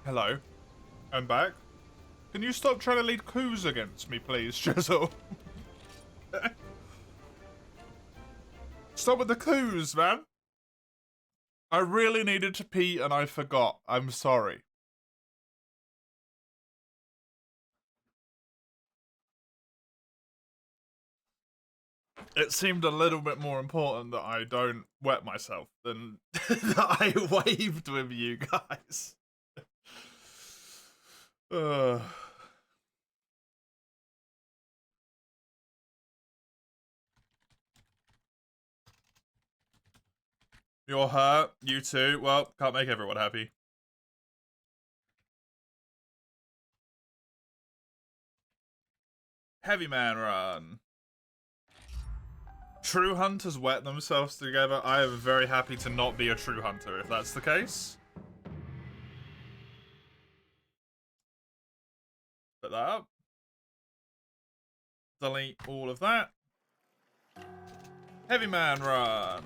Hello. I'm back. Can you stop trying to lead coups against me, please, Jizzle? Stop with the coups, man. I really needed to pee and I forgot. I'm sorry. It seemed a little bit more important that I don't wet myself than that I waved with you guys. You're hurt. You too. Well, can't make everyone happy. Heavyman run. True hunters wet themselves together. I am very happy to not be a true hunter if that's the case. Put that up. Delete all of that. Heavyman run.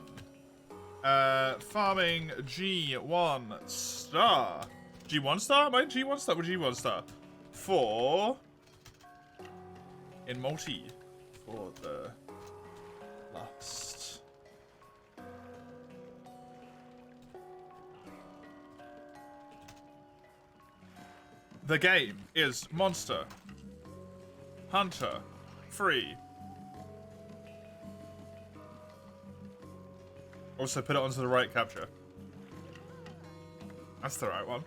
Farming G1 star. G1 star? Am I G1 star? What G1 star? For in multi for the last. The game is Monster Hunter free. Also put it onto the right capture. That's the right one.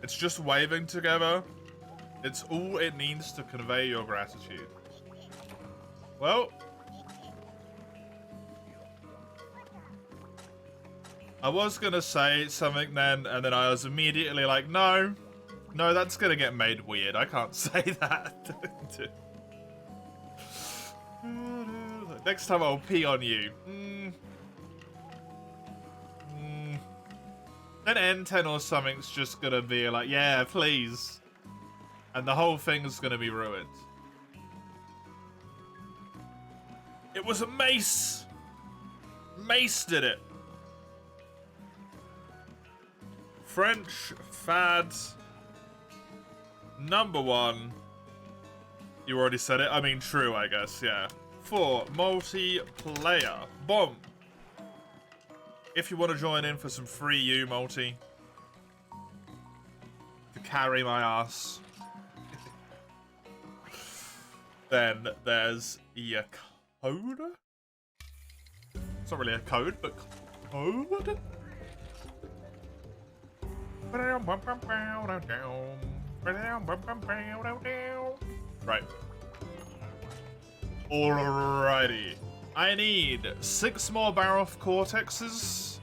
It's just waving together. It's all it needs to convey your gratitude. Well, I was gonna say something then, and then I was immediately like, no, that's gonna get made weird. I can't say that. Next time I'll pee on you. Then N10 or something's just gonna be like, yeah, please. And the whole thing's gonna be ruined. It was a mace! Mace did it! French fad #1. You already said it? I mean, true, I guess, yeah. For multiplayer. Bomb. If you want to join in for some free U multi. To carry my ass. Then there's a code? It's not really a code, but code? Right. Alrighty. I need 6 more Baroth Cortexes,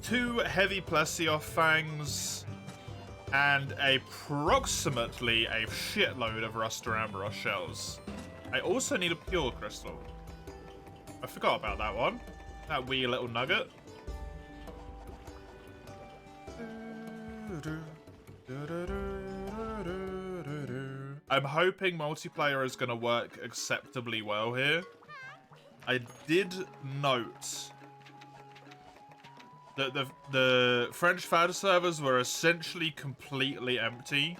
2 heavy Plesioth Fangs, and approximately a shitload of Ruster-Ambross shells. I also need a Pure Crystal. I forgot about that one. That wee little nugget. I'm hoping multiplayer is going to work acceptably well here. I did note that the French FAD servers were essentially completely empty,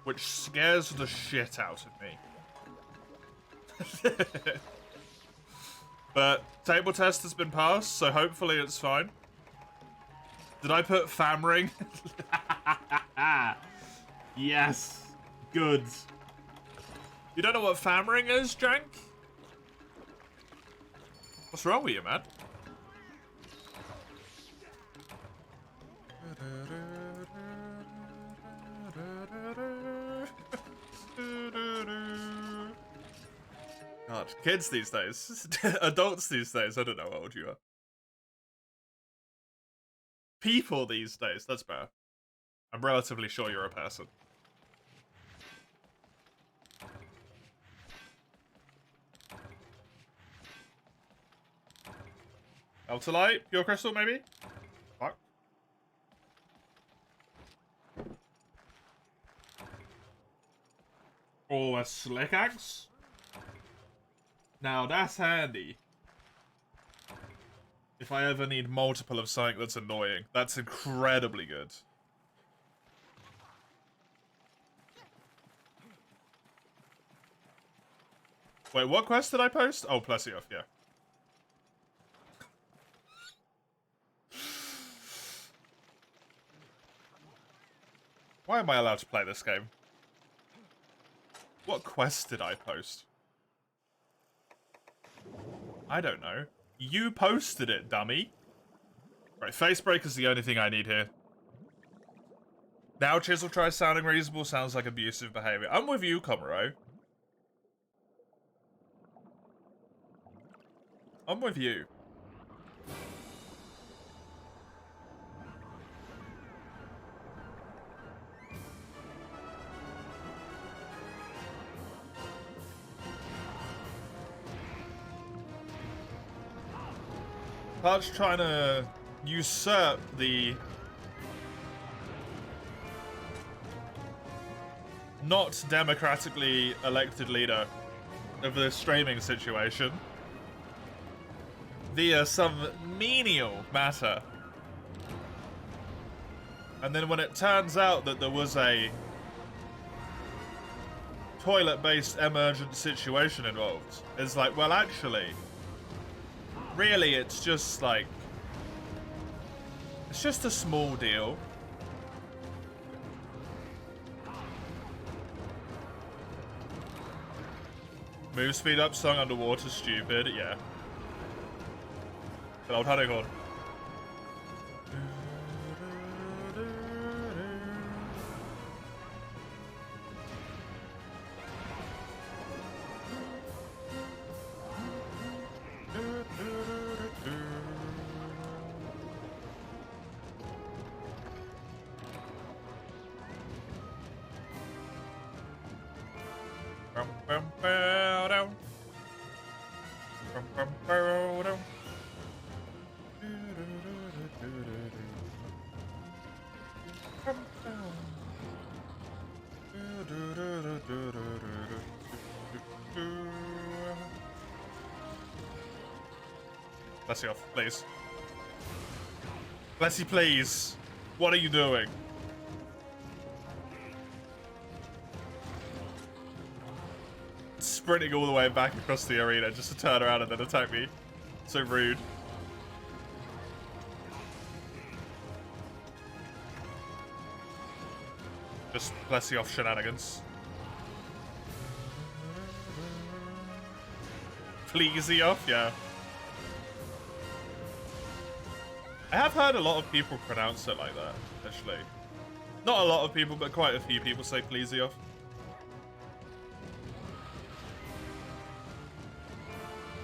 which scares the shit out of me. But table test has been passed, so hopefully it's fine. Did I put Famring? Yes. Good. You don't know what Famring is, Jank? What's wrong with you, man? God, kids these days. Adults these days. I don't know how old you are. People these days. That's better. I'm relatively sure you're a person. Ultralight? Pure Crystal, maybe? Fuck. Oh, a Slick Axe? Now that's handy. If I ever need multiple of something that's annoying, that's incredibly good. Wait, what quest did I post? Oh, Plesioff, yeah. Why am I allowed to play this game? What quest did I post? I don't know. You posted it, dummy. Right, face break is the only thing I need here. Now Chisel tries sounding reasonable, sounds like abusive behavior. I'm with you, Komuro. I'm with you. Park's trying to usurp the not democratically elected leader of the streaming situation via some menial matter. And then when it turns out that there was a toilet-based emergent situation involved, it's like, well, actually, really, it's just like, it's just a small deal. Move speed up, song underwater, stupid, yeah. Good old hunting horn. Bless you off, please. Bless you, please. What are you doing? Sprinting all the way back across the arena just to turn around and then attack me. So rude. Just bless you off shenanigans. Pleasy off, yeah. I have heard a lot of people pronounce it like that, actually. Not a lot of people, but quite a few people say pleasy off.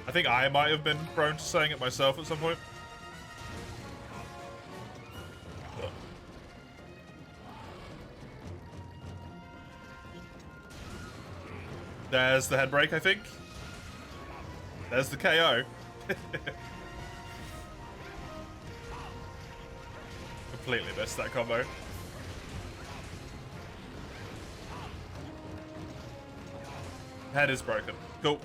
I think I might have been prone to saying it myself at some point. There's the head break, I think. There's the KO. Completely missed that combo. Head is broken. Cool.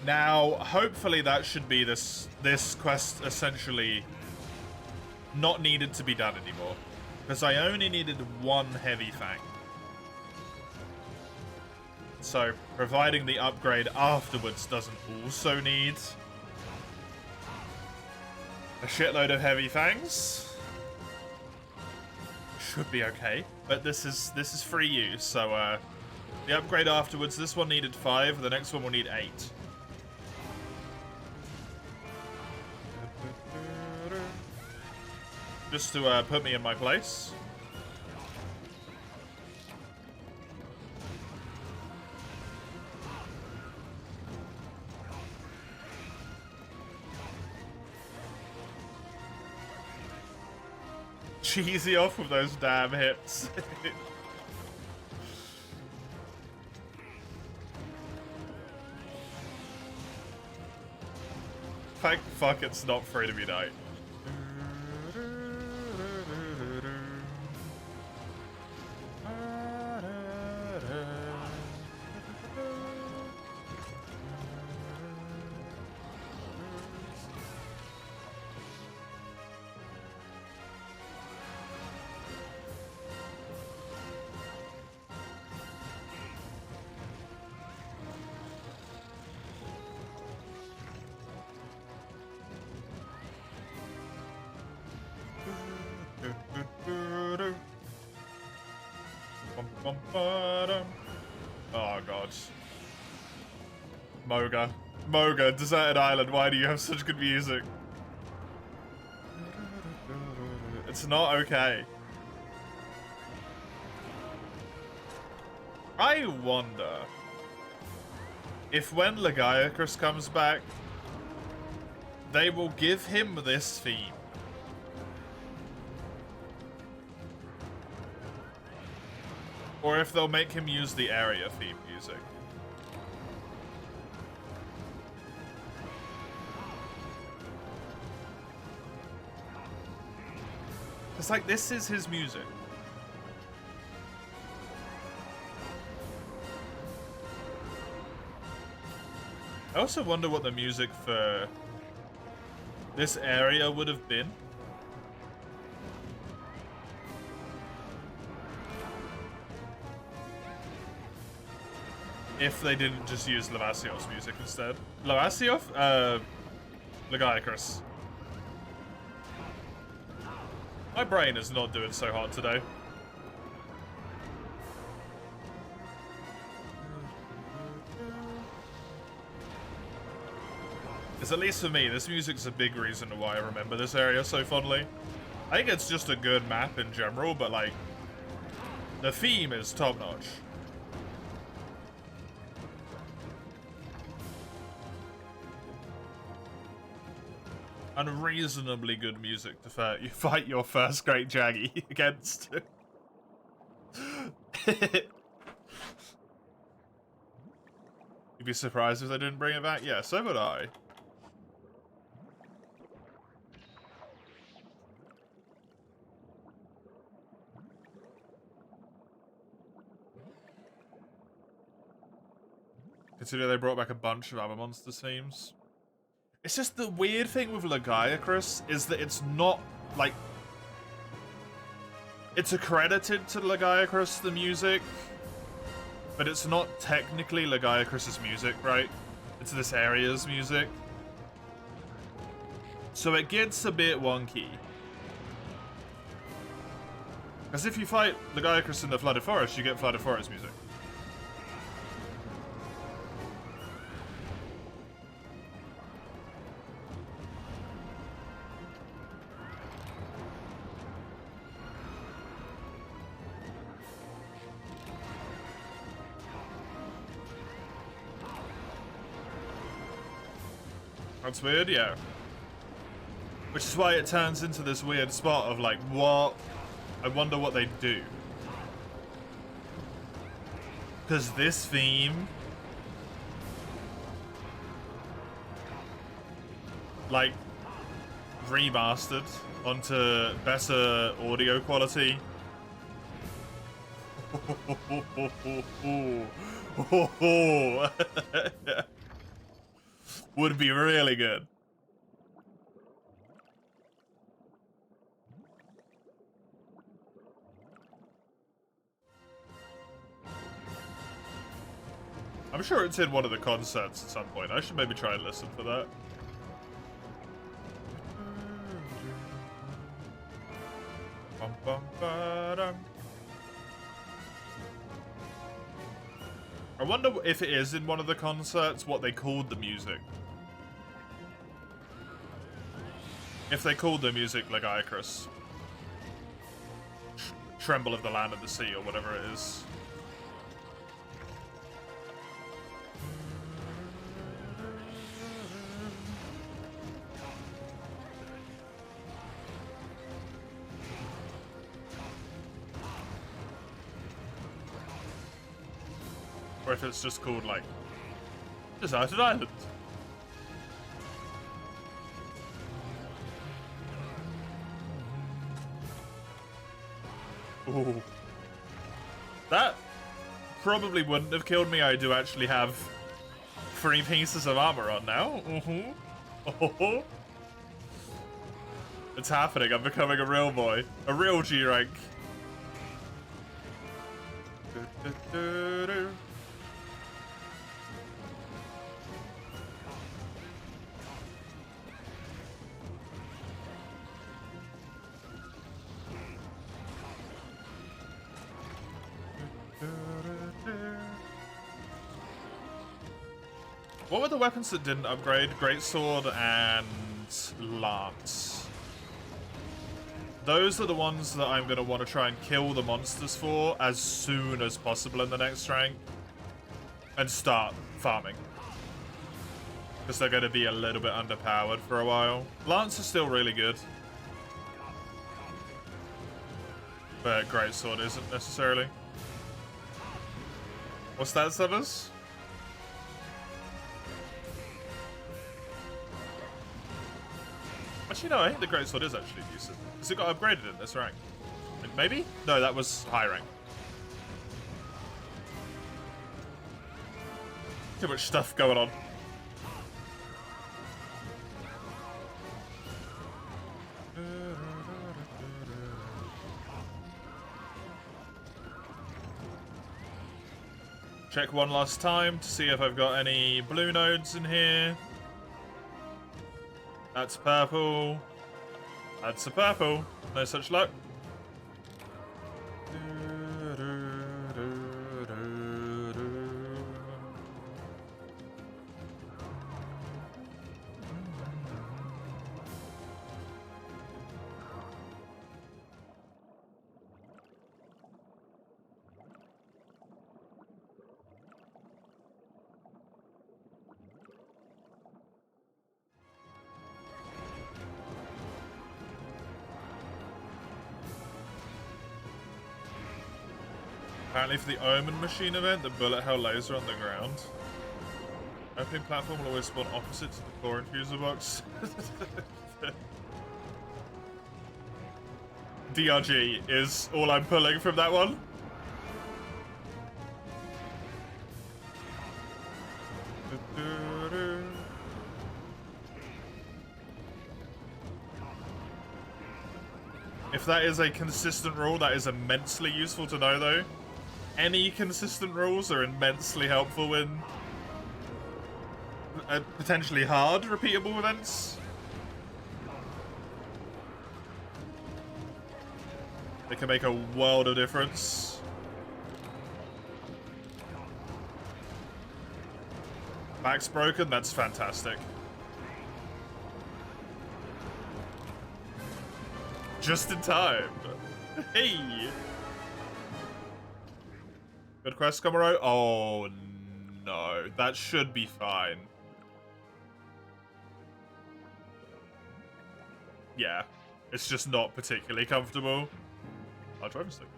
Now, hopefully that should be this quest essentially not needed to be done anymore. Because I only needed one heavy fang. So, providing the upgrade afterwards doesn't also need a shitload of heavy fangs. Should be okay. But this is free use, so the upgrade afterwards, this one needed 5, the next one will need 8. Just to put me in my place. Cheesy off with those damn hits. Thank fuck it's not free to be night. Oh god. Moga, Deserted Island, why do you have such good music? It's not okay. I wonder if when Lagiacrus comes back, they will give him this theme. Or if they'll make him use the area theme music. It's like, this is his music. I also wonder what the music for this area would have been. If they didn't just use Lavasiof's music instead. Lagiacrus? My brain is not doing so hot today. It's at least for me, this music's a big reason why I remember this area so fondly. I think it's just a good map in general, but like, the theme is top-notch. Unreasonably good music to fight your first great Jaggy against. You'd be surprised if they didn't bring it back? Yeah, so would I. Consider they brought back a bunch of other monster themes. It's just the weird thing with Lagiacrus is that it's not, like... It's accredited to Lagiacrus, the music, but it's not technically Lagiacrus's music, right? It's this area's music. So it gets a bit wonky. Because if you fight Lagiacrus in the Flooded Forest, you get Flooded Forest music. That's weird, yeah. Which is why it turns into this weird spot of like, what? I wonder what they do. Because this theme, like, remastered onto better audio quality. Would be really good. I'm sure it's in one of the concerts at some point. I should maybe try and listen for that. Bum, bum, ba-dum. I wonder if it is in one of the concerts what they called the music. If they called the music Lagiacrus. Tremble of the Land and the Sea, or whatever it is. Or if it's just called, like, Deserted Island. Ooh. That probably wouldn't have killed me. I do actually have 3 pieces of armor on now. Oh. It's happening. I'm becoming a real boy. A real G rank. What were the weapons that didn't upgrade? Greatsword and Lance. Those are the ones that I'm going to want to try and kill the monsters for as soon as possible in the next rank. And start farming. Because they're going to be a little bit underpowered for a while. Lance is still really good. But Greatsword isn't necessarily. What's that, Severs? Actually, no, I think the Greatsword is actually decent. Has it got upgraded in this rank? Maybe? No, that was high rank. Too much stuff going on. Check one last time to see if I've got any blue nodes in here. That's purple. That's a purple. No such luck. Apparently for the Omen machine event, the bullet hell laser on the ground. Opening platform will always spawn opposite to the core infuser box. DRG is all I'm pulling from that one. If that is a consistent rule, that is immensely useful to know, though. Any consistent rules are immensely helpful in potentially hard, repeatable events. They can make a world of difference. Back's broken, that's fantastic. Just in time. Hey! Good quest, Komaro. Oh, no. That should be fine. Yeah. It's just not particularly comfortable. I'll drive a stick.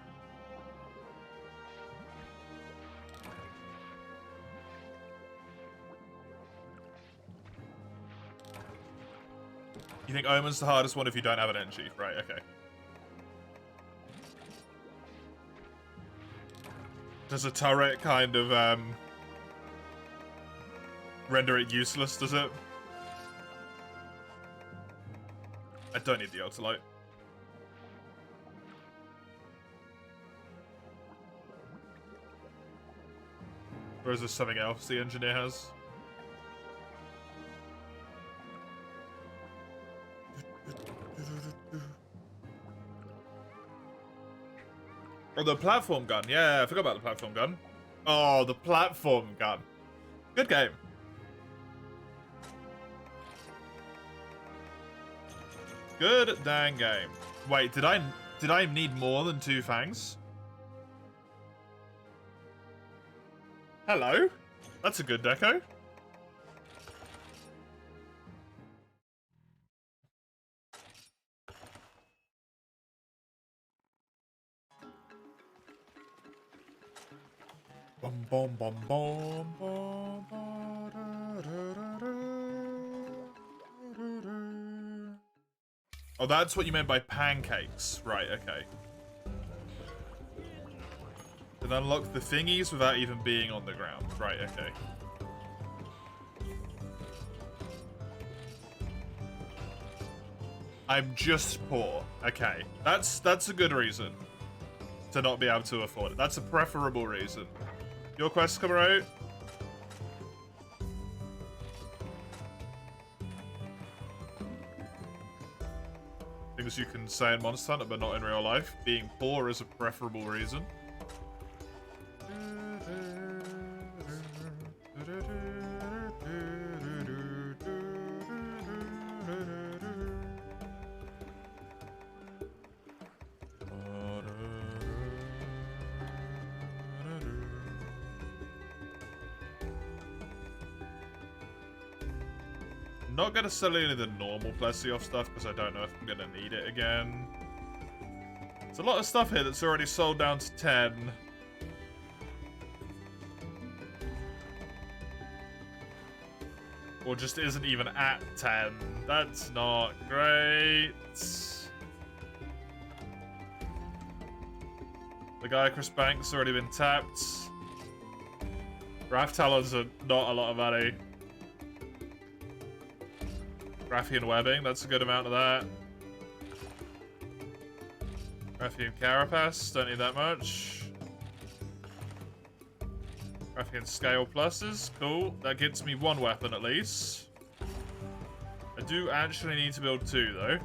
You think Omen's the hardest one if you don't have an NG? Right, okay. Does a turret kind of, render it useless, does it? I don't need the ultralight. Or is there something else the engineer has? Oh, the platform gun. Yeah, I forgot about the platform gun. Oh, the platform gun. Good game. Good dang game. Wait, did I need more than 2 fangs? Hello? That's a good deco. Bum bum bum bum bum ba, da, da, da, da. Oh, that's what you meant by pancakes. Right, okay. Then unlock the thingies without even being on the ground. Right, okay. I'm just poor. Okay. That's a good reason to not be able to afford it. That's a preferable reason. Your quests come out. Things you can say in Monster Hunter, but not in real life. Being poor is a preferable reason. not going to sell any of the normal Plessioff stuff because I don't know if I'm going to need it again. There's a lot of stuff here that's already sold down to 10. Or just isn't even at 10. That's not great. The guy Chris Banks already been tapped. Raph Talons are not a lot of money. Graphian Webbing, that's a good amount of that. Graphian Carapace, don't need that much. Graphian Scale Pluses, cool. That gets me one weapon at least. I do actually need to build 2 though.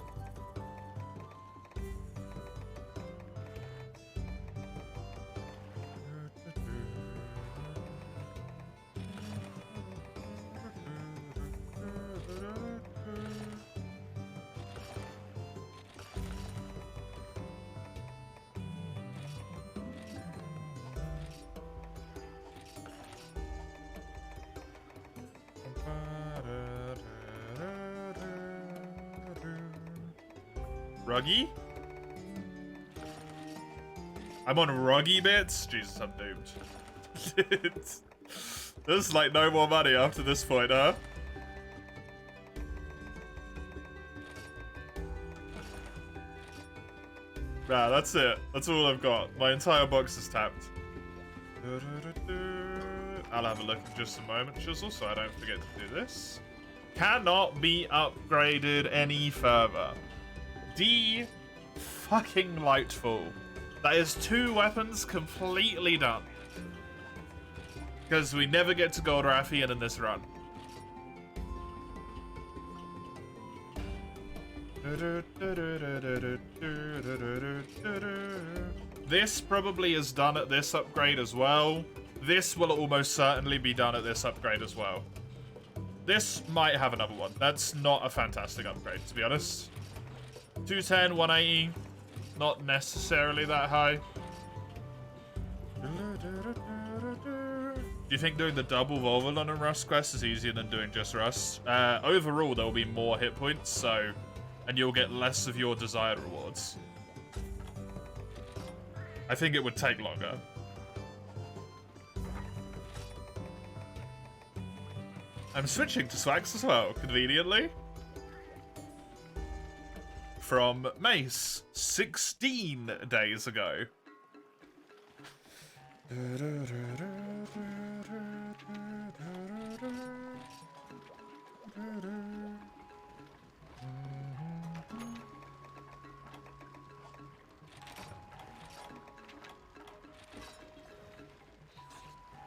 Ruggy? I'm on ruggy bits? Jesus, I'm doomed. There's like no more money after this point, huh? Nah, that's it. That's all I've got. My entire box is tapped. I'll have a look in just a moment, Chisel, so I don't forget to do this. Cannot be upgraded any further. Fucking Lightful. That is 2 weapons completely done. Because we never get to Gold Raffian in this run. This probably is done at this upgrade as well. This will almost certainly be done at this upgrade as well. This might have another one. That's not a fantastic upgrade, to be honest. 210, 180, not necessarily that high. Do you think doing the double Volvolon and Rust quest is easier than doing just Rust? Overall, there will be more hit points, so... and you'll get less of your desired rewards. I think it would take longer. I'm switching to Swags as well, conveniently. From Mace 16 days ago. You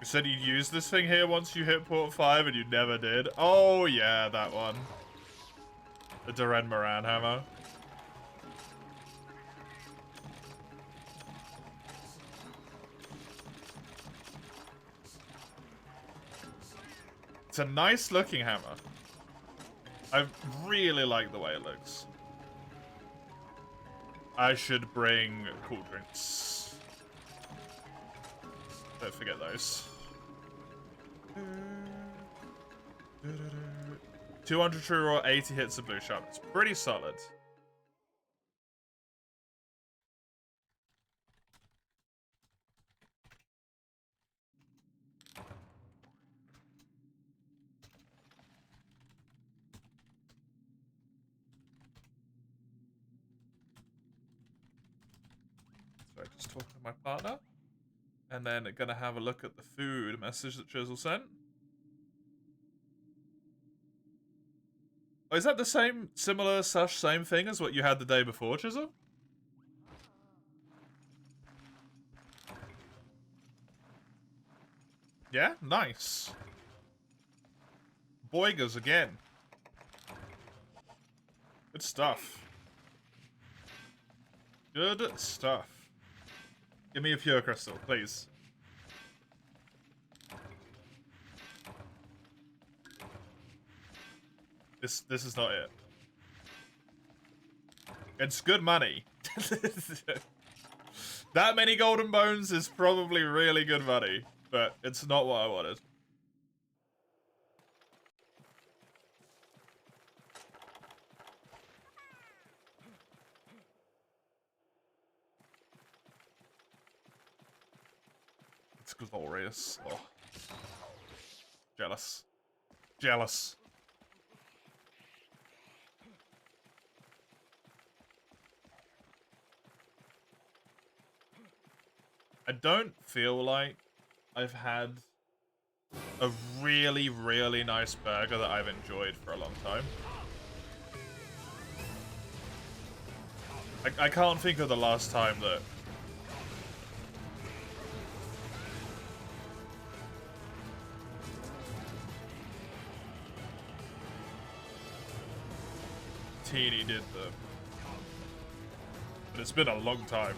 said you'd use this thing here once you hit port 5 and you never did. Oh yeah, that one. The Duran Moran hammer. It's a nice looking hammer. I really like the way it looks. I should bring cool drinks. Don't forget those. 200 true raw, 80 hits of blue sharp. It's pretty solid. So just talking to my partner. And then gonna have a look at the food message that Chisel sent. Oh, is that the similar same thing as what you had the day before, Chisel? Yeah, nice. Boigas again. Good stuff. Good stuff. Give me a pure crystal, please. This is not it. It's good money. That many golden bones is probably really good money, but it's not what I wanted. glorious. Oh. Jealous. Jealous. I don't feel like I've had a really, really nice burger that I've enjoyed for a long time. I can't think of the last time that... Teeny did the... But it's been a long time.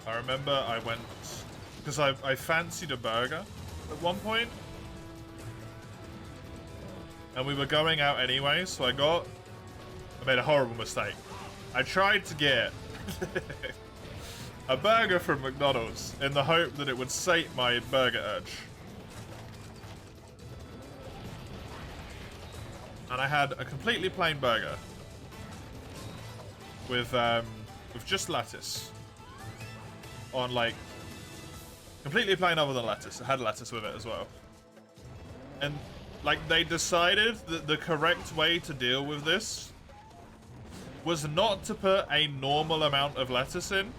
I remember I went... Because I fancied a burger at one point. And we were going out anyway, so I made a horrible mistake. I tried to get a burger from McDonald's in the hope that it would sate my burger urge. And I had a completely plain burger with just lettuce on, like, completely plain other than lettuce. It had lettuce with it as well. And, like, they decided that the correct way to deal with this was not to put a normal amount of lettuce in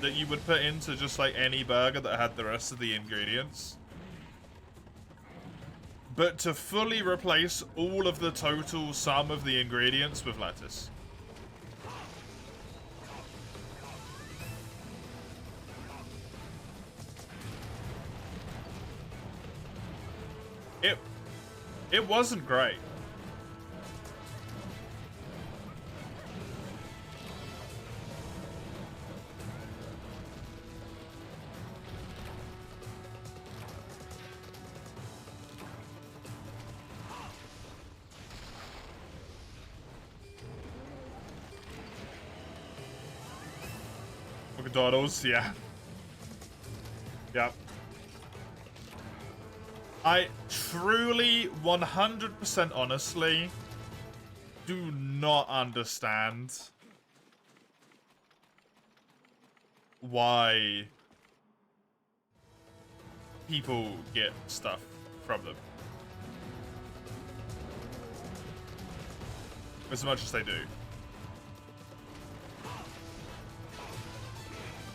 that you would put into just, like, any burger that had the rest of the ingredients, but to fully replace all of the total sum of the ingredients with lettuce. It wasn't great. McDonald's, yeah. Yep. I truly, 100% honestly, do not understand why people get stuff from them. As much as they do.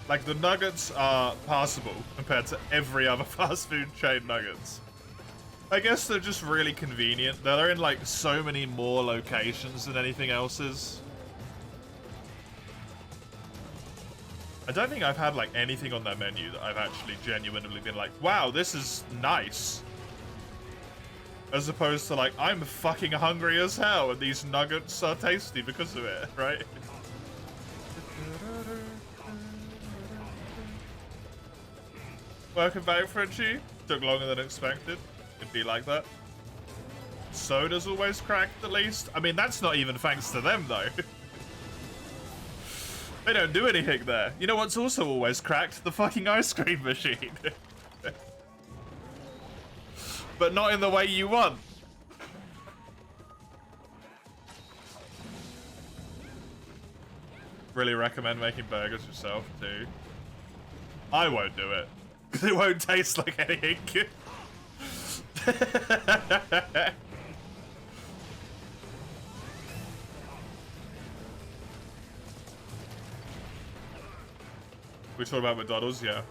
Like, the nuggets are passable compared to every other fast food chain nuggets. I guess they're just really convenient. They're in, like, so many more locations than anything else is. I don't think I've had, like, anything on their menu that I've actually genuinely been like, wow, this is nice. As opposed to, like, I'm fucking hungry as hell and these nuggets are tasty because of it, right? Welcome back, Frenchie. Took longer than expected. It'd be like that. Soda's always cracked, at least. I mean, that's not even thanks to them, though. They don't do anything there. You know what's also always cracked? The fucking ice cream machine. But not in the way you want. Really recommend making burgers yourself, too. I won't do it. Because it won't taste like anything. We talk about McDonald's, yeah.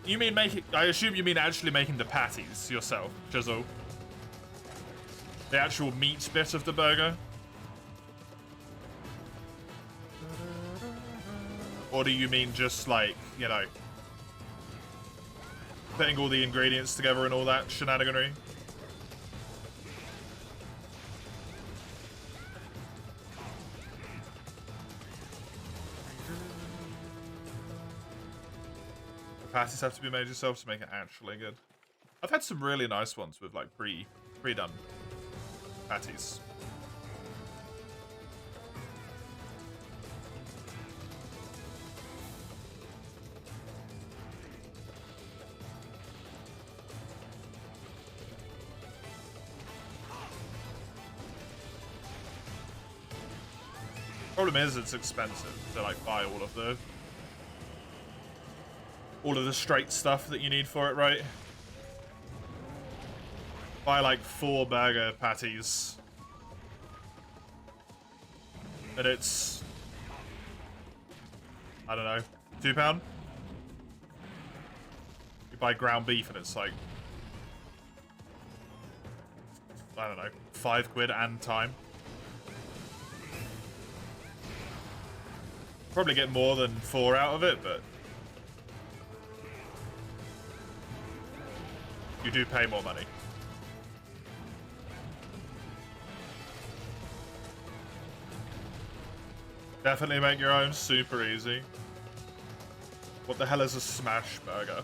You mean making... I assume you mean actually making the patties yourself, Jizzle. The actual meat bit of the burger. Or do you mean just, like, you know, putting all the ingredients together and all that shenaniganry? The patties have to be made yourself to make it actually good. I've had some really nice ones with, like, pre-done patties. Problem is, it's expensive to like buy all of the straight stuff that you need for it, right? Buy like 4 burger patties, and it's, I don't know, £2. You buy ground beef and it's like, I don't know, £5 and time. Probably get more than 4 out of it, but you do pay more money. Definitely make your own, super easy. What the hell is a smash burger?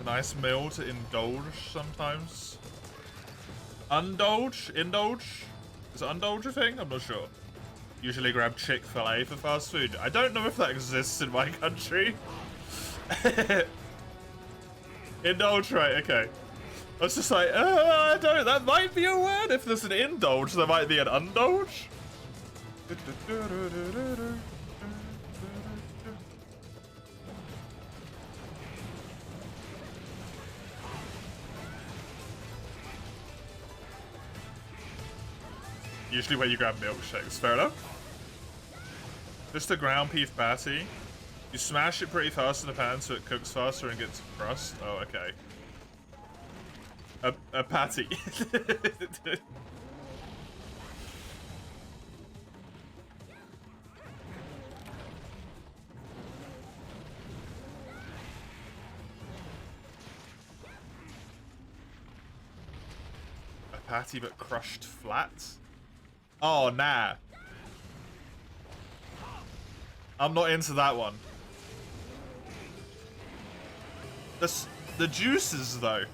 A nice meal to indulge sometimes. Indulge? Is indulge a thing? I'm not sure. Usually grab Chick-fil-A for fast food. I don't know if that exists in my country. Indulge, right, okay. I was just like, I don't, that might be a word. If there's an indulge, there might be an undulge. Usually where you grab milkshakes, fair enough. Just a ground beef patty. You smash it pretty fast in the pan so it cooks faster and gets crust. Oh, okay. A patty. A patty but crushed flat? Oh, nah. I'm not into that one. The juices, though.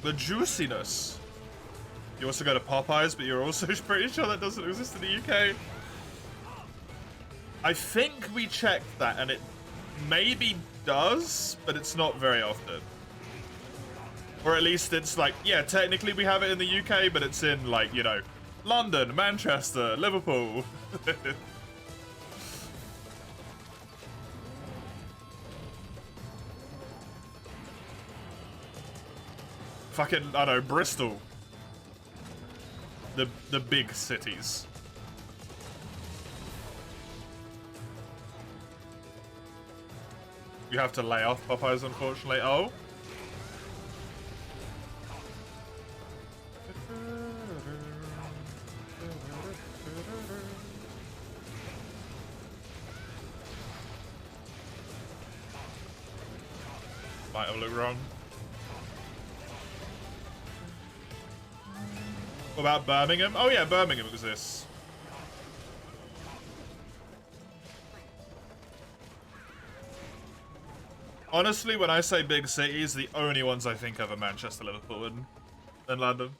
The juiciness. You also go to Popeyes, but you're also pretty sure that doesn't exist in the UK. I think we checked that, and it maybe does, but it's not very often. Or at least it's like, yeah, technically we have it in the UK, but it's in, like, you know, London, Manchester, Liverpool. Fucking, I don't know, Bristol. The big cities. You have to lay off Popeyes, unfortunately. Oh. Might have looked wrong. What about Birmingham? Oh yeah, Birmingham exists. Honestly, when I say big cities, the only ones I think of are Manchester, Liverpool, and London.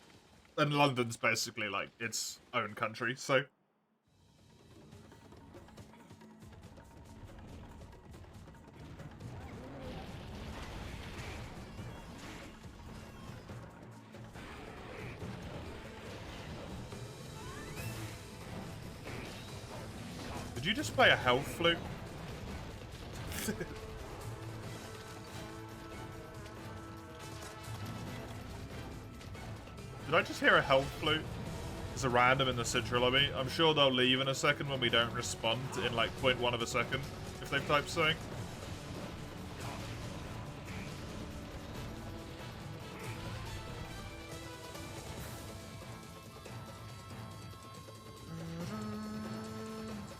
And London's basically like its own country, so. Did you just play a health flute? Did I just hear a health flute? There's a random in the Citra lobby. I'm sure they'll leave in a second when we don't respond in like 0.1 of a second if they've typed something.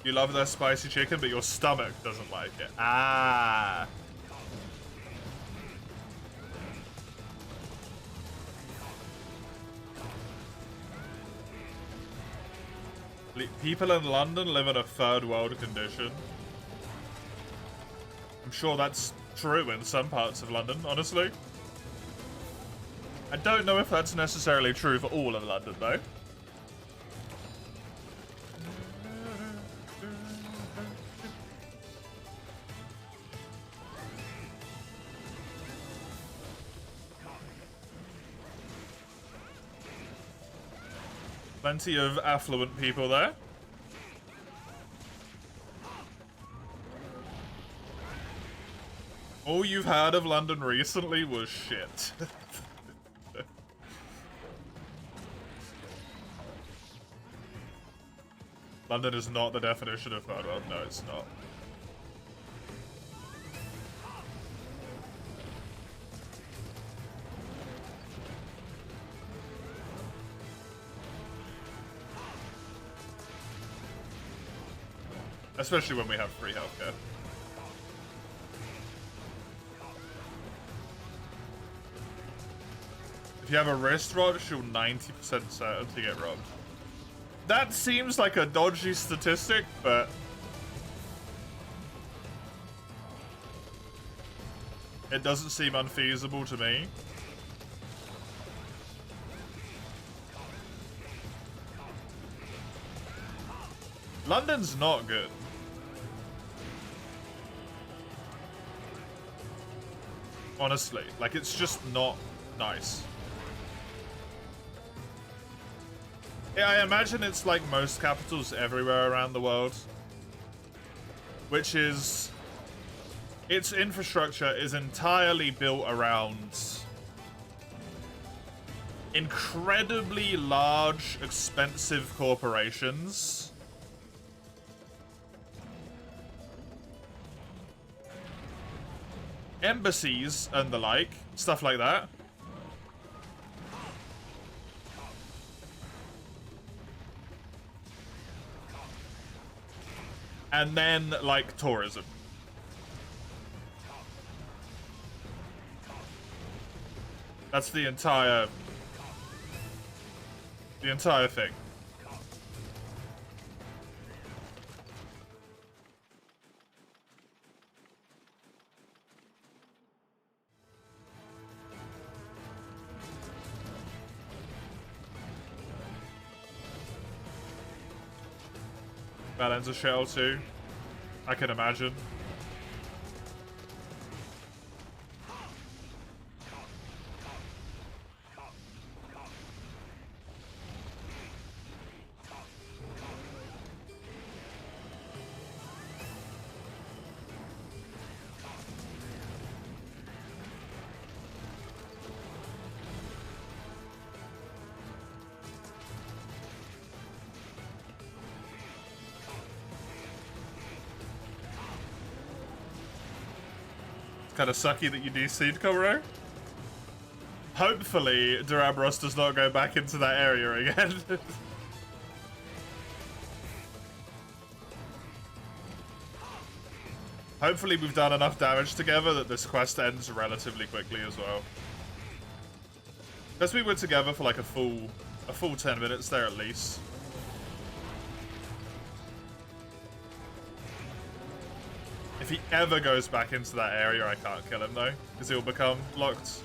You love their spicy chicken, but your stomach doesn't like it. Ah. People in London live in a third world condition. I'm sure that's true in some parts of London, honestly. I don't know if that's necessarily true for all of London, though. Plenty of affluent people there. All you've heard of London recently was shit. London is not the definition of third world. No, it's not. Especially when we have free healthcare. If you have a wrist watch, you're 90% certain to get robbed. That seems like a dodgy statistic, but it doesn't seem unfeasible to me. London's not good. Honestly, like, it's just not nice. Yeah, I imagine it's like most capitals everywhere around the world. Which is... its infrastructure is entirely built around incredibly large, expensive corporations. Embassies and the like, stuff like that. And then, like, tourism. That's the entire thing. That ends a shell too, I can imagine. Kind of sucky that you DC'd, Komaro. Hopefully, Durabros does not go back into that area again. Hopefully we've done enough damage together that this quest ends relatively quickly as well. Because we were together for like a full 10 minutes there at least. If he ever goes back into that area, I can't kill him though, because he'll become locked.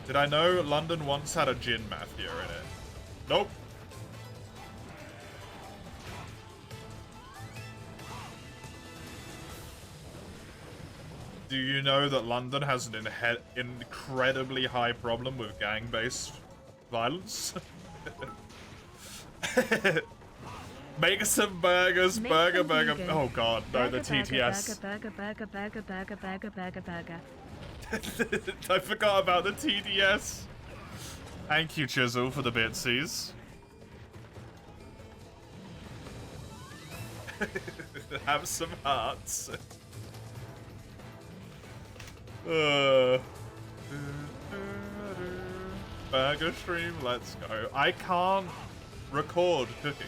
Did I know London once had a gin mafia in it? Nope. Do you know that London has an incredibly high problem with gang-based violence? Make some burgers, burger. Oh god, no, the TTS. I forgot about the TDS. Thank you, Chisel, for the bitsies. Have some hearts. Burger stream, let's go. I can't record cooking.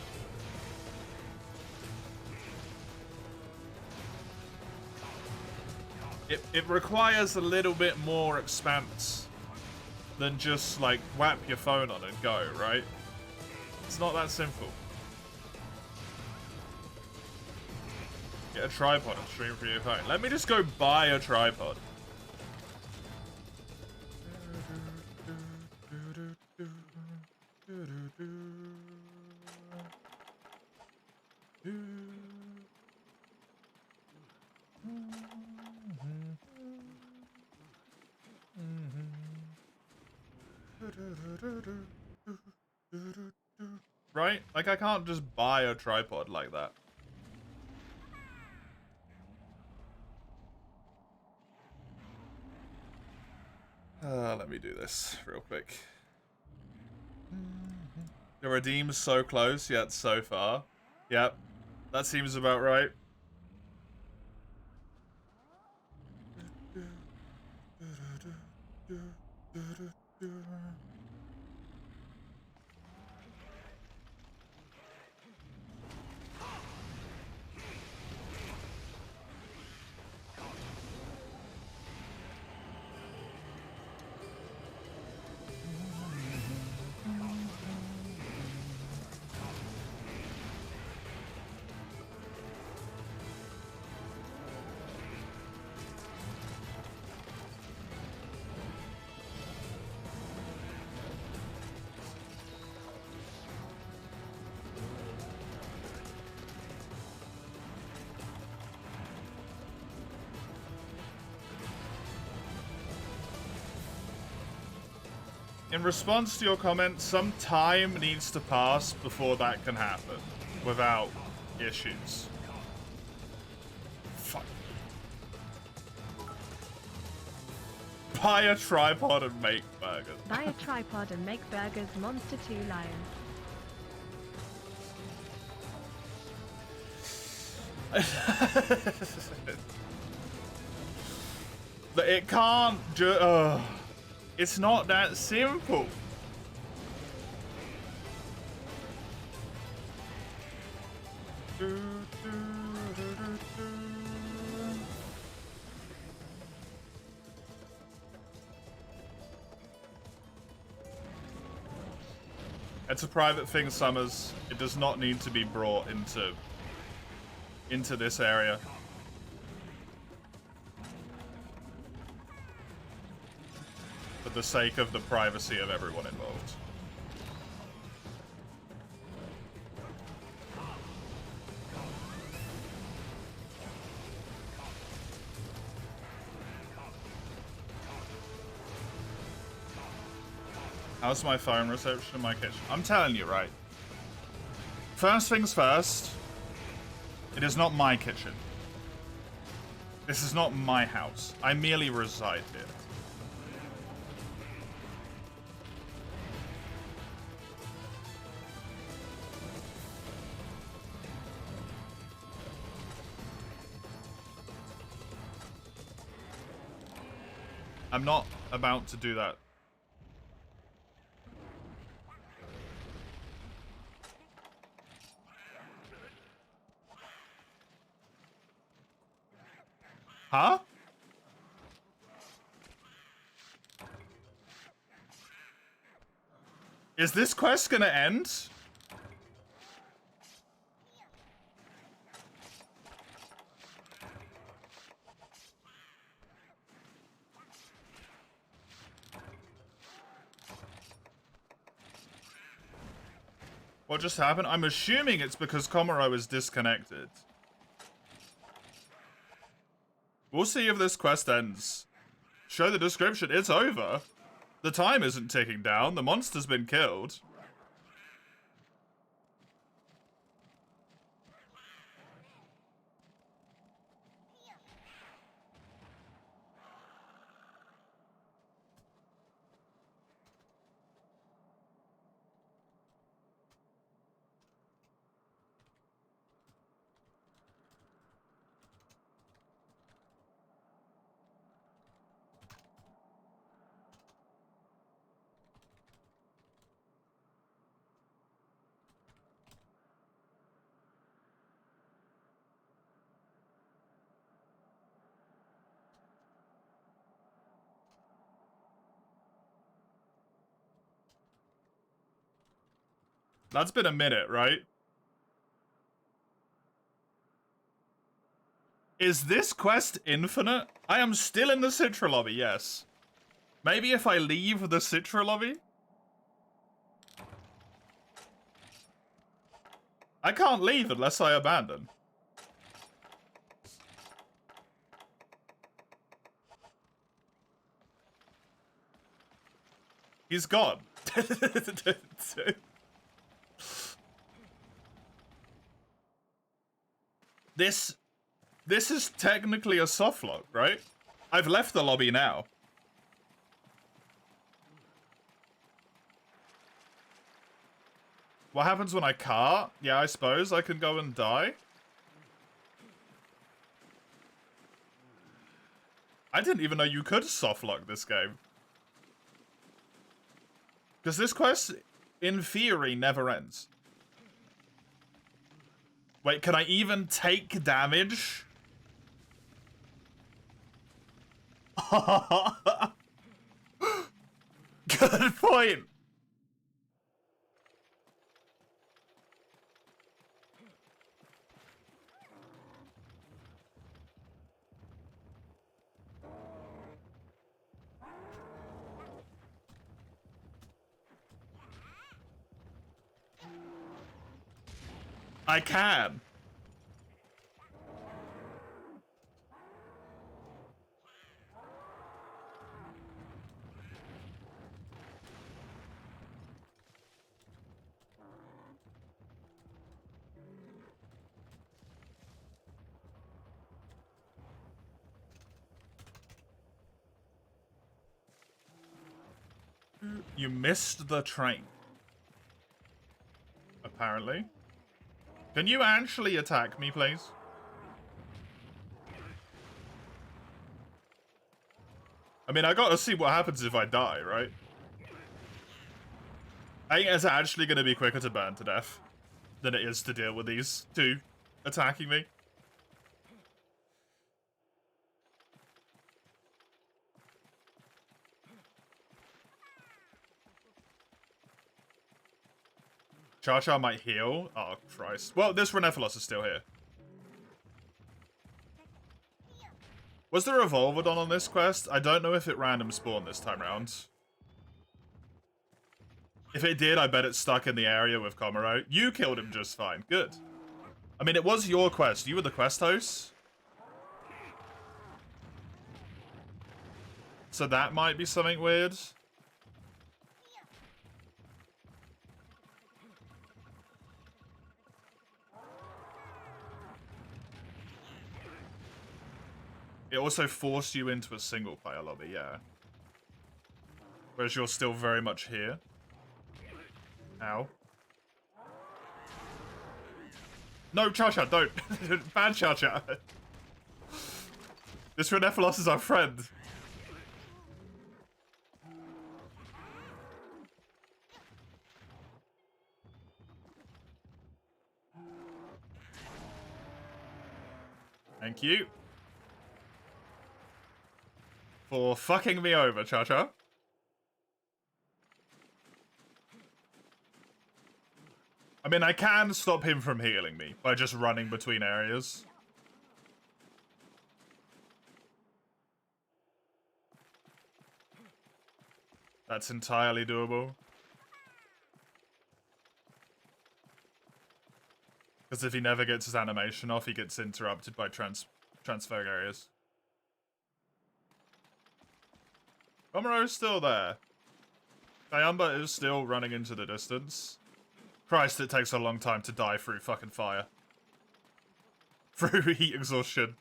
It requires a little bit more expanse than just, like, whap your phone on and go, right? It's not that simple. Get a tripod and stream from your phone. Let me just go buy a tripod. Right? Like, I can't just buy a tripod like that. Let me do this real quick. The redeem's so close, yet so far. Yep, that seems about right. In response to your comment, some time needs to pass before that can happen without issues. Fuck. Buy a tripod and make burgers. Buy a tripod and make burgers, Monster 2 Lion. It can't just... It's not that simple. It's a private thing, Summers. It does not need to be brought into this area. For the sake of the privacy of everyone involved. How's my phone reception in my kitchen? I'm telling you, right? First things first, it is not my kitchen. This is not my house. I merely reside here. I'm not about to do that. Huh? Is this quest gonna end? What just happened? I'm assuming it's because Komuro is disconnected. We'll see if this quest ends. Show the description. It's over. The time isn't ticking down. The monster's been killed. That's been a minute, right? Is this quest infinite? I am still in the Citra lobby, yes. Maybe if I leave the Citra lobby? I can't leave unless I abandon. He's gone. This is technically a soft lock, right? I've left the lobby now. What happens when I cart? Yeah, I suppose I can go and die. I didn't even know you could soft lock this game. Because this quest, in theory, never ends. Wait, can I even take damage? Good point. I can. You missed the train. Apparently. Can you actually attack me, please? I mean, I gotta see what happens if I die, right? I think it's actually gonna be quicker to burn to death than it is to deal with these two attacking me. Cha-Cha might heal. Oh, Christ. Well, this Renephilos is still here. Was there a Revolvedon on this quest? I don't know if it random spawned this time around. If it did, I bet it's stuck in the area with Komuro. You killed him just fine. Good. I mean, it was your quest. You were the quest host. So that might be something weird. It also forced you into a single player lobby, yeah. Whereas you're still very much here. Ow. No, Cha-Cha, don't. Bad Cha-Cha. This Renephilos is our friend. Thank you. For fucking me over, Cha-Cha. I mean, I can stop him from healing me by just running between areas. That's entirely doable. Because if he never gets his animation off, he gets interrupted by transfer areas. Komaro's still there. Kayamba is still running into the distance. Christ, it takes a long time to die through fucking fire. Through heat exhaustion.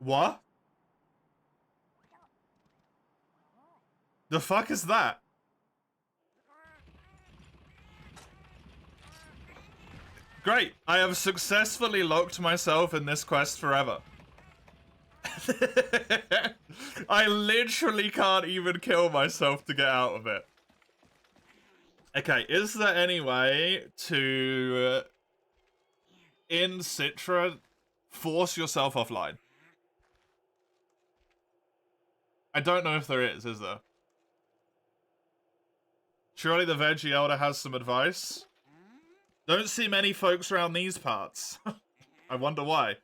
What? The fuck is that? Great, I have successfully locked myself in this quest forever. I literally can't even kill myself to get out of it. Okay, is there any way to, in Citra, force yourself offline? I don't know if there is there? Surely the Veggie Elder has some advice? Don't see many folks around these parts. I wonder why.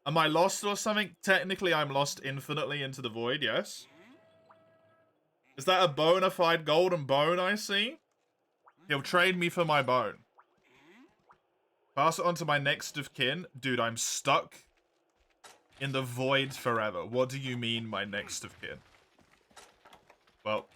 Am I lost or something? Technically, I'm lost infinitely into the void, yes? Is that a bona fide golden bone I see? He'll trade me for my bone. Pass it on to my next of kin. Dude, I'm stuck in the void forever. What do you mean, my next of kin? Well...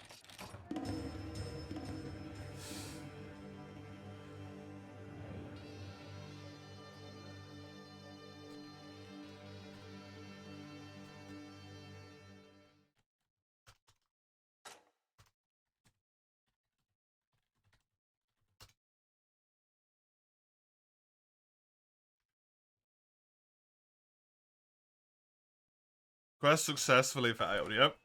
Quest successfully failed, yep.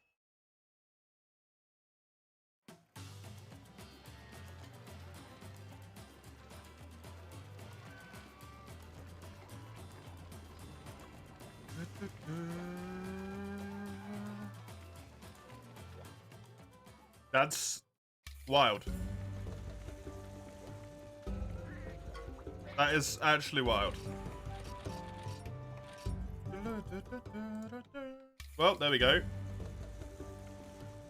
That's wild. That is actually wild. Well, there we go.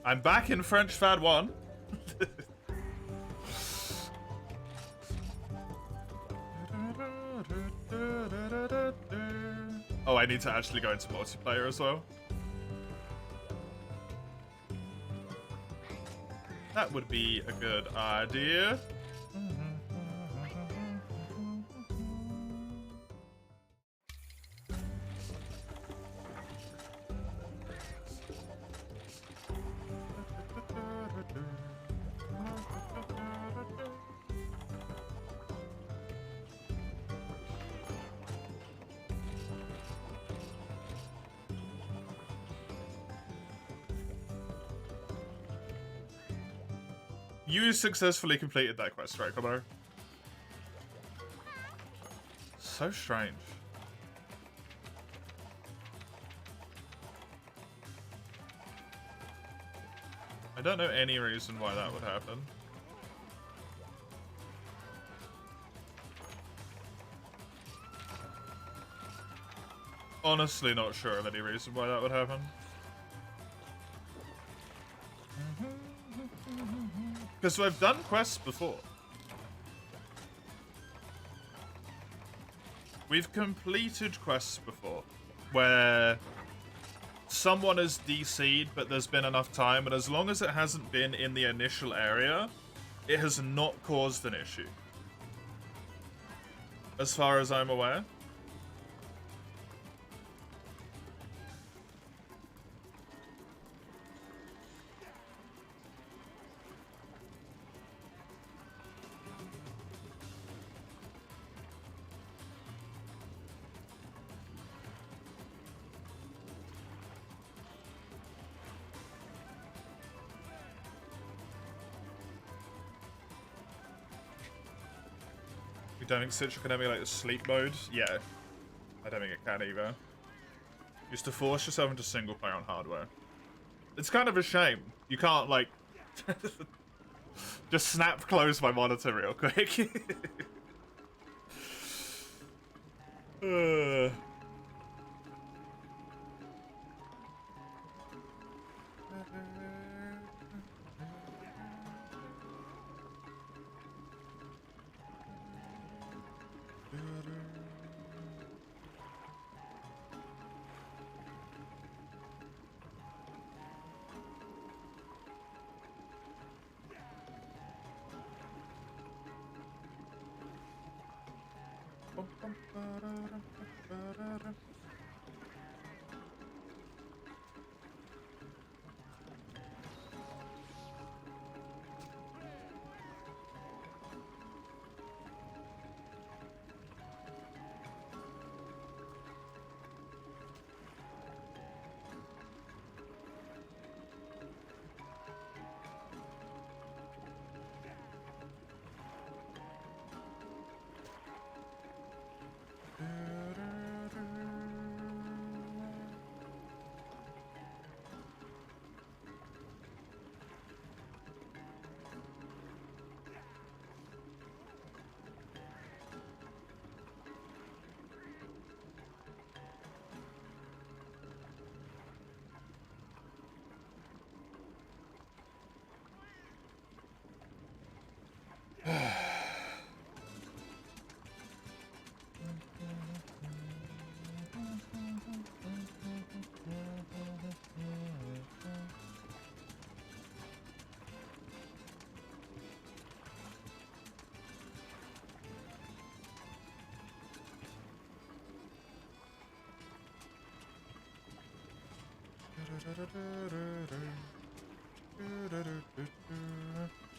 I'm back in French Fad 1. Oh, I need to actually go into multiplayer as well. That would be a good idea. You successfully completed that quest, right, Komo? So strange. I don't know any reason why that would happen. Honestly not sure of any reason why that would happen. Because I've done quests before. We've completed quests before where someone is DC'd but there's been enough time, and as long as it hasn't been in the initial area, it has not caused an issue. As far as I'm aware. You don't think Citra can emulate the sleep mode? Yeah. I don't think it can either. Used to force yourself into single player on hardware. It's kind of a shame. You can't, like... just snap close my monitor real quick.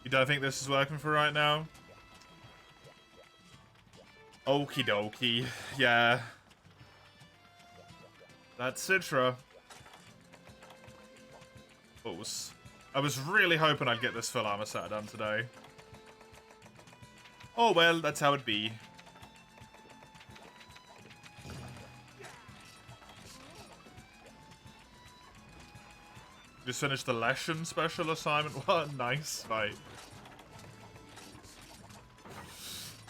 You don't think this is working for right now? Okie dokie. Yeah. That's Citra. Balls. I was really hoping I'd get this full armor set done today. Oh well, that's how it be. Just finished the Leshen special assignment. What? Nice fight.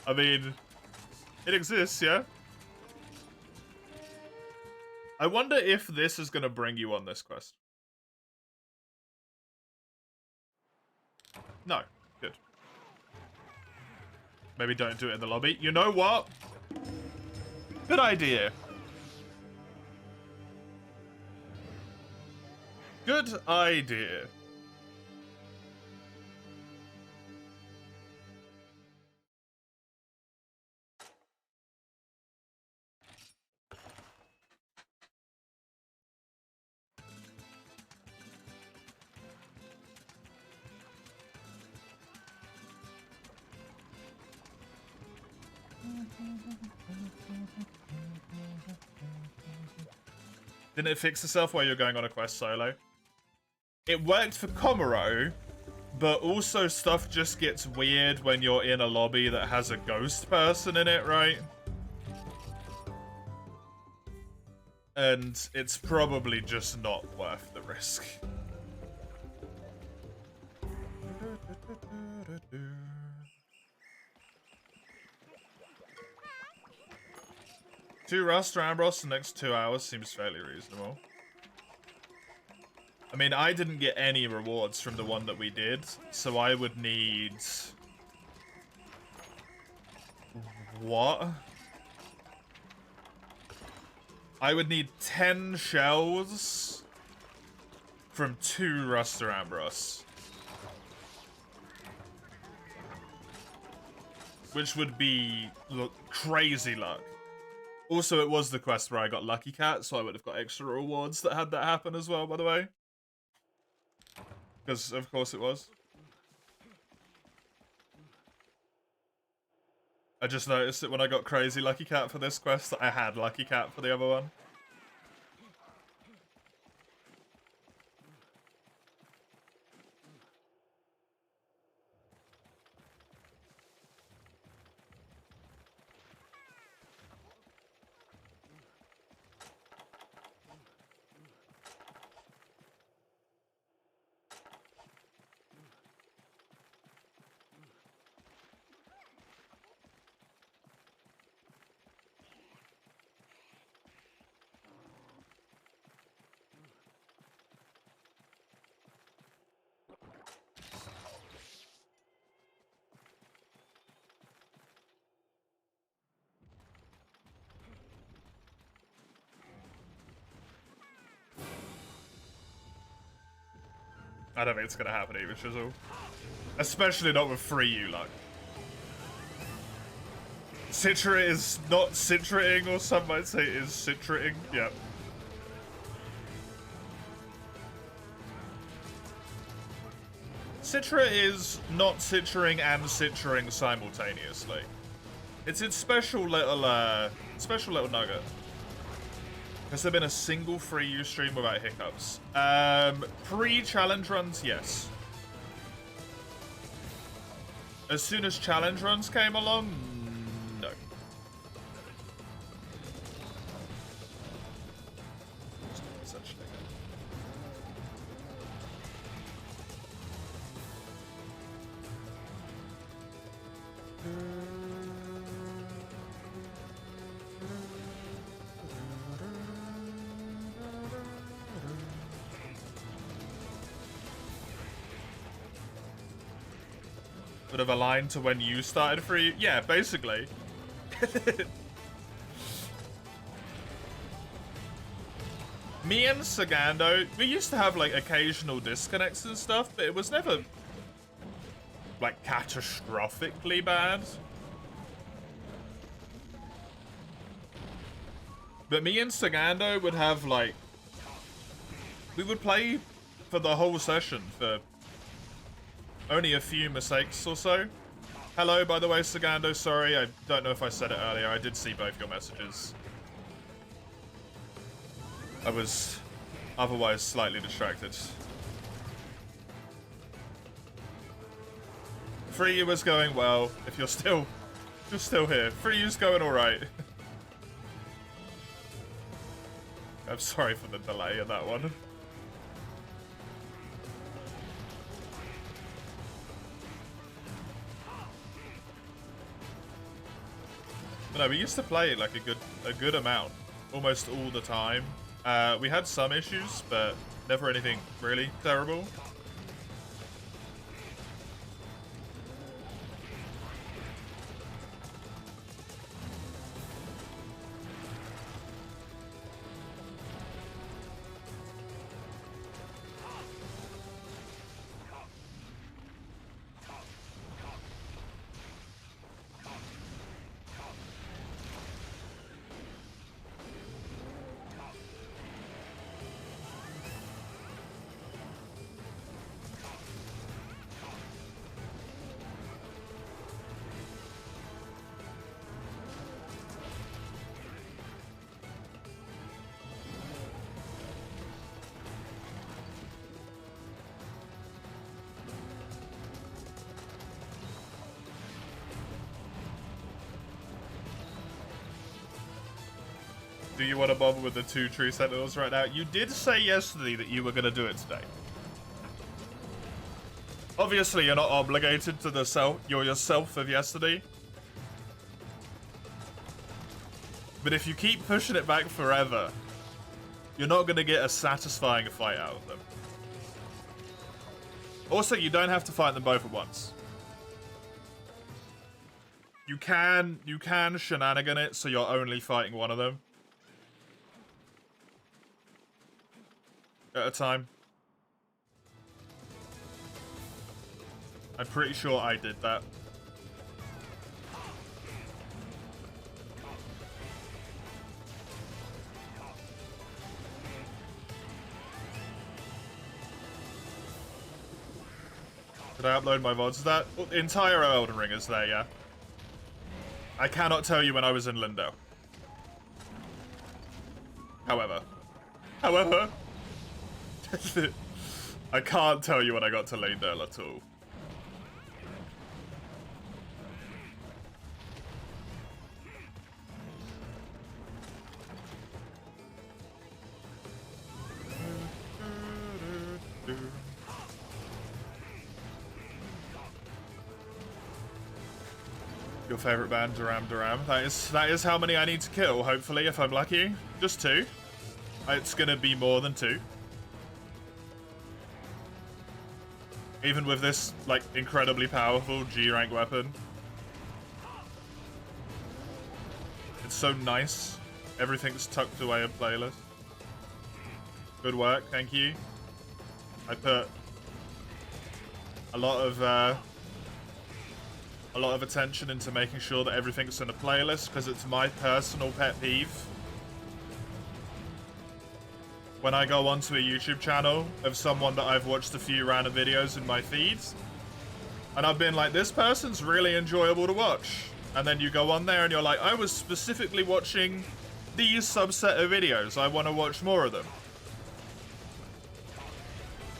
I mean, it exists, yeah? I wonder if this is going to bring you on this quest. No. Good. Maybe don't do it in the lobby. You know what? Good idea. Good idea. Didn't it fix itself while you're going on a quest solo? It worked for Komuro, but also stuff just gets weird when you're in a lobby that has a ghost person in it, right? And it's probably just not worth the risk. Two Rust or Ambros the next 2 hours seems fairly reasonable. I mean, I didn't get any rewards from the one that we did, so I would need... What? I would need 10 shells from 2 Rust or Ambros. Which would be crazy luck. Also, it was the quest where I got Lucky Cat, so I would have got extra rewards that had that happen as well, by the way. Because, of course, it was. I just noticed that when I got Crazy Lucky Cat for this quest, that I had Lucky Cat for the other one. I don't think it's gonna happen either, Chisel. Especially not with 3U luck. Citra is not citrating, or some might say is citrating. Yep. Citra is not citrating and citrating simultaneously. It's its special little nugget. Has there been a single 3U stream without hiccups? Pre-challenge runs, yes. As soon as challenge runs came along, no. Essentially. Bit of a line to when you started free. Yeah, basically. Me and Sagando, we used to have like occasional disconnects and stuff, but it was never like catastrophically bad. But me and Sagando would have like We would play for the whole session for only a few mistakes or so. Hello, by the way, Sagando. Sorry, I don't know if I said it earlier. I did see both your messages. I was otherwise slightly distracted. 3U is going well. If you're still here. 3U's going alright. I'm sorry for the delay in that one. But no, we used to play it like a good amount, almost all the time. We had some issues, but never anything really terrible. Do you want to bother with the 2 tree sentinels right now? You did say yesterday that you were going to do it today. Obviously, you're not obligated to the yourself of yesterday. But if you keep pushing it back forever, you're not going to get a satisfying fight out of them. Also, you don't have to fight them both at once. You can shenanigan it so you're only fighting one of them at a time. I'm pretty sure I did that. Did I upload my VODs? Is that the entire Elden Ring is there, yeah? I cannot tell you when I was in Lindo. However, I can't tell you when I got to Lindo at all. Your favorite band, Duram Duram. That is how many I need to kill, hopefully, if I'm lucky. Just 2. It's gonna be more than 2. Even with this, like, incredibly powerful G-rank weapon. It's so nice. Everything's tucked away in playlist. Good work, thank you. I put a lot of attention into making sure that everything's in a playlist, because it's my personal pet peeve when I go onto a YouTube channel of someone that I've watched a few random videos in my feeds, and I've been like, this person's really enjoyable to watch. And then you go on there and you're like, I was specifically watching these subset of videos. I want to watch more of them.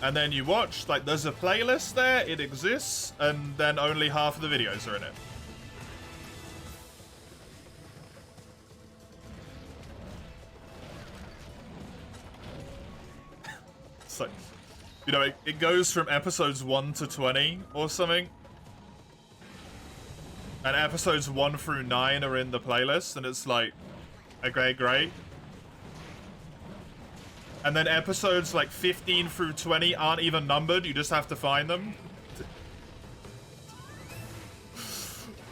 And then you watch, like, there's a playlist there, it exists, and then only half of the videos are in it. It's like, you know, it goes from episodes 1 to 20 or something. And episodes 1 through 9 are in the playlist, and it's like, okay, great. And then episodes like 15 through 20 aren't even numbered, you just have to find them.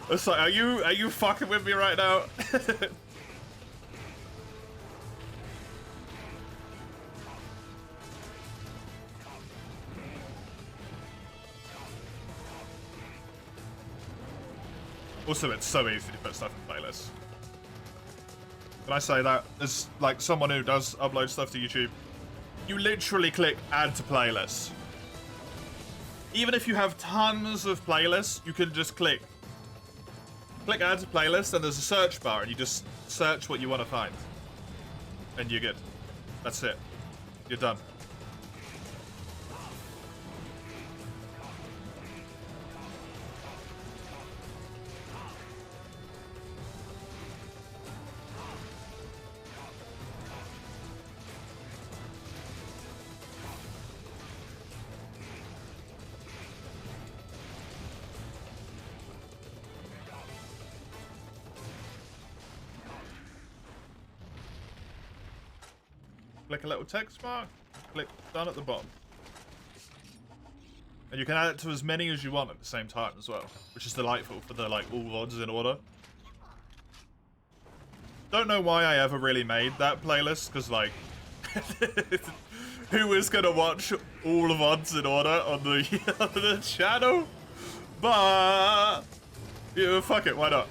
It's like, are you fucking with me right now? Also, it's so easy to put stuff in playlists. Can I say that as, like, someone who does upload stuff to YouTube? you literally click add to playlist. Even if you have tons of playlists, you can just click add to playlist, and there's a search bar, and you just search what you want to find. And you're good. That's it. You're done. Click a little text mark, click done at the bottom. And you can add it to as many as you want at the same time as well, which is delightful for the like all VODs in order. Don't know why I ever really made that playlist, because like, who is gonna watch all the VODs in order on the, on the channel? But, yeah, fuck it, why not?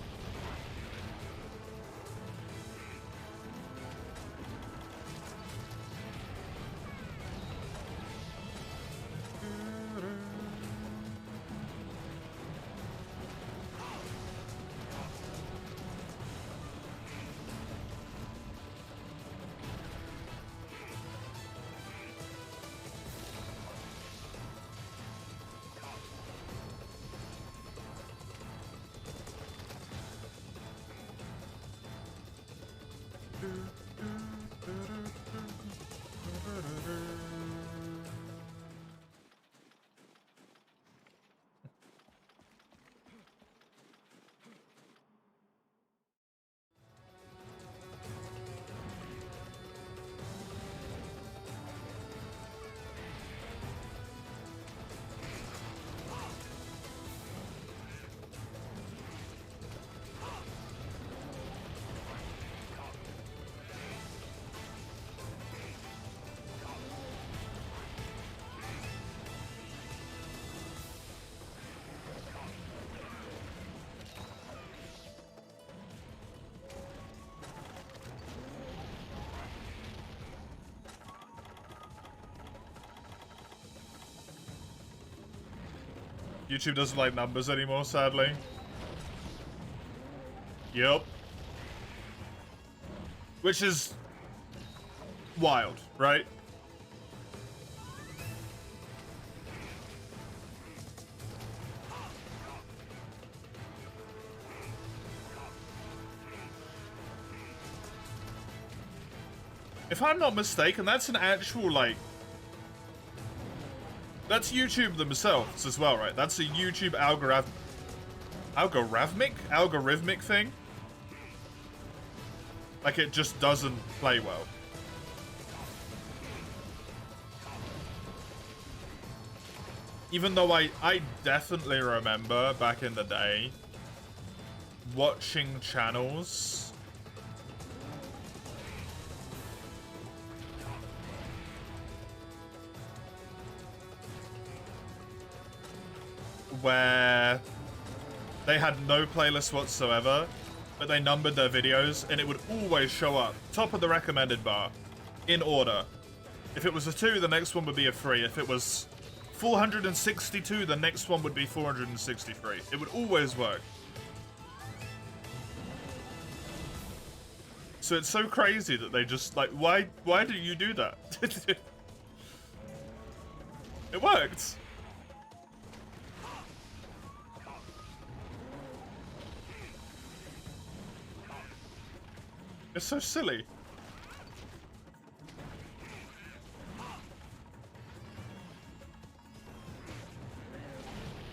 YouTube doesn't like numbers anymore, sadly. Yep. Which is wild, right? If I'm not mistaken, that's an actual, like... That's YouTube themselves as well, right? That's a YouTube algorithmic thing? Like, it just doesn't play well. Even though I definitely remember back in the day watching channels where they had no playlist whatsoever, but they numbered their videos, and it would always show up top of the recommended bar in order. If it was a 2, the next one would be a 3. If it was 462, the next one would be 463. It would always work. So it's so crazy that they just, like, why do you do that? It worked. It's so silly.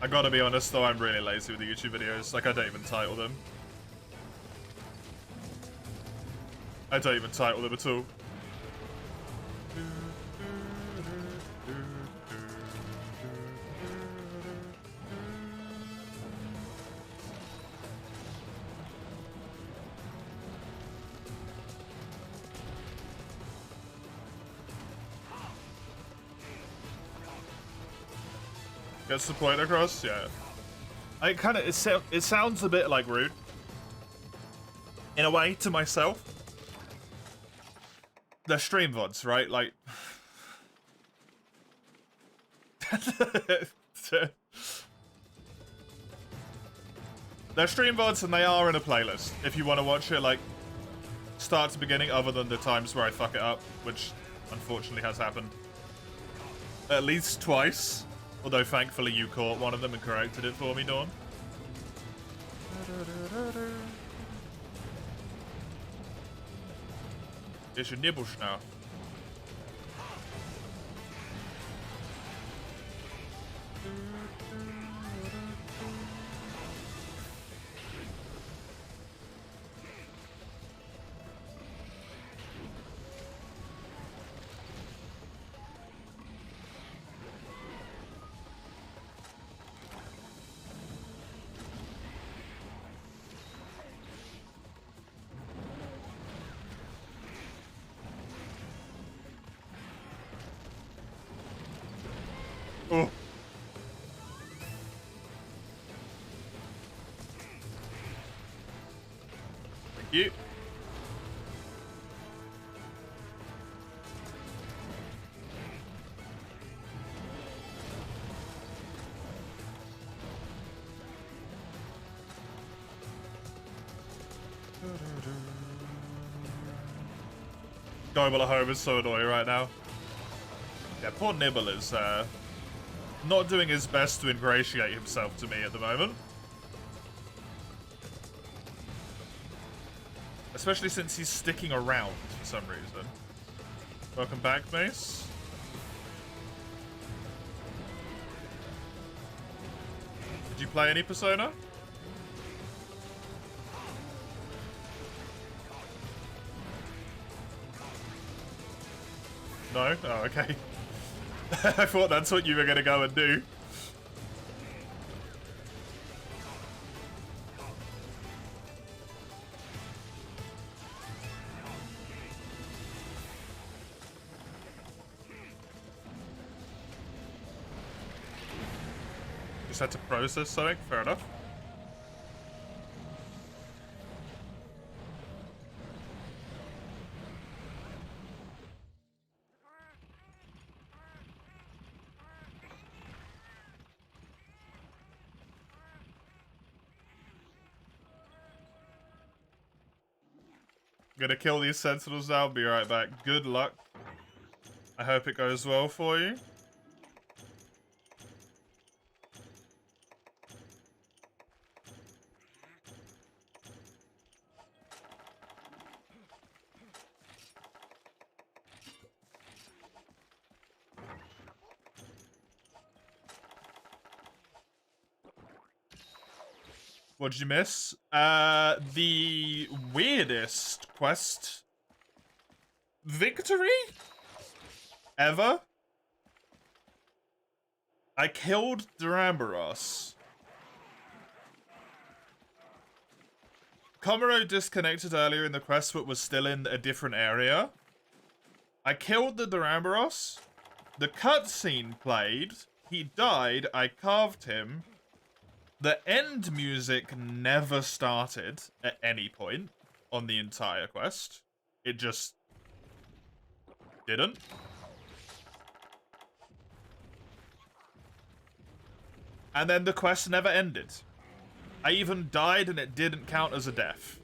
I gotta be honest though, I'm really lazy with the YouTube videos. Like, I don't even title them. I don't even title them at all. Gets the point across? Yeah. It sounds a bit like rude. In a way, to myself. They're stream VODs, right? Like, They're stream VODs and they are in a playlist. If you want to watch it, like, start to beginning, other than the times where I fuck it up, which unfortunately has happened at least twice. Although thankfully you caught one of them and corrected it for me, Dawn. It's your nibble now. Oh. Thank you. Noble at home is so annoying right now. Yeah, poor Nibble is not doing his best to ingratiate himself to me at the moment. Especially since he's sticking around for some reason. Welcome back, Mace. Did you play any Persona? No? Oh, okay. I thought that's what you were gonna go and do. Just had to process something? Fair enough. Gonna kill these sentinels now, be right back. Good luck. I hope it goes well for you. What did you miss? The weirdest quest victory ever? I killed Duramboros. Komuro disconnected earlier in the quest but was still in a different area. I killed the Duramboros. The cutscene played. He died. I carved him. The end music never started at any point on the entire quest. It just didn't. And then the quest never ended. I even died and it didn't count as a death.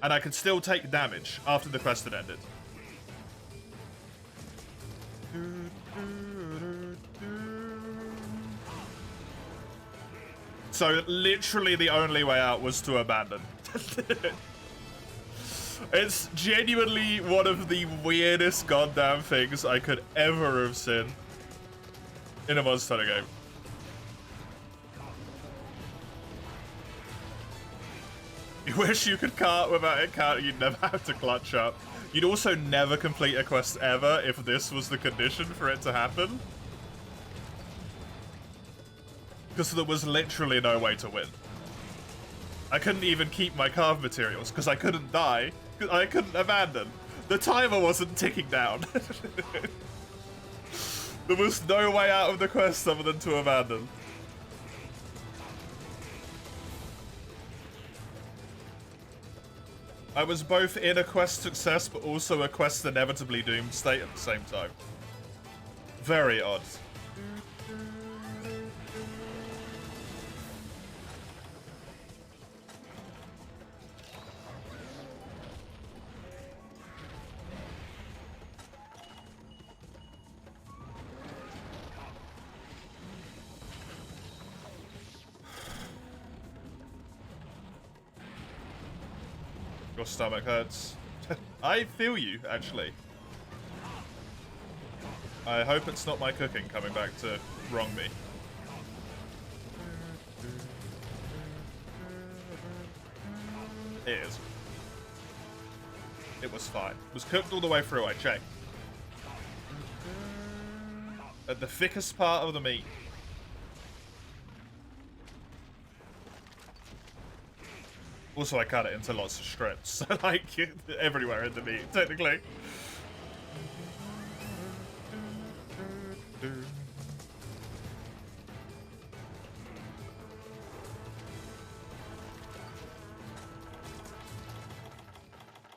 And I could still take damage after the quest had ended. So literally the only way out was to abandon. It's genuinely one of the weirdest goddamn things I could ever have seen in a Monster Hunter game. You wish you could cart without it carting, you'd never have to clutch up. You'd also never complete a quest ever if this was the condition for it to happen. Because there was literally no way to win. I couldn't even keep my carved materials because I couldn't die. I couldn't abandon. The timer wasn't ticking down. There was no way out of the quest other than to abandon. I was both in a quest success but also a quest inevitably doomed state at the same time. Very odd. Your stomach hurts. I feel you, actually. I hope it's not my cooking coming back to wrong me. It is. It was fine. It was cooked all the way through, I checked. At the thickest part of the meat. Also, I cut it into lots of strips, so like, everywhere in the meat, technically.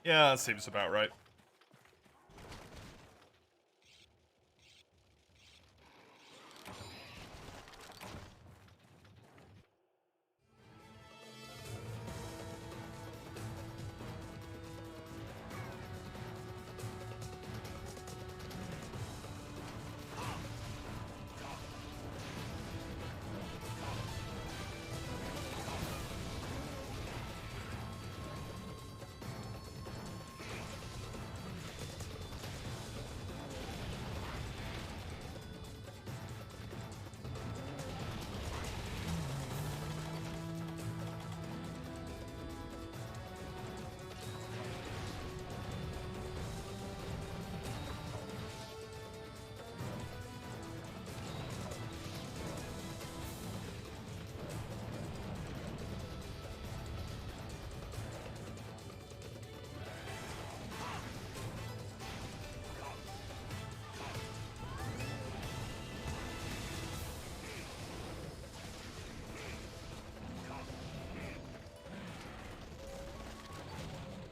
Yeah, that seems about right.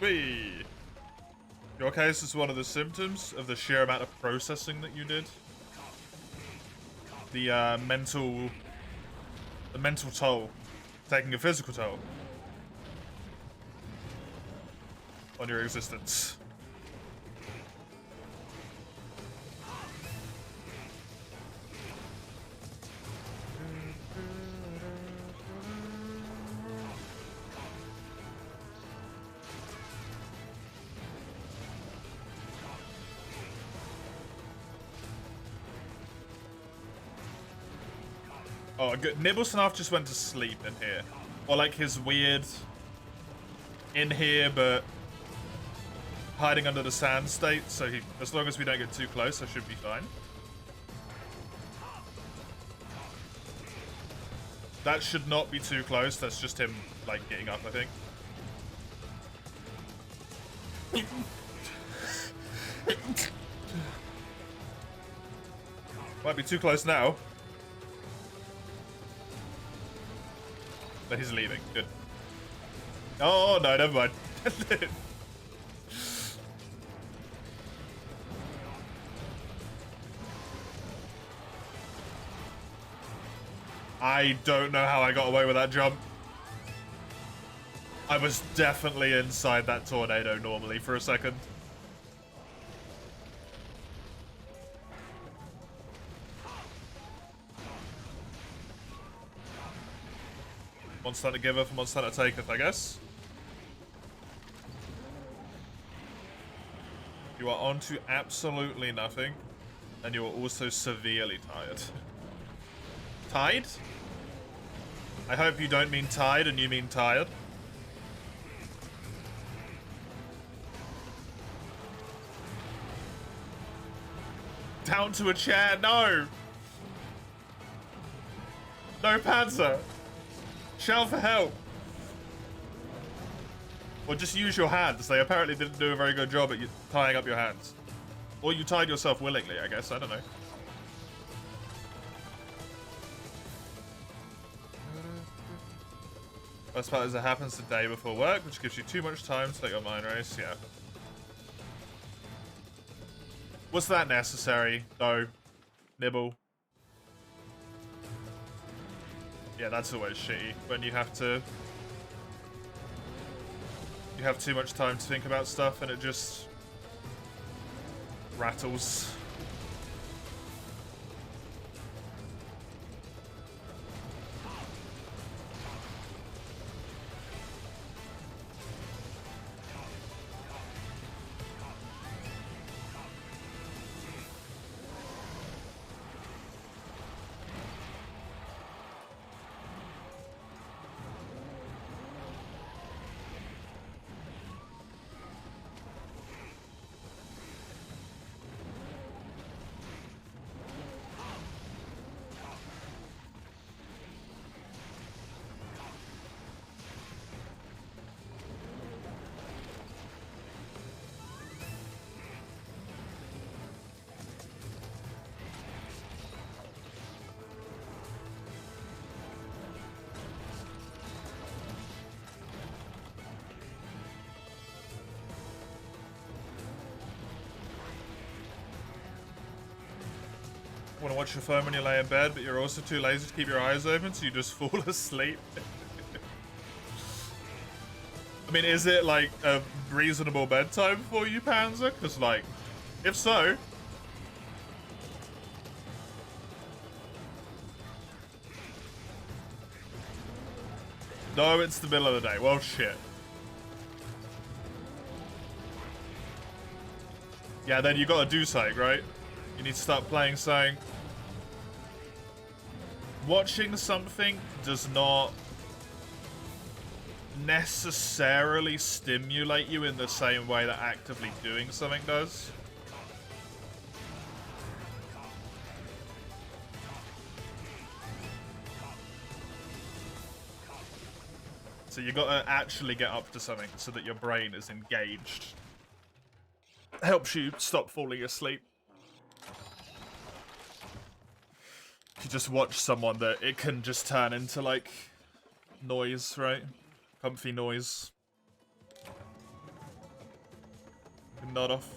Whee! Your case is one of the symptoms of the sheer amount of processing that you did. The mental toll, taking a physical toll on your existence. Oh, good. Nibblesnarf just went to sleep in here. Or like his weird in here but hiding under the sand state, so he, as long as we don't get too close, I should be fine. That should not be too close, that's just him like getting up, I think. Might be too close now. But he's leaving. Good. Oh, no, never mind. I don't know how I got away with that jump. I was definitely inside that tornado normally for a second. Monster giveth, monster taketh, I guess. You are on to absolutely nothing, and you are also severely tired. Tied? I hope you don't mean tied and you mean tired. Down to a chair, no! No Panzer! Shout for help! Or just use your hands. They apparently didn't do a very good job at tying up your hands. Or you tied yourself willingly, I guess. I don't know. Best part is it happens the day before work, which gives you too much time to take your mind race. Yeah. Was that necessary? No. Nibble. Yeah, that's always shitty when you have to... You have too much time to think about stuff and it just... rattles. Want to watch your phone when you lay in bed, but you're also too lazy to keep your eyes open, so you just fall asleep. I mean, is it like a reasonable bedtime for you, Panzer? Because, like, if so... No, it's the middle of the day. Well, shit. Yeah, then you gotta do something, right? You need to start playing something. Watching something does not necessarily stimulate you in the same way that actively doing something does. So you gotta actually get up to something so that your brain is engaged. Helps you stop falling asleep. If you just watch someone that it can just turn into like noise, right? Comfy noise. Nod off.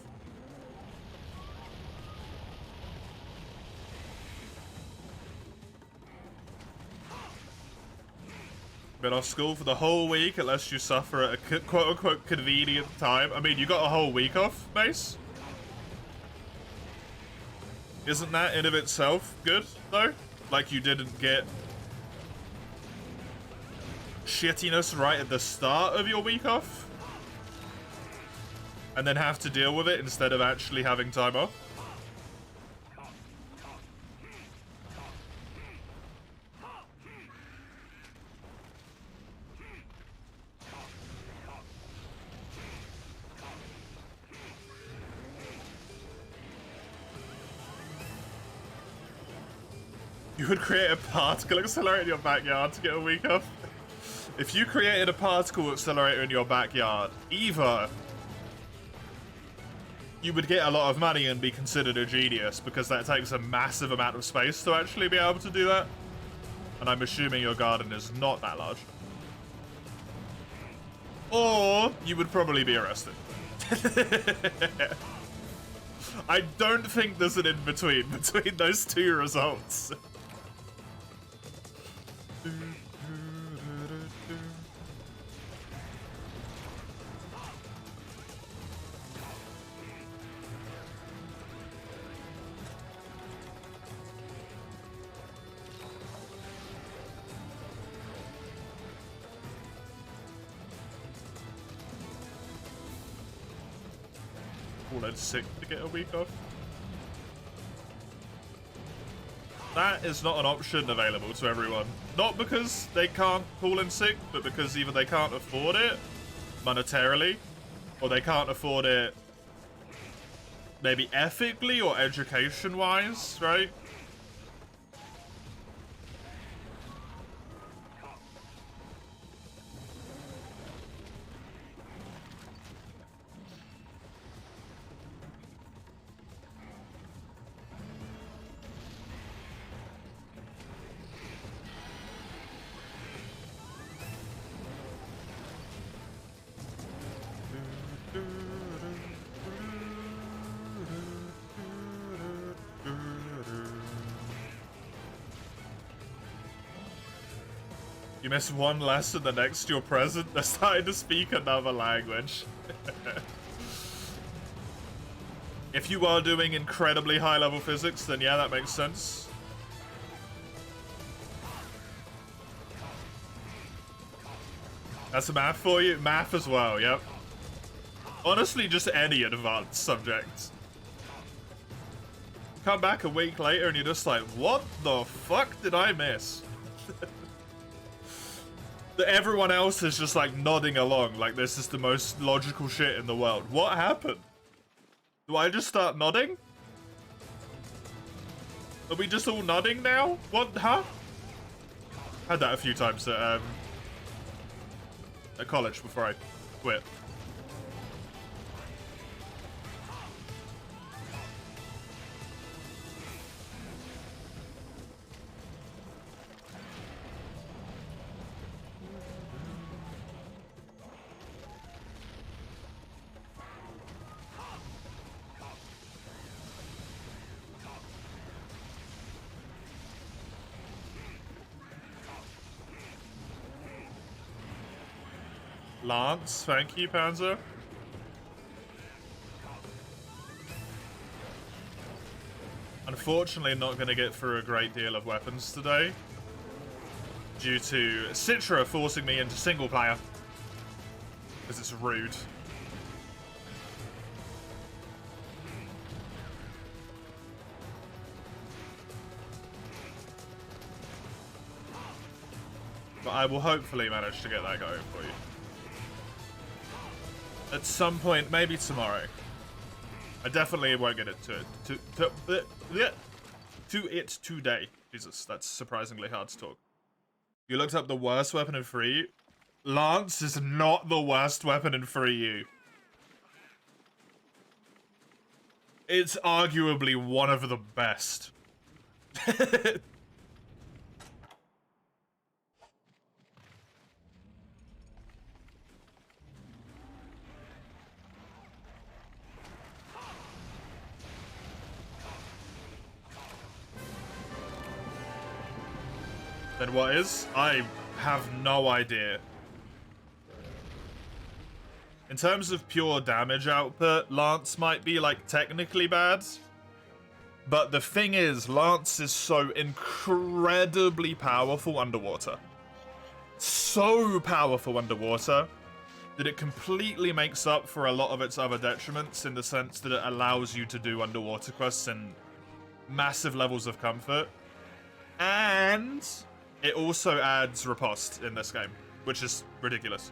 Been off school for the whole week unless you suffer at a quote-unquote convenient time. I mean, you got a whole week off, Mace? Isn't that in of itself good, though? Like you didn't get shittiness right at the start of your week off? And then have to deal with it instead of actually having time off? You would create a particle accelerator in your backyard to get a week off? If you created a particle accelerator in your backyard, either you would get a lot of money and be considered a genius because that takes a massive amount of space to actually be able to do that. And I'm assuming your garden is not that large. Or you would probably be arrested. I don't think there's an in-between between those two results. Call in sick to get a week off. That is not an option available to everyone. Not because they can't call in sick, but because either they can't afford it monetarily, or they can't afford it maybe ethically or education-wise, right? You miss one lesson, the next you're present, they're starting to speak another language. If you are doing incredibly high-level physics, then yeah, that makes sense. That's math for you? Math as well, yep. Honestly, just any advanced subject. Come back a week later and you're just like, what the fuck did I miss? That everyone else is just like nodding along like this is the most logical shit in the world. What happened? Do I just start nodding? Are we just all nodding now? What? Huh? Had that a few times at college before I quit. Lance, thank you, Panzer. Unfortunately, not going to get through a great deal of weapons today, due to Citra forcing me into single player, because it's rude. But I will hopefully manage to get that going for you. At some point, maybe tomorrow. I definitely won't get it to it today. Jesus, that's surprisingly hard to talk. You looked up the worst weapon in 3U? Lance is not the worst weapon in 3U. It's arguably one of the best. Then what is? I have no idea. In terms of pure damage output, Lance might be, like, technically bad. But the thing is, Lance is so incredibly powerful underwater. So powerful underwater that it completely makes up for a lot of its other detriments in the sense that it allows you to do underwater quests in massive levels of comfort. And it also adds riposte in this game, which is ridiculous.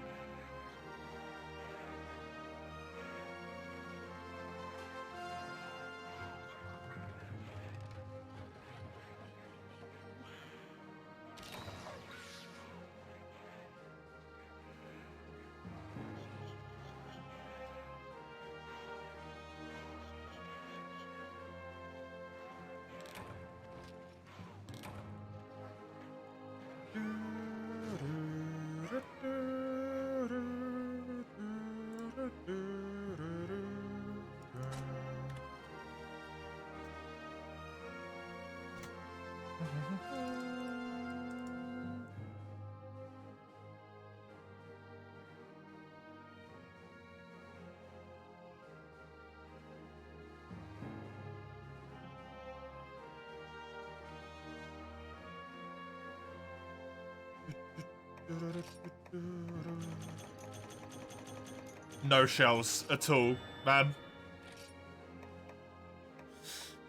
No shells at all, man.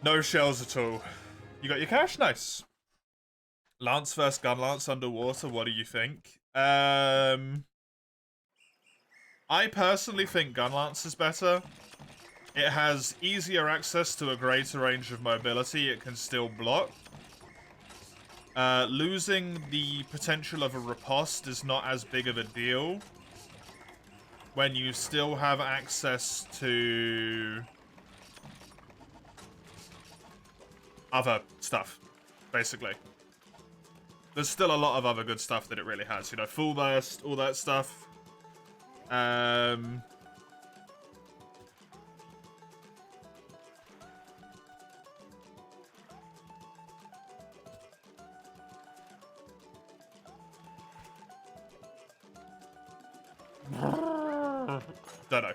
No shells at all. You got your cash? Nice. Lance versus Gun Lance underwater, what do you think? I personally think Gun Lance is better. It has easier access to a greater range of mobility. It can still block. Losing the potential of a riposte is not as big of a deal when you still have access to other stuff, basically. There's still a lot of other good stuff that it really has, you know, full burst, all that stuff. Don't know.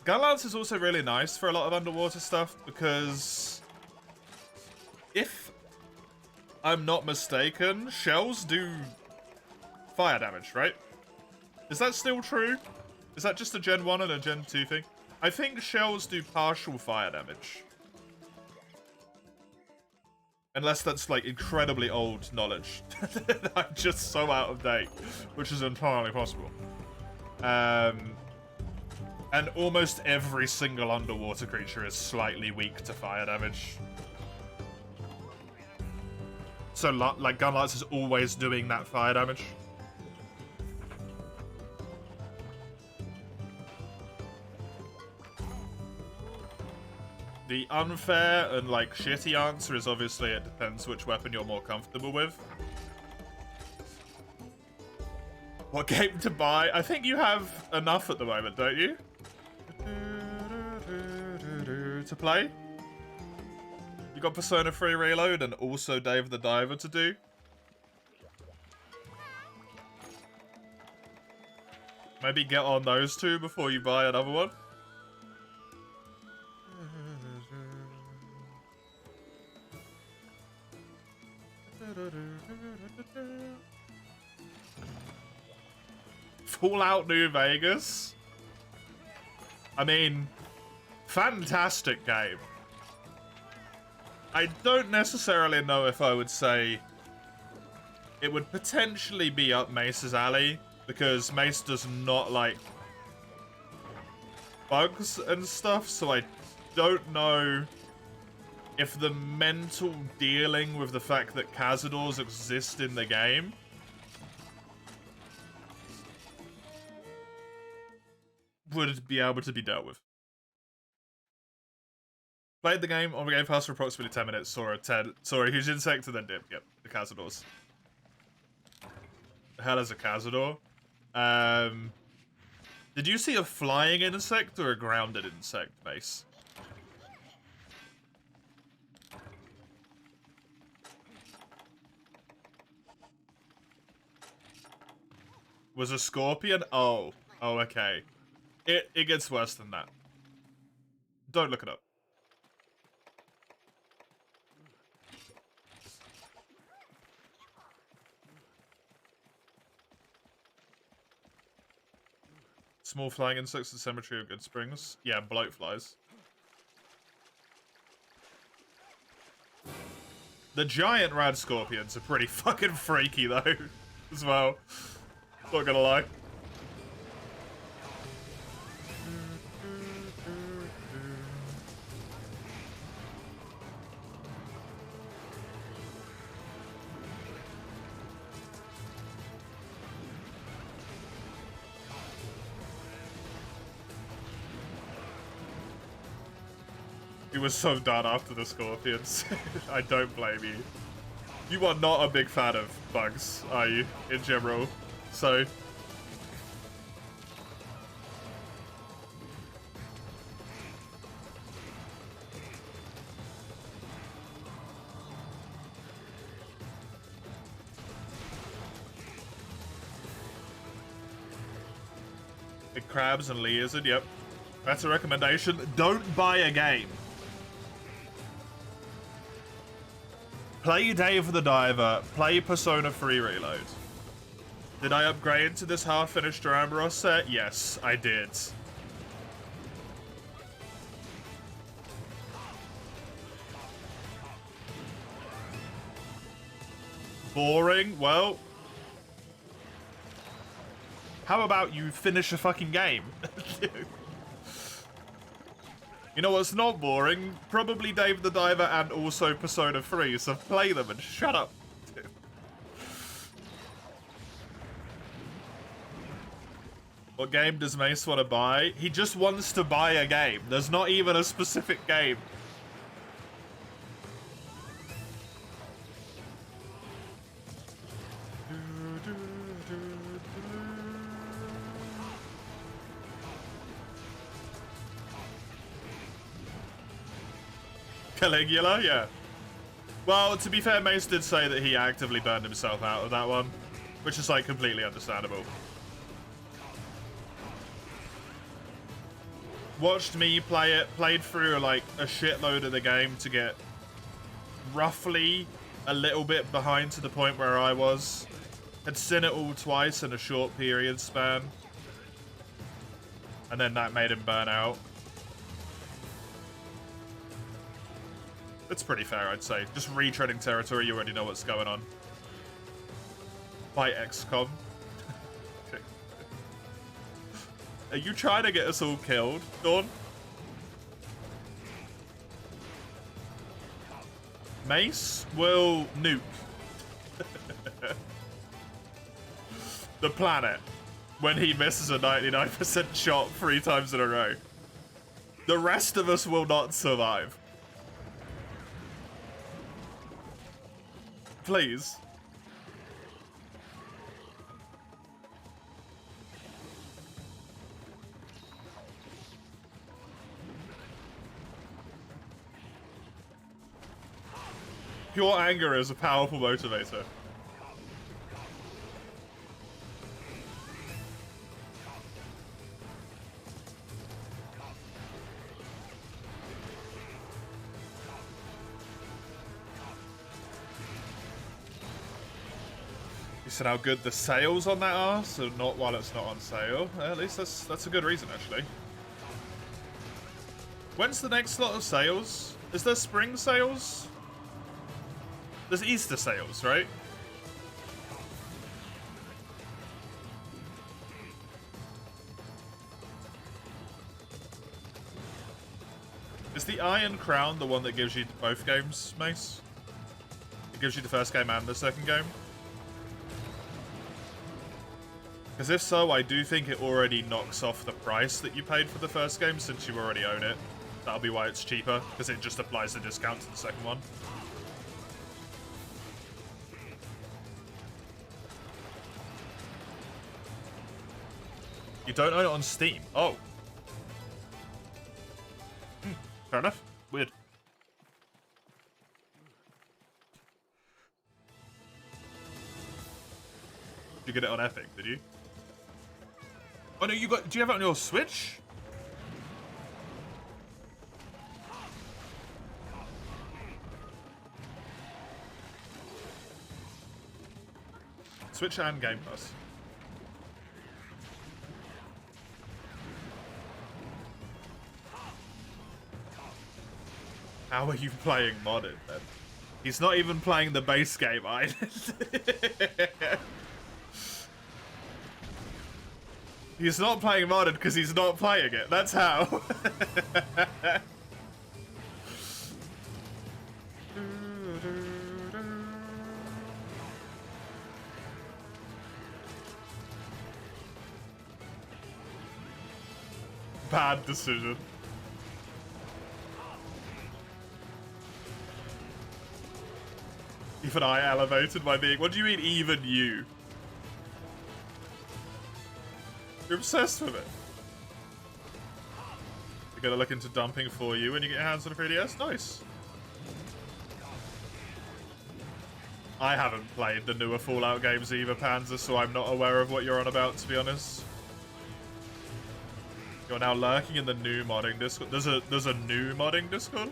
Gun Lance is also really nice for a lot of underwater stuff because if I'm not mistaken, shells do fire damage, right? Is that still true? Is that just a Gen 1 and a Gen 2 thing? I think shells do partial fire damage. Unless that's, like, incredibly old knowledge. I'm just so out of date, which is entirely possible. And almost every single underwater creature is slightly weak to fire damage. So, like, Gun Lance is always doing that fire damage. The unfair and, like, shitty answer is obviously it depends which weapon you're more comfortable with. What game to buy? I think you have enough at the moment, don't you? To play? You got Persona 3 Reload and also Dave the Diver to do? Maybe get on those two before you buy another one. Fallout New Vegas? I mean, fantastic game. I don't necessarily know if I would say it would potentially be up Mace's alley, because Mace does not like bugs and stuff, so I don't know if the mental dealing with the fact that Cazadors exist in the game would be able to be dealt with. Played the game on the Game Pass for approximately 10 minutes, saw a huge insect and then dip. Yep, the Cazadors. The hell is a Cazador? Did you see a flying insect or a grounded insect, Mace? Was a scorpion? Oh, okay. It gets worse than that. Don't look it up. Small flying insects in Cemetery of Good Springs. Yeah, bloatflies. The giant rad scorpions are pretty fucking freaky though, as well. Not gonna lie. He was so done after the scorpions. I don't blame you. You are not a big fan of bugs, are you, in general? So... Big crabs and lizard, yep. That's a recommendation. Don't buy a game. Play Dave the Diver, play Persona 3 Reload. Did I upgrade to this half-finished Duramboros set? Yes, I did. Boring? Well... How about you finish a fucking game? You know what's not boring? Probably Dave the Diver and also Persona 3, so play them and shut up. What game does Mace want to buy? He just wants to buy a game. There's not even a specific game. Caligula, yeah. Well, to be fair, Mace did say that he actively burned himself out of that one, which is, like, completely understandable. Watched me play it, played through, like, a shitload of the game to get roughly a little bit behind to the point where I was. Had seen it all twice in a short period span. And then that made him burn out. It's pretty fair, I'd say. Just retreading territory, you already know what's going on. By XCOM. Okay. Are you trying to get us all killed, Dawn? Mace will nuke the planet when he misses a 99% shot 3 times in a row. The rest of us will not survive. Please. Pure anger is a powerful motivator. Based on how good the sales on that are, so not while it's not on sale. At least that's a good reason, actually. When's the next lot of sales? Is there spring sales? There's Easter sales, right? Is the Iron Crown the one that gives you both games, Mace? It gives you the first game and the second game? Because if so, I do think it already knocks off the price that you paid for the first game since you already own it. That'll be why it's cheaper, because it just applies the discount to the second one. You don't own it on Steam? Oh. Fair enough. Weird. Did you get it on Epic, did you? Oh no, you got... Do you have it on your Switch? Switch and Game Pass. How are you playing modded then? He's not even playing the base game either. He's not playing modded because he's not playing it. That's how. Bad decision. Even I elevated by being... What do you mean, even you? You're obsessed with it. You're gonna look into dumping for you when you get your hands on a 3DS? Nice. I haven't played the newer Fallout games either, Panzer, so I'm not aware of what you're on about, to be honest. You're now lurking in the new modding Discord. There's a new modding Discord?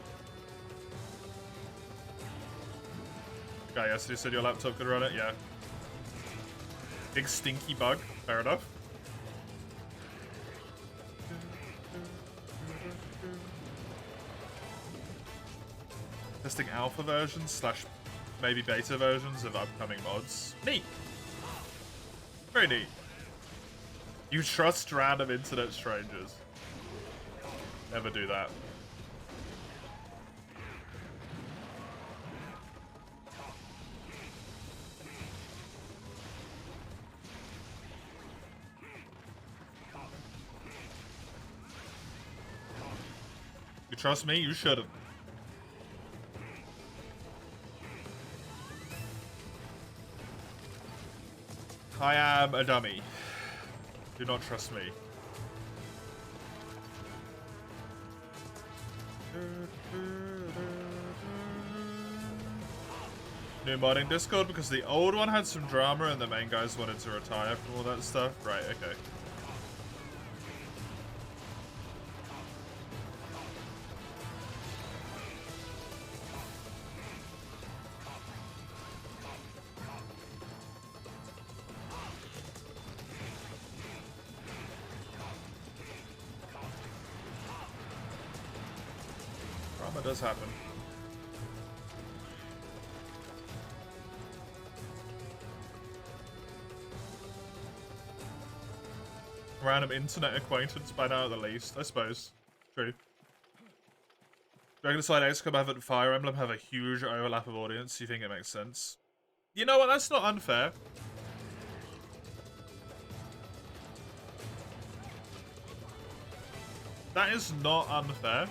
Okay, yes, you said your laptop could run it, yeah. Big stinky bug, fair enough. Testing alpha versions / maybe beta versions of upcoming mods. Neat. Very neat. You trust random internet strangers. Never do that. You trust me? You shouldn't. I am a dummy. Do not trust me. New modding Discord because the old one had some drama and the main guys wanted to retire from all that stuff. Right, okay. Drama does happen. Random internet acquaintance by now at the least, I suppose. True. Dragon's Light XCOM and Fire Emblem have a huge overlap of audience. You think it makes sense? You know what? That's not unfair. That is not unfair.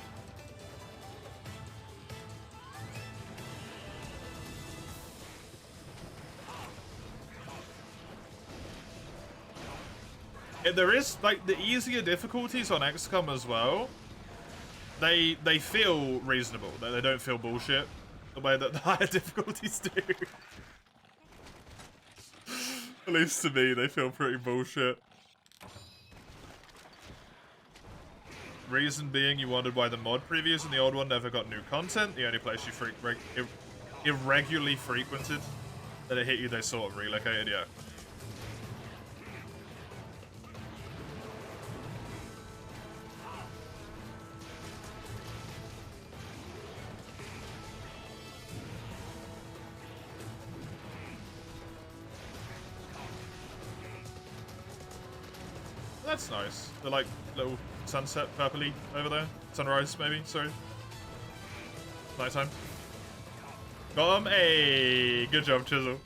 There is, like, the easier difficulties on XCOM as well. They feel reasonable. They don't feel bullshit the way that the higher difficulties do. At least to me, they feel pretty bullshit. Reason being, you wondered why the mod previews in the old one never got new content. The only place you irregularly frequented That it hit you, they sort of relocated, yeah. That's nice. The like little sunset purpley over there. Sunrise, maybe, sorry. Nighttime. Got him. Hey, good job, Chisel.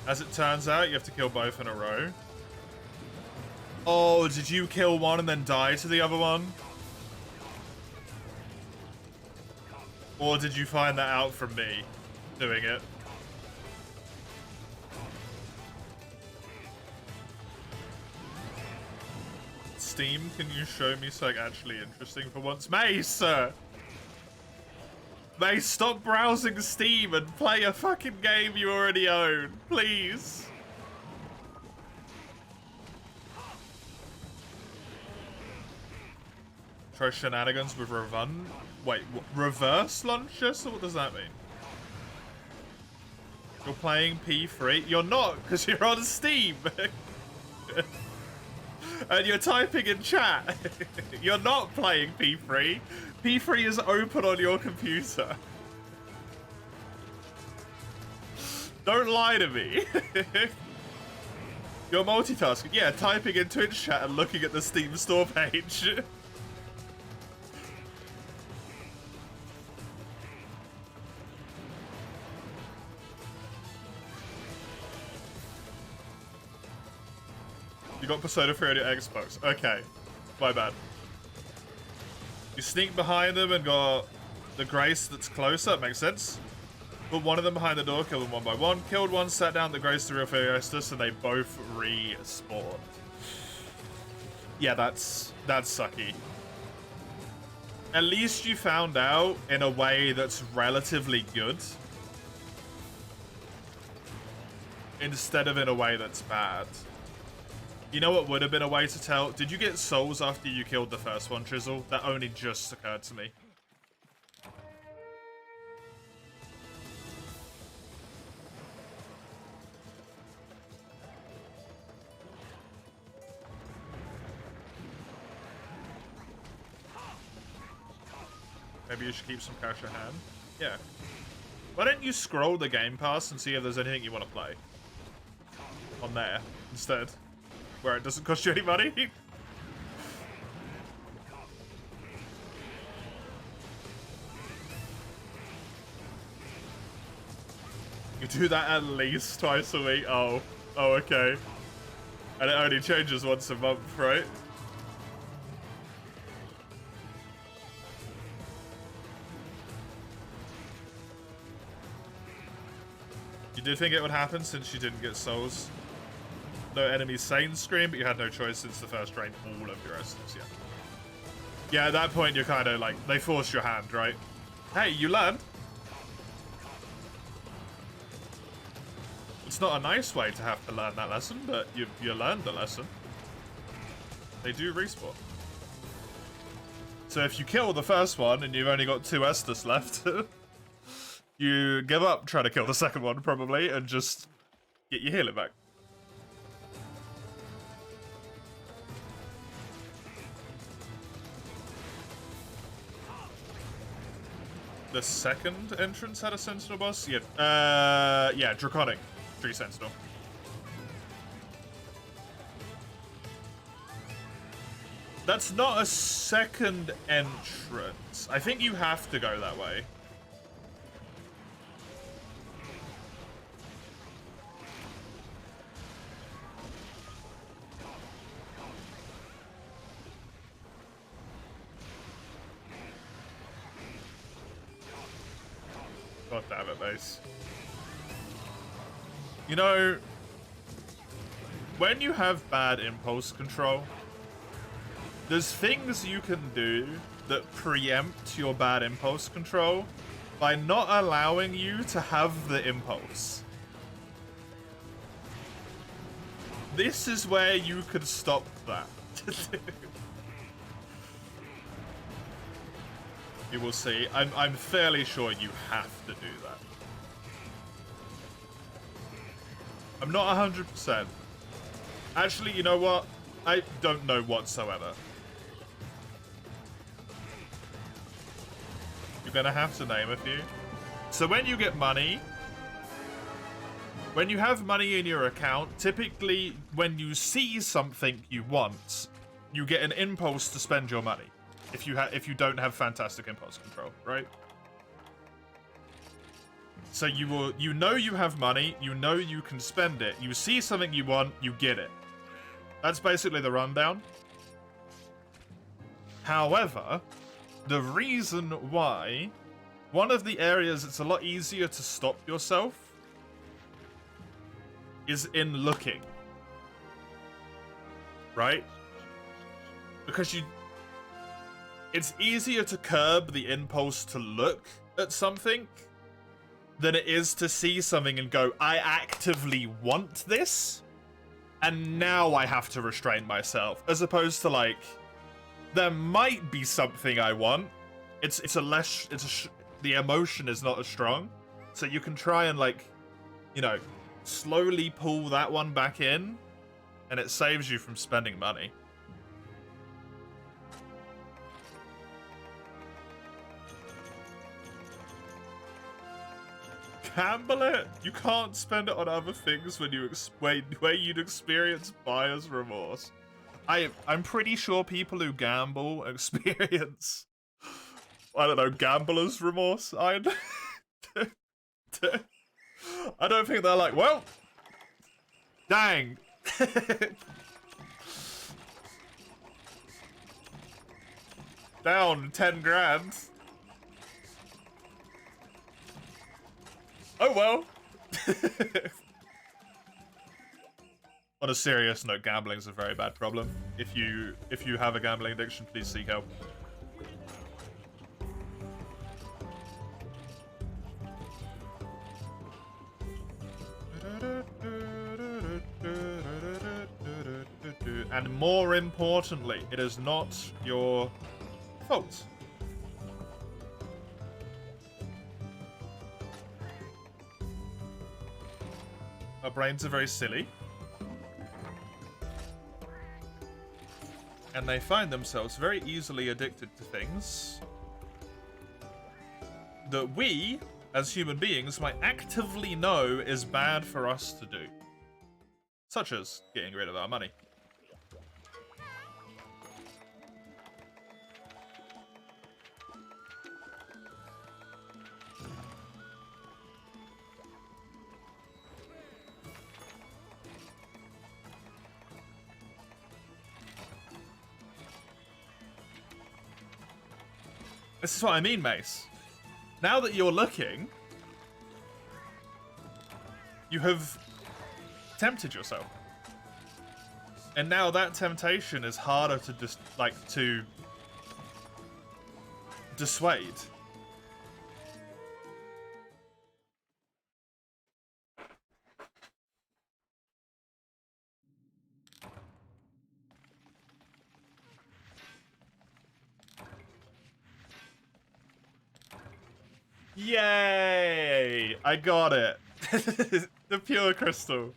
As it turns out, you have to kill both in a row. Oh, did you kill one and then die to the other one? Or did you find that out from me doing it? Steam, can you show me something actually interesting for once? Mace! Mace, stop browsing Steam and play a fucking game you already own, please. Try shenanigans with Revun? Wait, reverse launcher? So what does that mean? You're playing P3? You're not, because you're on Steam. And you're typing in chat. You're not playing P3. P3 is open on your computer. Don't lie to me. You're multitasking. Yeah, typing in Twitch chat and looking at the Steam store page. You got Persona 3 on your Xbox. Okay. My bad. You sneak behind them and got the Grace that's closer. Makes sense. Put one of them behind the door, kill them one by one. Killed one, sat down the Grace to real Furiostus, and they both respawned. Yeah, that's sucky. At least you found out in a way that's relatively good. Instead of in a way that's bad. You know what would have been a way to tell? Did you get souls after you killed the first one, Chisel? That only just occurred to me. Maybe you should keep some cash at hand. Yeah. Why don't you scroll the Game Pass and see if there's anything you want to play? On there, instead. Where it doesn't cost you any money. You do that at least twice a week? Oh, okay. And it only changes once a month, right? You did think it would happen since you didn't get souls? No enemy sane screen, but you had no choice since the first drained all of your essence, yeah. Yeah, at that point you're kind of like, they forced your hand, right? Hey, you learned. It's not a nice way to have to learn that lesson, but you learned the lesson. They do respawn. So if you kill the first one and you've only got 2 Estus left, you give up trying to kill the second one, probably, and just get your healing back. The second entrance had a Sentinel boss? Yeah, yeah, Draconic. 3 Sentinel. That's not a second entrance. I think you have to go that way. God damn it, Mace. You know, when you have bad impulse control, there's things you can do that preempt your bad impulse control by not allowing you to have the impulse. This is where you could stop that. You will see. I'm fairly sure you have to do that. I'm not 100%. Actually, you know what? I don't know whatsoever. You're gonna have to name a few. So when you get money, when you have money in your account, typically when you see something you want, you get an impulse to spend your money. If you don't have fantastic impulse control, right? So you know you have money, you know you can spend it. You see something you want, you get it. That's basically the rundown. However, the reason why, one of the areas it's a lot easier to stop yourself is in looking. Right? Because it's easier to curb the impulse to look at something than it is to see something and go, I actively want this, and now I have to restrain myself. As opposed to, like, there might be something I want. The emotion is not as strong. So you can try and, like, you know, slowly pull that one back in, and it saves you from spending money. Gamble it? You can't spend it on other things when where you'd experience buyer's remorse. I'm pretty sure people who gamble experience, I don't know, gambler's remorse. I don't think they're like, well, dang. Down 10 grand. Oh well. On a serious note, gambling is a very bad problem. If you have a gambling addiction, please seek help. And more importantly, it is not your fault. Our brains are very silly. And they find themselves very easily addicted to things that we, as human beings, might actively know is bad for us to do. Such as getting rid of our money. This is what I mean, Mace. Now that you're looking, you have tempted yourself. And now that temptation is harder to just, like, to dissuade. Yay! I got it. The pure crystal.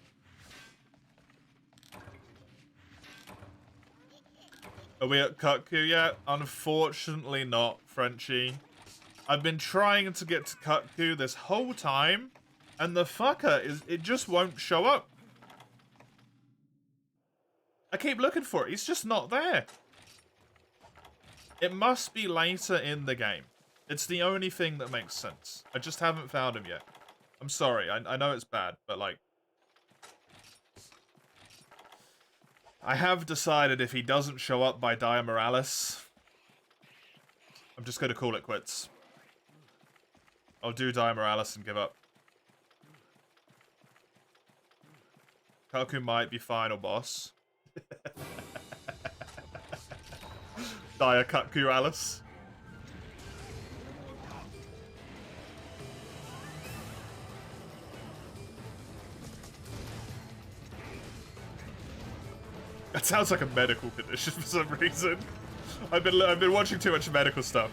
Are we at Kutku yet? Unfortunately not, Frenchie. I've been trying to get to Kutku this whole time, and the fucker it just won't show up. I keep looking for it. He's just not there. It must be later in the game. It's the only thing that makes sense. I just haven't found him yet. I'm sorry. I know it's bad, but, like, I have decided if he doesn't show up by Dia Morales, I'm just going to call it quits. I'll do Dia Morales and give up. Kaku might be final boss. Dia Kaku Alice. That sounds like a medical condition for some reason. I've been watching too much medical stuff.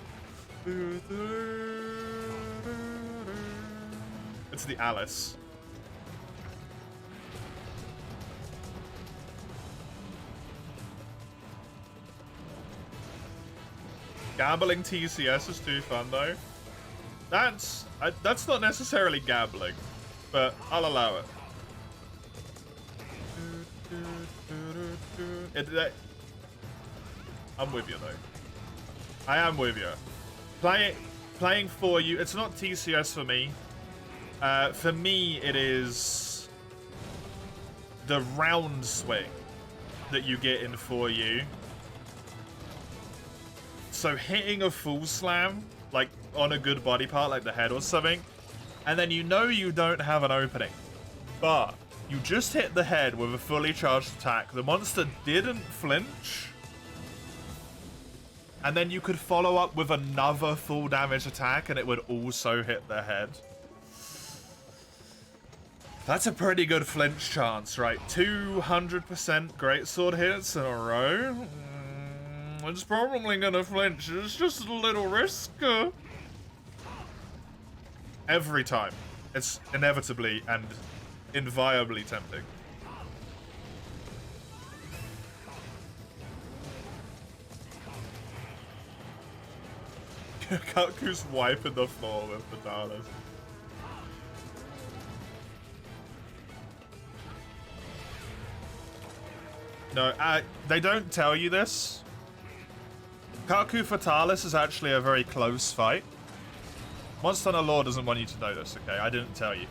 It's the Alice. Gambling TCS is too fun though. That's not necessarily gambling, but I'll allow it. I'm with you though. I am with you. Playing for you. It's not TCS for me. For me, it is the round swing that you get in for you. So hitting a full slam, like on a good body part, like the head or something, and then you know you don't have an opening, but you just hit the head with a fully charged attack. The monster didn't flinch. And then you could follow up with another full damage attack and it would also hit the head. That's a pretty good flinch chance, right? 200% greatsword hits in a row. It's probably gonna flinch. It's just a little risk. Every time. It's inevitably and inviolably tempting. Kaku's wiping the floor with bananas. No, they don't tell you this. Kaku Fatalis is actually a very close fight. Monster Hunter Lore doesn't want you to know this, okay? I didn't tell you.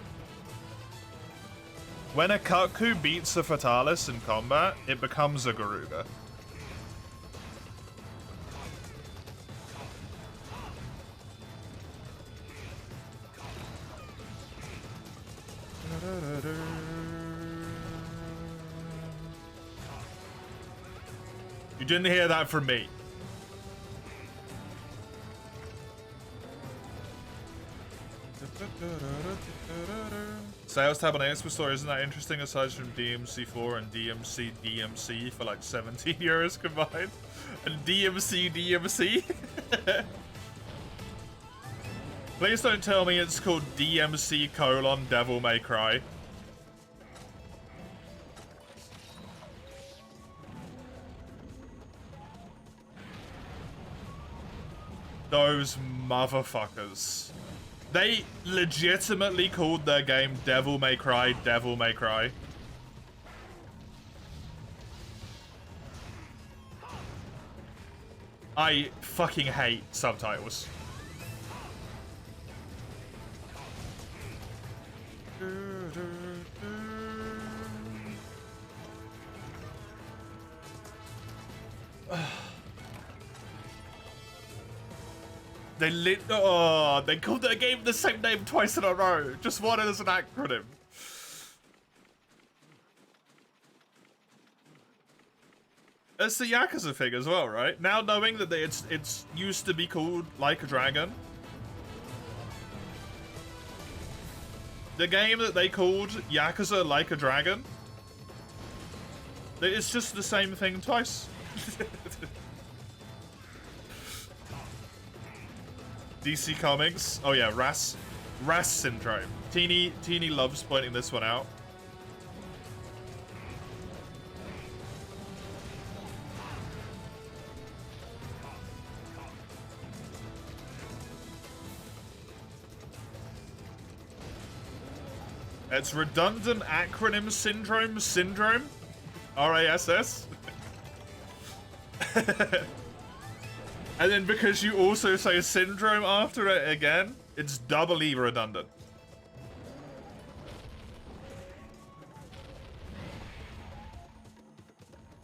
When a Kaku beats a Fatalis in combat, it becomes a Garuga. You didn't hear that from me. Sales tab on ASP Store isn't that interesting aside from DMC4 and DMC for like 17 euros combined? And DMC? Please don't tell me it's called DMC : Devil May Cry. Those motherfuckers. They legitimately called their game Devil May Cry, Devil May Cry. I fucking hate subtitles. They called their game the same name twice in a row. Just one as an acronym. It's the Yakuza thing as well, right? Now knowing that it's used to be called Like a Dragon. The game that they called Yakuza Like a Dragon. It's just the same thing twice. DC Comics. Oh yeah, Ras Syndrome. Teeny loves pointing this one out. It's redundant acronym syndrome. RASS. And then because you also say syndrome after it again, it's doubly redundant.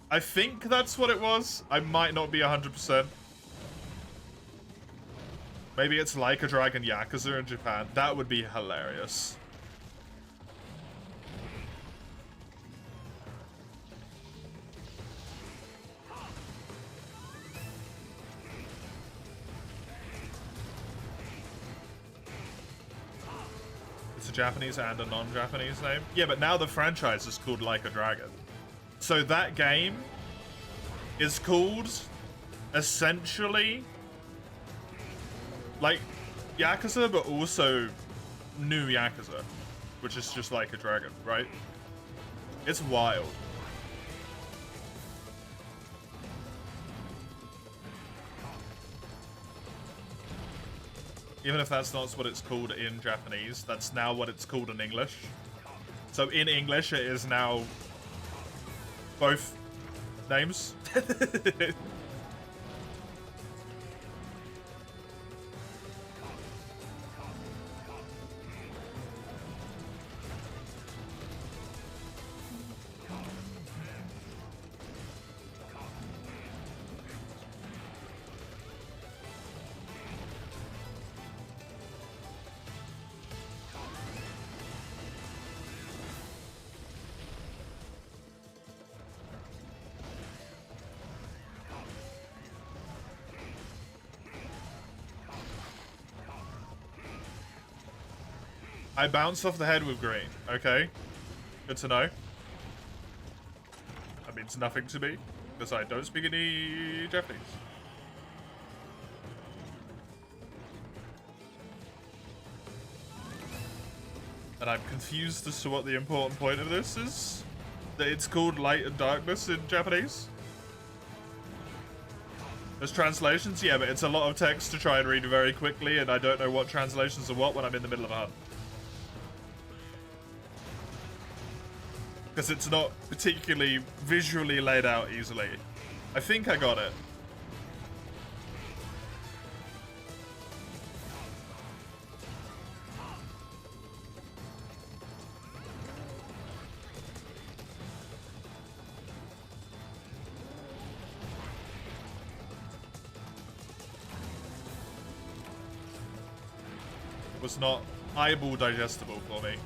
I think that's what it was. I might not be 100%. Maybe it's Like a Dragon Yakuza in Japan. That would be hilarious. A Japanese and a non-Japanese name. Yeah, but now the franchise is called Like a Dragon. So that game is called essentially like Yakuza, but also new Yakuza, which is just like a dragon, right? It's wild. Even if that's not what it's called in Japanese, that's now what it's called in English. So in English, it is now both names. I bounce off the head with green. Okay. Good to know. That means nothing to me, because I don't speak any Japanese. And I'm confused as to what the important point of this is. That it's called light and darkness in Japanese. There's translations, yeah, but it's a lot of text to try and read very quickly, and I don't know what translations are what when I'm in the middle of a hunt. Because it's not particularly visually laid out easily. I think I got it. It was not eyeball digestible for me.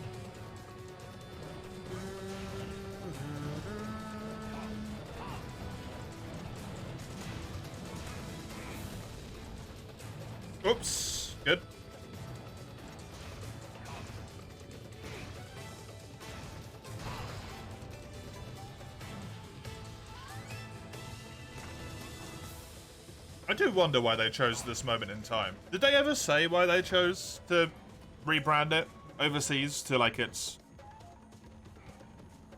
Oops. Good. I do wonder why they chose this moment in time. Did they ever say why they chose to rebrand it overseas to like its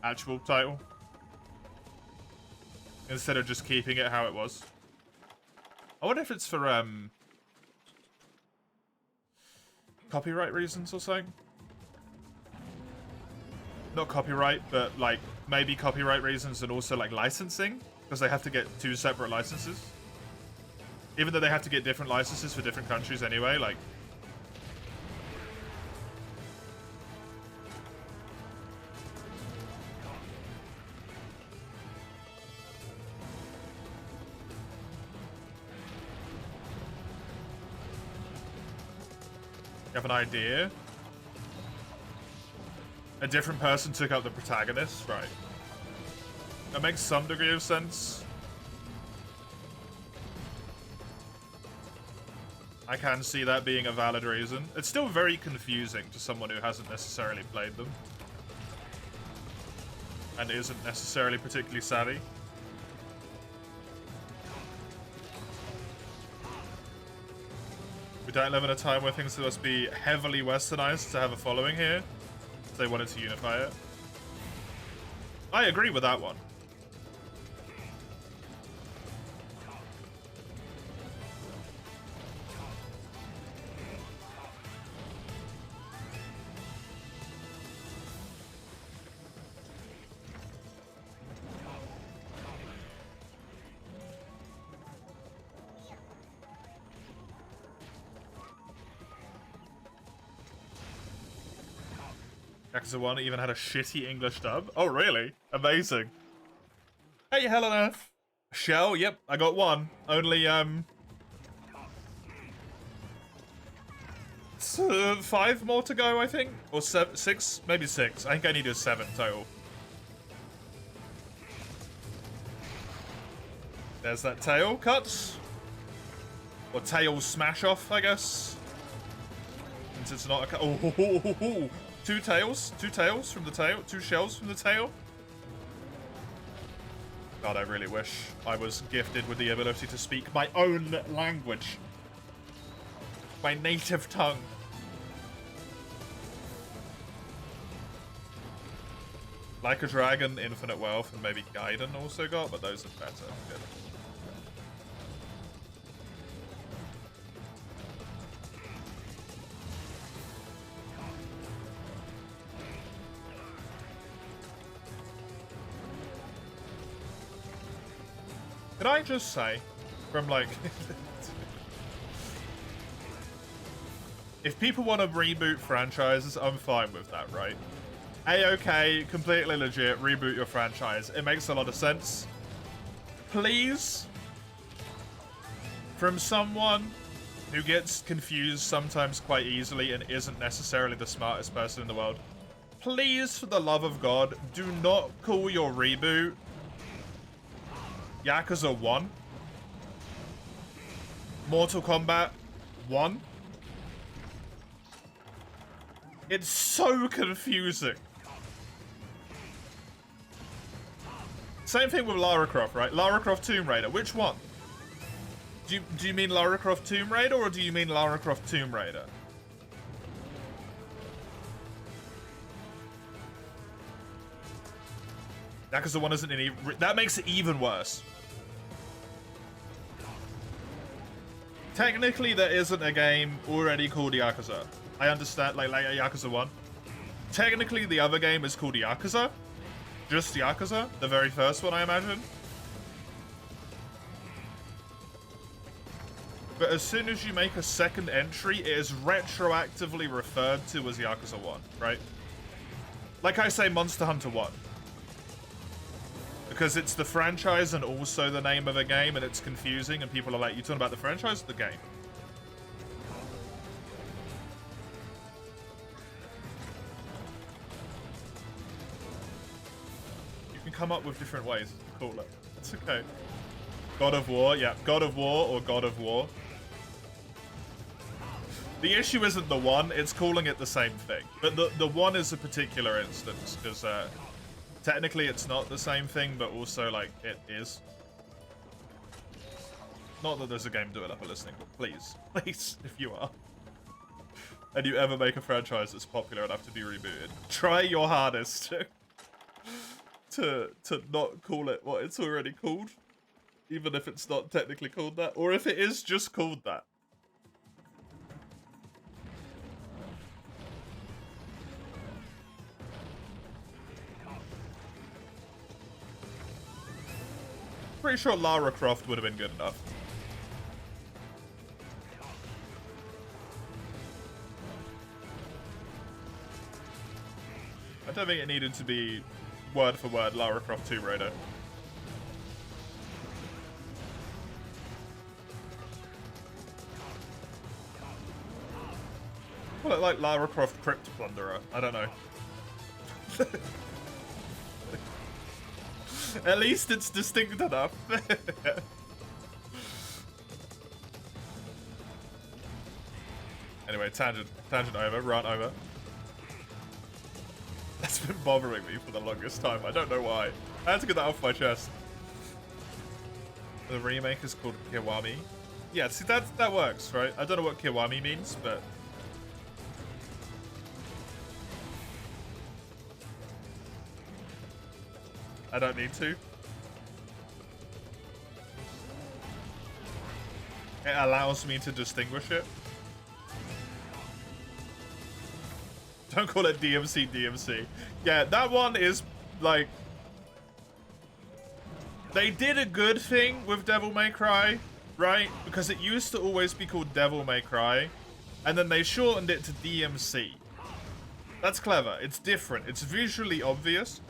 actual title? Instead of just keeping it how it was. I wonder if it's for copyright reasons or something. Not copyright, but like maybe copyright reasons and also like licensing, because they have to get 2 separate licenses. Even though they have to get different licenses for different countries anyway, like. You have an idea? A different person took out the protagonist? Right. That makes some degree of sense. I can see that being a valid reason. It's still very confusing to someone who hasn't necessarily played them. And isn't necessarily particularly savvy. We don't live in a time where things must be heavily westernized to have a following here. So they wanted to unify it. I agree with that one. Yakuza 1 even had a shitty English dub. Oh, really? Amazing. Hey, Hell on Earth. Shell? Yep, I got 1. Only, 5 more to go, I think? Or 6? Maybe 6. I think I need a 7 total. There's that tail cut. Or tail smash off, I guess. Since it's not a... Oh, 2 tails from the tail, 2 shells from the tail. God, I really wish I was gifted with the ability to speak my own language. My native tongue. Like a Dragon, Infinite Wealth, and maybe Gaiden also got, but those are better. Good. Could I just say, from like... if people want to reboot franchises, I'm fine with that, right? A-okay, completely legit, reboot your franchise. It makes a lot of sense. Please, from someone who gets confused sometimes quite easily and isn't necessarily the smartest person in the world, please, for the love of God, do not call your reboot Yakuza 1, Mortal Kombat 1. It's so confusing. Same thing with Lara Croft, right? Lara Croft Tomb Raider. Which one? Do you mean Lara Croft Tomb Raider, or do you mean Lara Croft Tomb Raider? Yakuza 1 isn't any... That makes it even worse. Technically, there isn't a game already called Yakuza. I understand, like Yakuza 1. Technically, the other game is called Yakuza. Just Yakuza, the very first one, I imagine. But as soon as you make a second entry, it is retroactively referred to as Yakuza 1, right? Like I say, Monster Hunter 1. Because it's the franchise and also the name of a game, and it's confusing, and people are like, you talking about the franchise or the game? Come up with different ways to call it. It's okay. God of War, yeah. God of War or God of War. The issue isn't the one, it's calling it the same thing. But the one is a particular instance, because technically it's not the same thing, but also, like, it is. Not that there's a game doing up a listening, but please, please, if you are. And you ever make a franchise that's popular enough to be rebooted, try your hardest to not call it what it's already called, even if it's not technically called that, or if it is just called that. Pretty sure Lara Croft would have been good enough. I don't think it needed to be word for word Lara Croft Tomb Raider. Well, like Lara Croft Crypt Plunderer. I don't know. At least it's distinct enough. Anyway, tangent over, rant over. That's been bothering me for the longest time. I don't know why. I had to get that off my chest. The remake is called Kiwami. Yeah, see, that works, right? I don't know what Kiwami means, but... I don't need to. It allows me to distinguish it. Don't call it DMC. Yeah, that one is, like... They did a good thing with Devil May Cry, right? Because it used to always be called Devil May Cry. And then they shortened it to DMC. That's clever. It's different. It's visually obvious.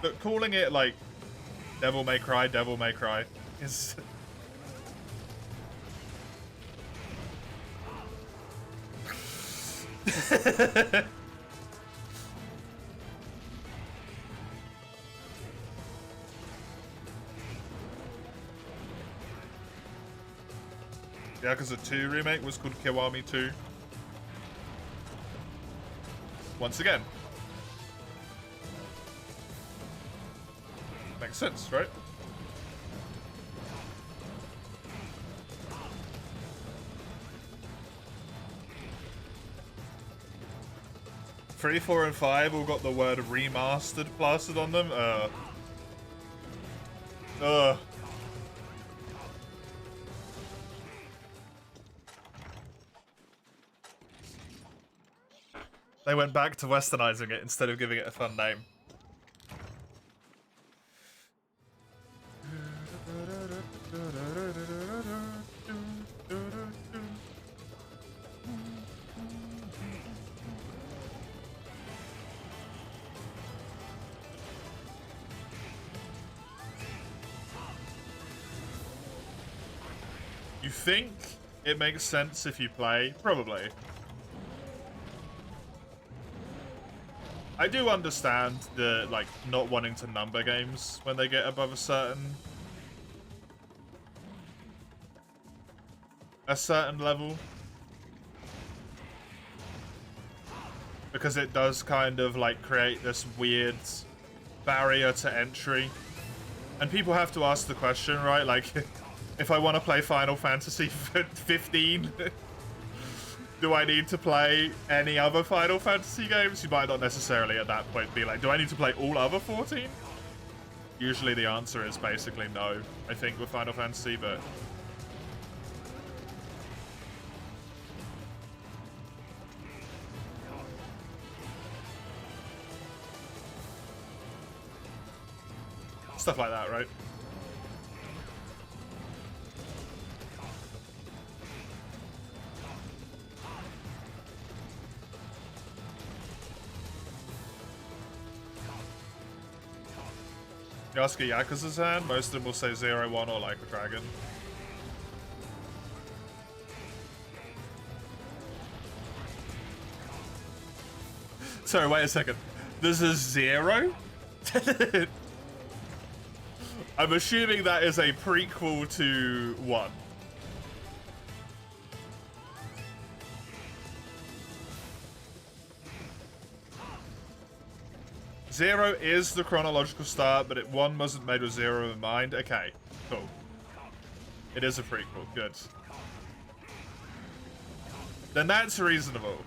But calling it, like, Devil May Cry is... Yakuza 2 remake was called Kiwami 2. once again. Makes sense, right? Three, 4, and 5 all got the word remastered plastered on them. They went back to westernizing it instead of giving it a fun name. You think it makes sense if you play? Probably. I do understand the, like, not wanting to number games when they get above a certain level. Because it does kind of, like, create this weird barrier to entry. And people have to ask the question, right? Like, if I want to play Final Fantasy 15, do I need to play any other Final Fantasy games? You might not necessarily at that point be like, do I need to play all other 14? Usually the answer is basically no, I think, with Final Fantasy, but... stuff like that, right? You ask a Yakuza's hand, most of them will say 0, 1, or like a dragon. Sorry, wait a second. There's a 0? I'm assuming that is a prequel to 1. Zero is the chronological start, but 1 wasn't made with 0 in mind. Okay, cool. It is a prequel. Good. Then that's reasonable.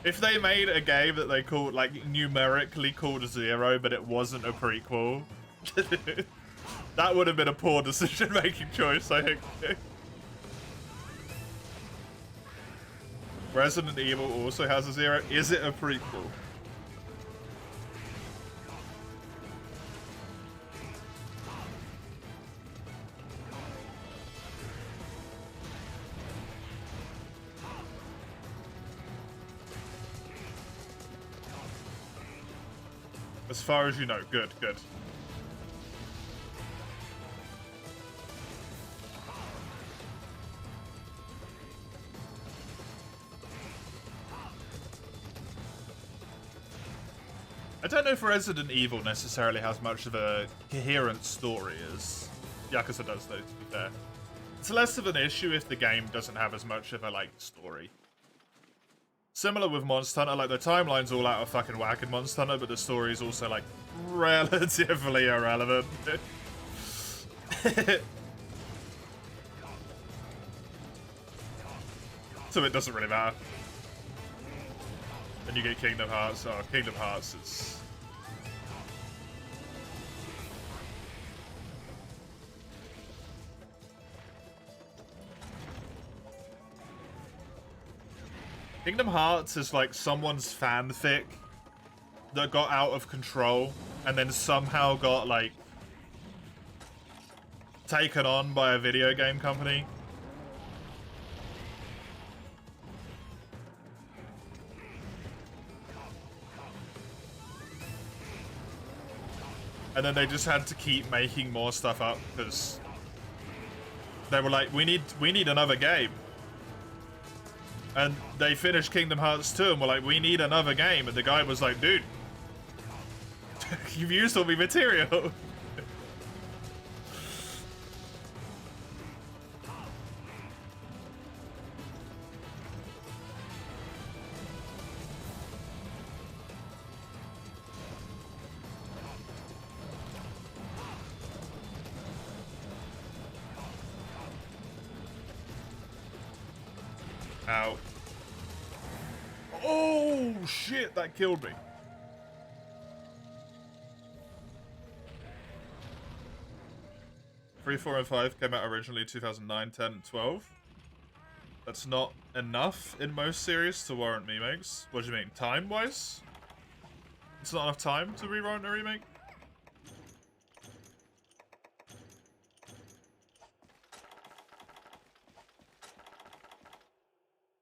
If they made a game that they called, like, numerically called 0, but it wasn't a prequel, that would have been a poor decision-making choice, I think. Resident Evil also has a 0. Is it a prequel? As far as you know, good, good. I don't know if Resident Evil necessarily has much of a coherent story as Yakuza does, though, to be fair. It's less of an issue if the game doesn't have as much of a, like, story. Similar with Monster Hunter, like, the timeline's all out of fucking whack in Monster Hunter, but the story's also, like, relatively irrelevant. So it doesn't really matter. Then you get Kingdom Hearts. Oh, Kingdom Hearts is... Kingdom Hearts is like someone's fanfic that got out of control and then somehow got, like, taken on by a video game company. And then they just had to keep making more stuff up because they were like, we need another game. And they finished Kingdom Hearts 2 and were like, we need another game. And the guy was like, dude, you've used all my material. Ow. Oh, shit, that killed me. Three, 4, and 5 came out originally 2009, 10, and 12. That's not enough in most series to warrant remakes. What do you mean, time-wise? It's not enough time to rerun a remake?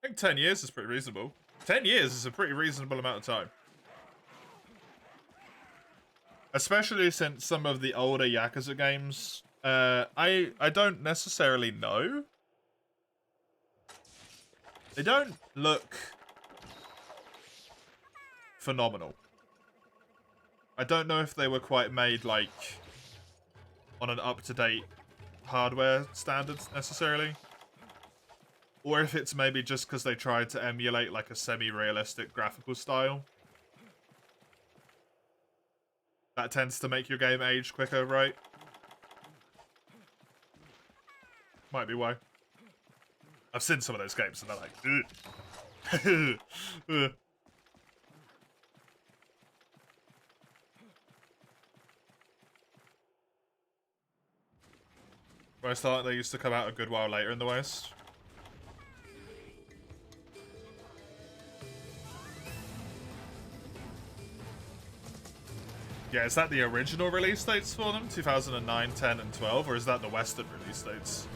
I think 10 years is pretty reasonable. 10 years is a pretty reasonable amount of time. Especially since some of the older Yakuza games, I don't necessarily know. They don't look phenomenal. I don't know if they were quite made, like, on an up-to-date hardware standards, necessarily. Or if it's maybe just because they tried to emulate, like, a semi-realistic graphical style. That tends to make your game age quicker, right? Might be why. I've seen some of those games and they're like, ugh. Most like they used to come out a good while later in the West. Yeah, is that the original release dates for them? 2009, 10, and 12? Or is that the Western release dates?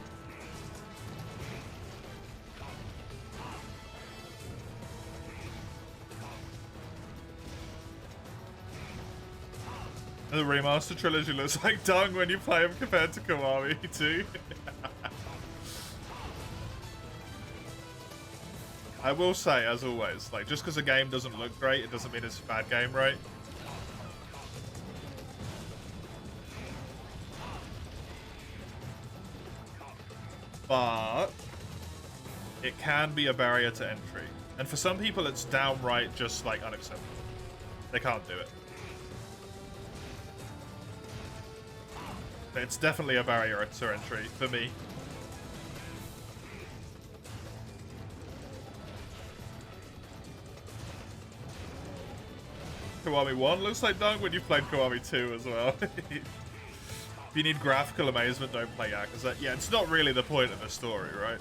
The remaster trilogy looks like dung when you play them compared to Kiwami too. I will say, as always, like, just because a game doesn't look great, it doesn't mean it's a bad game, right? But it can be a barrier to entry. And for some people, it's downright just, like, unacceptable. They can't do it. It's definitely a barrier to entry for me. Kiwami 1 looks like dung when you played Kiwami 2 as well. If you need graphical amazement, don't play Yakuza. Yeah, it's not really the point of the story, right?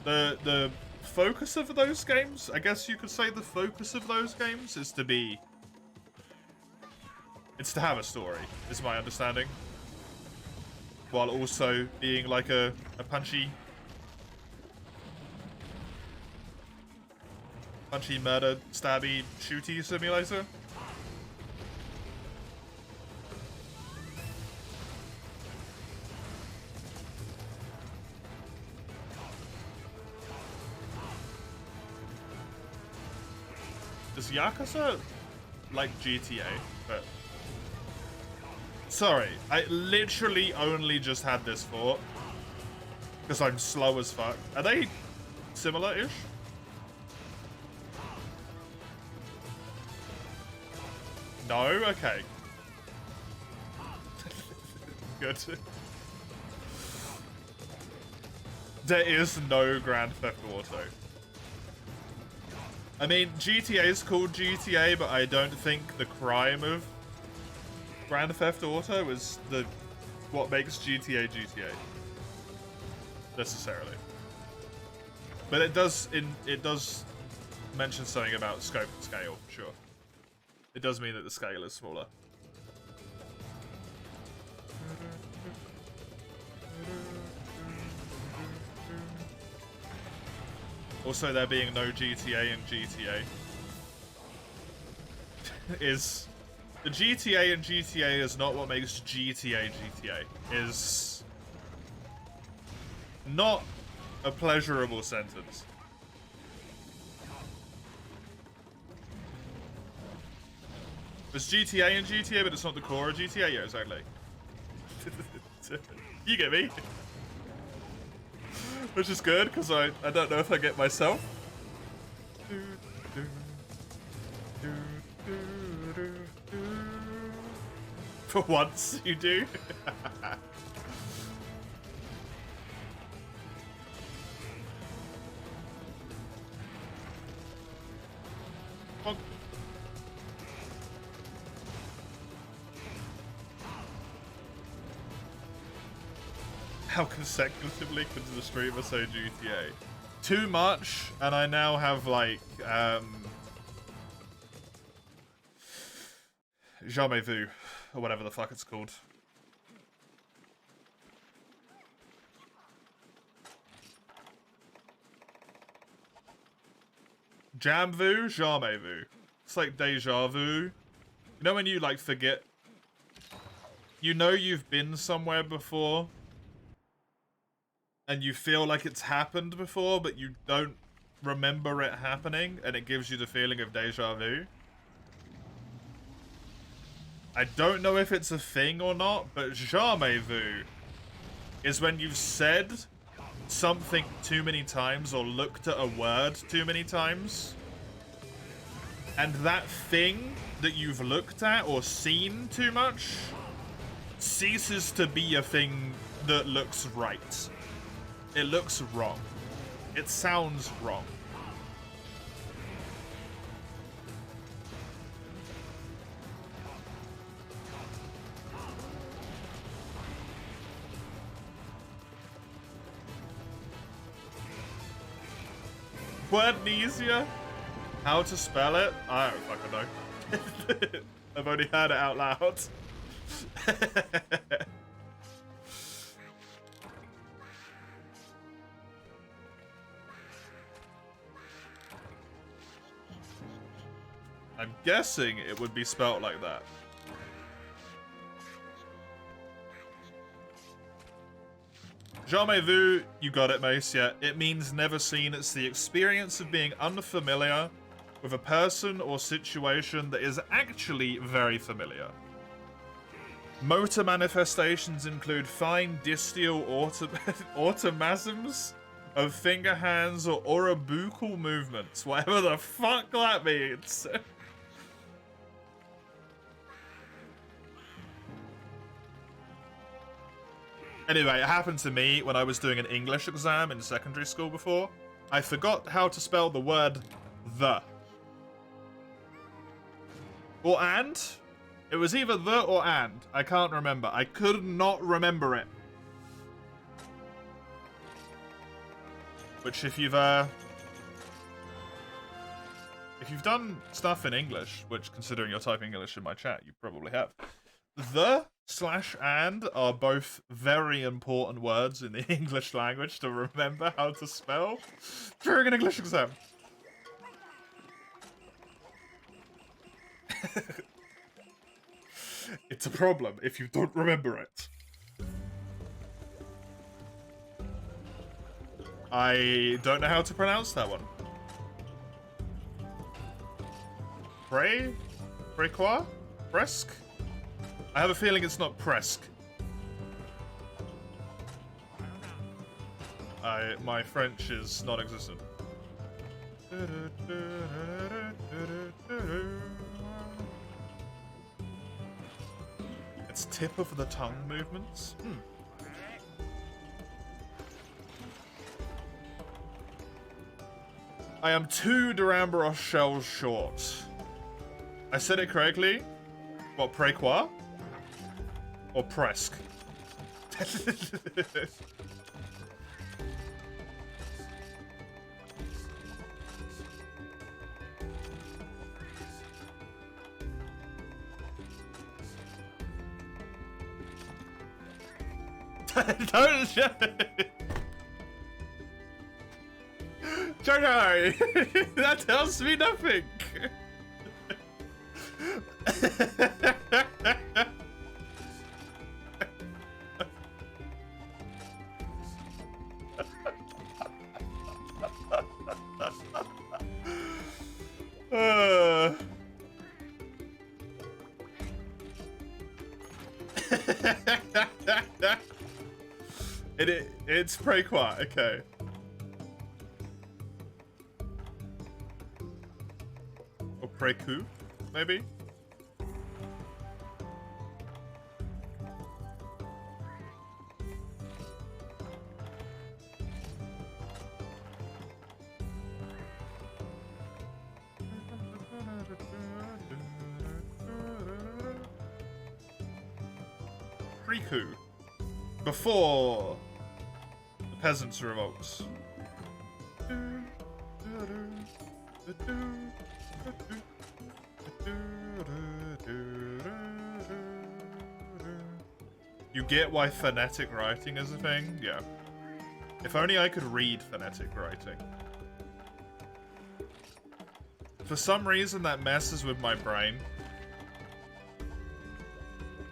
The focus of those games, I guess you could say the focus of those games is to be... It's to have a story, is my understanding. While also being like a punchy murder, stabby, shooty simulator. Is Yakuza like GTA? But sorry, I literally only just had this thought because I'm slow as fuck. Are they similar-ish? No? Okay. Good. There is no Grand Theft Auto. I mean, GTA is called GTA, but I don't think the crime of Grand Theft Auto is what makes GTA GTA. Necessarily. But it does mention something about scope and scale, sure. It does mean that the scale is smaller. Also, there being no GTA in GTA is... The GTA in GTA is not what makes GTA GTA. Is not a pleasurable sentence. There's GTA in GTA, but it's not the core of GTA. Yeah, exactly. You get me? Which is good, because I don't know if I get myself. For once, you do. How consecutively could the streamer say GTA? Too much, and I now have like Jamais Vu, or whatever the fuck it's called. Jam Vu? Jamais Vu. It's like deja vu. You know when you like forget? You know you've been somewhere before, and you feel like it's happened before, but you don't remember it happening, and it gives you the feeling of deja vu. I don't know if it's a thing or not, but jamais vu is when you've said something too many times or looked at a word too many times, and that thing that you've looked at or seen too much ceases to be a thing that looks right. It looks wrong. It sounds wrong. Wordnesia? How to spell it? I don't fucking know. I've only heard it out loud. I'm guessing it would be spelt like that. Jamais vu, you got it, Mace, yeah. It means never seen. It's the experience of being unfamiliar with a person or situation that is actually very familiar. Motor manifestations include fine distal automasms of finger hands or orabucal movements, whatever the fuck that means. Anyway, it happened to me when I was doing an English exam in secondary school before. I forgot how to spell the word the. Or and? It was either the or and. I can't remember. I could not remember it. Which if you've done stuff in English, which considering you're typing English in my chat, you probably have. The / and are both very important words in the English language to remember how to spell during an English exam. It's a problem if you don't remember it. I don't know how to pronounce that one. Pray? Pray quoi? Presque? I have a feeling it's not presque. My French is non-existent. It's tip of the tongue movements? I am 2 Duramboros shells short. I said it correctly? What, pray quoi? Or presque? Don't Jono! That tells me nothing! It's Prequat, okay. Or Preku, maybe? Preku. Before Peasants' revolts. You get why phonetic writing is a thing? Yeah. If only I could read phonetic writing. For some reason, that messes with my brain.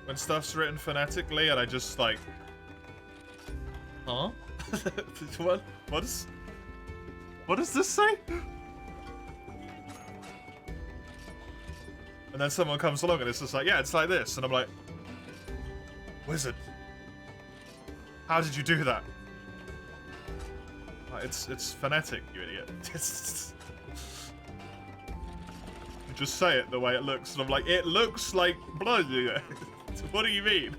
When stuff's written phonetically and I just like... Huh? What does this say? And then someone comes along and it's just like, yeah, it's like this. And I'm like, wizard. How did you do that? It's phonetic, you idiot. You just say it the way it looks. And I'm like, it looks like blood. What do you mean?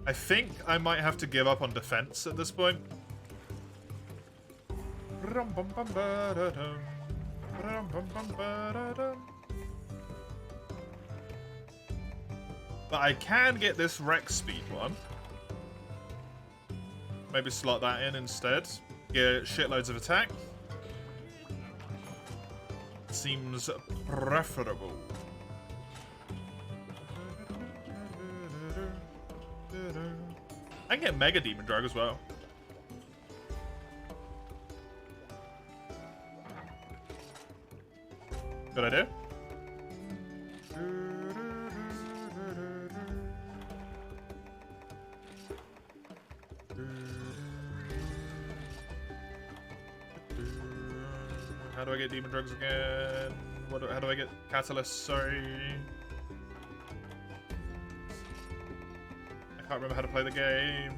I think I might have to give up on defense at this point. But I can get this Rex speed one. Maybe slot that in instead. Get shitloads of attack. Seems preferable. I can get Mega Demon Drug as well. Good idea. How do I get Demon Drugs again? How do I get Catalyst? Sorry. I can't remember how to play the game.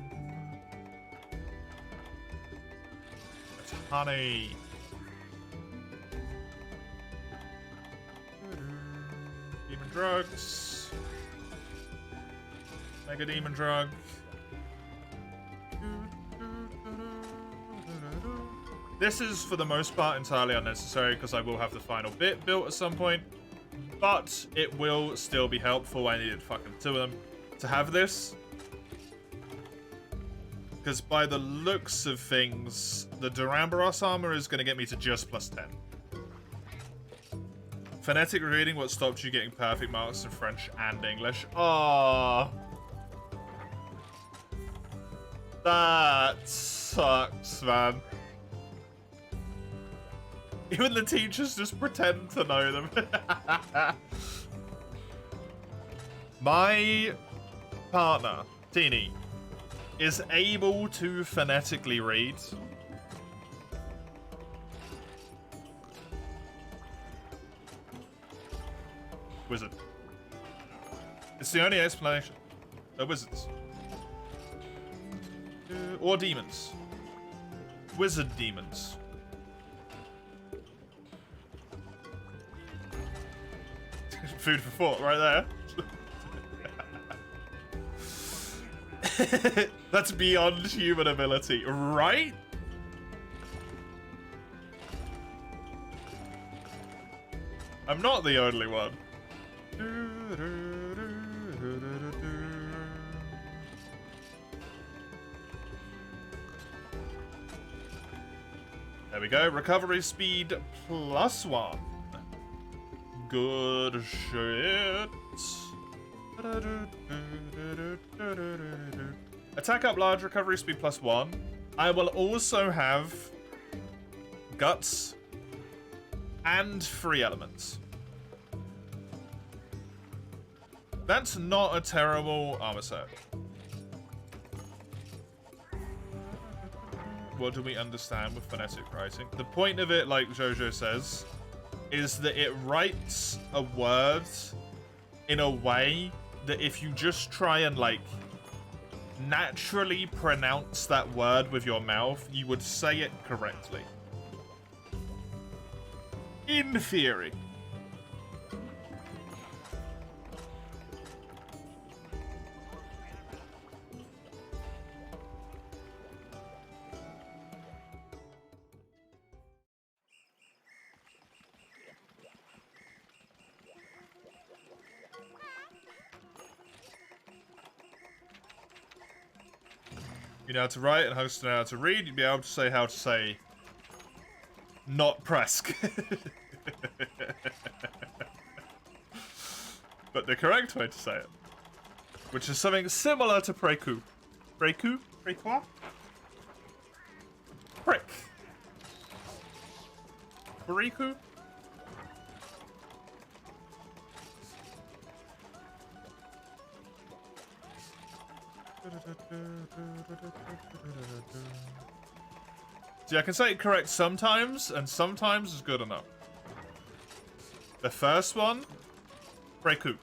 It's honey. Demon Drugs. Mega Demon Drug. This is, for the most part, entirely unnecessary because I will have the final bit built at some point. But it will still be helpful. I needed fucking 2 of them to have this. Because by the looks of things, the Duramboros armor is going to get me to just +10. Phonetic reading, what stopped you getting perfect marks in French and English? Oh, that sucks, man. Even the teachers just pretend to know them. My partner, Teeny, is able to phonetically read. Wizard. It's the only explanation. They're wizards. Or demons. Wizard demons. Food for thought right there. That's beyond human ability, right? I'm not the only one. There we go. Recovery speed +1. Good shit. Attack up large, recovery speed +1. I will also have guts and free elements. That's not a terrible armor set. What do we understand with phonetic writing? The point of it, like Jojo says, is that it writes a word in a way that if you just try and, like, naturally pronounce that word with your mouth, you would say it correctly. In theory. You know how to write and Host know how to read, you'd be able to say how to say not Presk. But the correct way to say it, which is something similar to Preku. Preku? Prequa? Prick. Preku? See, I can say it correct sometimes, and sometimes is good enough. The first one, Preku.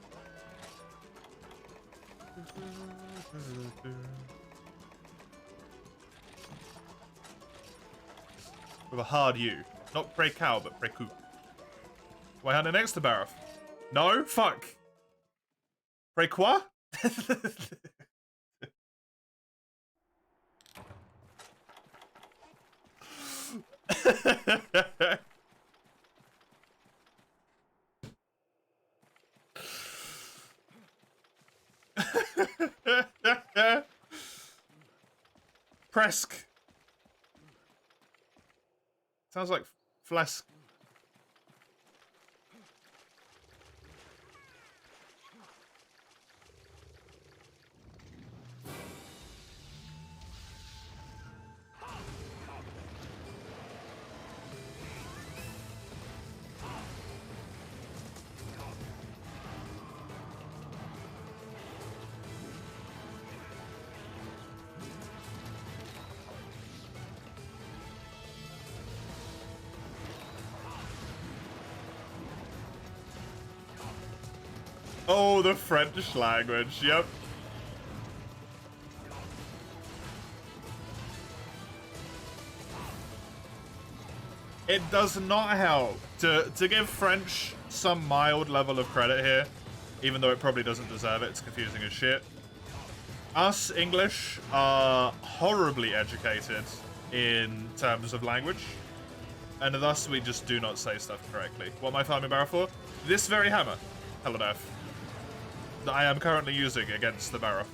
With a hard U. Not Precow, but Preku. Why hand it next to Barrow? No? Fuck. Prequa? Presk. Sounds like Flesk. Oh, the French language, yep. It does not help to give French some mild level of credit here, even though it probably doesn't deserve it. It's confusing as shit. Us English are horribly educated in terms of language, and thus we just do not say stuff correctly. What am I farming Barrow for? This very hammer. Hello, Death. That I am currently using against the Barrow.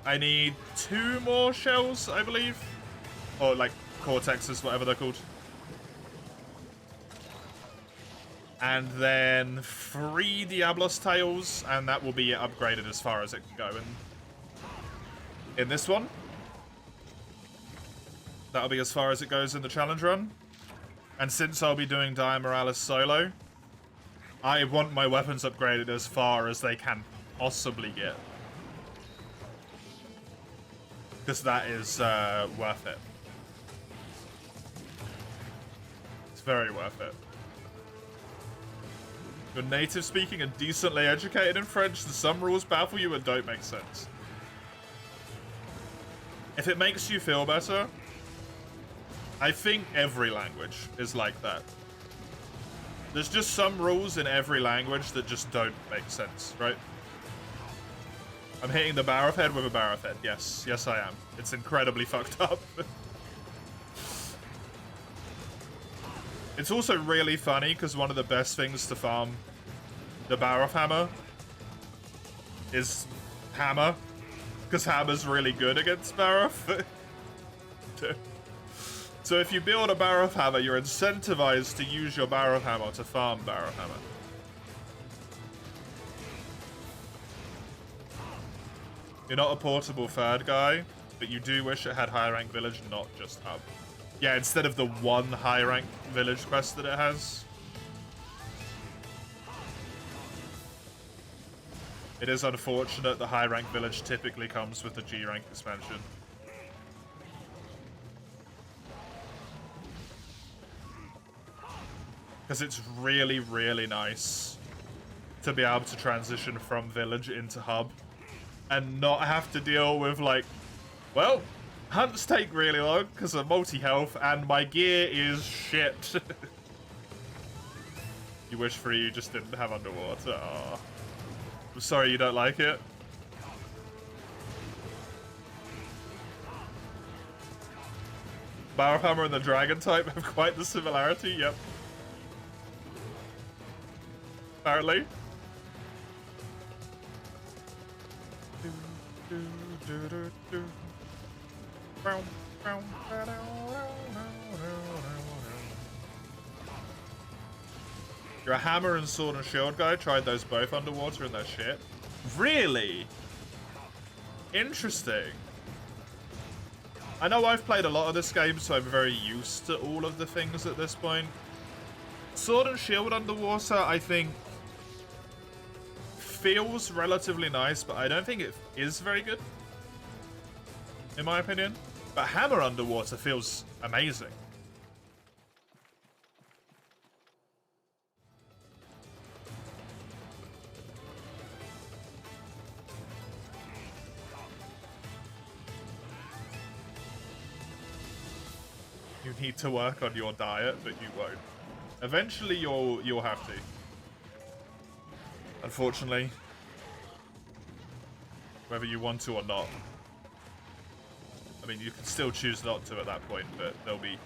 I need 2 more shells, I believe. Or, like, cortexes, whatever they're called. And then 3 Diablos tails, and that will be upgraded as far as it can go in this one. That'll be as far as it goes in the challenge run. And since I'll be doing Dia Morales solo, I want my weapons upgraded as far as they can possibly get. Because that is worth it. It's very worth it. You're native speaking and decently educated in French, then some rules baffle you and don't make sense. If it makes you feel better, I think every language is like that. There's just some rules in every language that just don't make sense, right? I'm hitting the Barrow head with a Barrow head. Yes, yes I am. It's incredibly fucked up. It's also really funny because one of the best things to farm the Barrow hammer is hammer, because hammer's really good against Barrow. So if you build a Barrow hammer, you're incentivized to use your Barrow hammer to farm Barrow hammer. You're not a portable third guy, but you do wish it had high rank village, not just hub. Yeah, instead of the 1 high rank village quest that it has. It is unfortunate the high rank village typically comes with the G rank expansion. Because it's really, really nice to be able to transition from village into hub and not have to deal with, like, well, hunts take really long because of multi-health and my gear is shit. You wish for you just didn't have underwater. Aww. I'm sorry you don't like it. Hammer and the Dragon type have quite the similarity, yep. Apparently. You're a hammer and sword and shield guy? Tried those both underwater and they're shit. Really? Interesting. I know I've played a lot of this game, so I'm very used to all of the things at this point. Sword and shield underwater, I think, feels relatively nice, but I don't think it is very good, in my opinion. But hammer underwater feels amazing. You need to work on your diet, but you won't. Eventually, you'll have to. Unfortunately, whether you want to or not. I mean, you can still choose not to at that point, but there'll be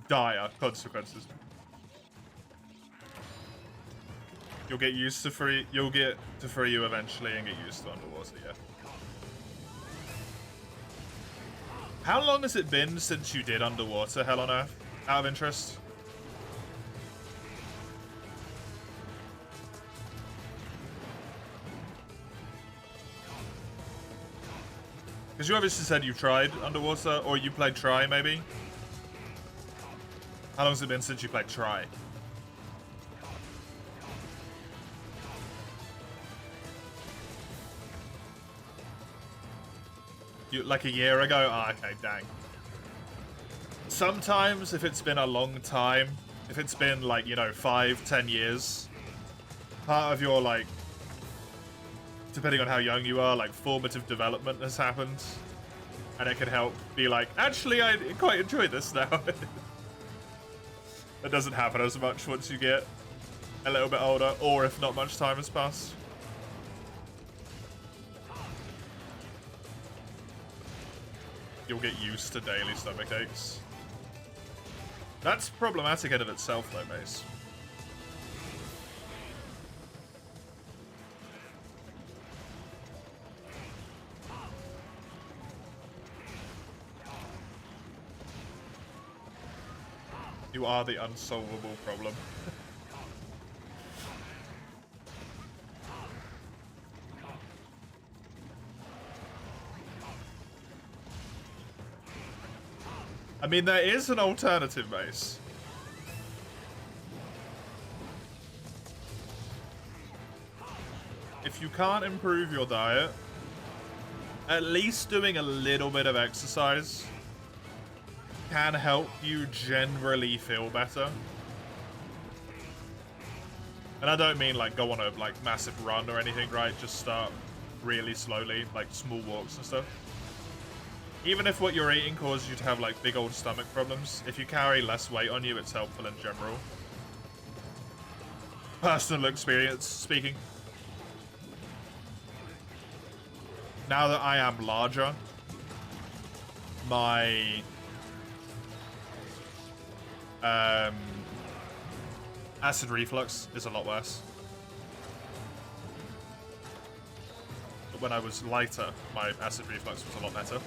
dire consequences. You'll get used to free. You'll get to free you eventually, and get used to underwater. Yeah. How long has it been since you did underwater Hell on Earth? Out of interest. Because you obviously said you tried underwater, or you played Try, maybe? How long has it been since you played Try? Like a year ago? Ah, okay, dang. Sometimes, if it's been a long time, if it's been, like, you know, 5-10 years, part of your, like, depending on how young you are, like, formative development has happened. And it can help be like, actually, I quite enjoy this now. That doesn't happen as much once you get a little bit older, or if not much time has passed. You'll get used to daily stomach aches. That's problematic in of itself, though, Mace. You are the unsolvable problem. I mean, there is an alternative, Mace. If you can't improve your diet, at least doing a little bit of exercise can help you generally feel better. And I don't mean like go on a like massive run or anything, right? Just start really slowly, like small walks and stuff. Even if what you're eating causes you to have like big old stomach problems, if you carry less weight on you, it's helpful in general. Personal experience speaking. Now that I am larger, my acid reflux is a lot worse. But when I was lighter, my acid reflux was a lot better.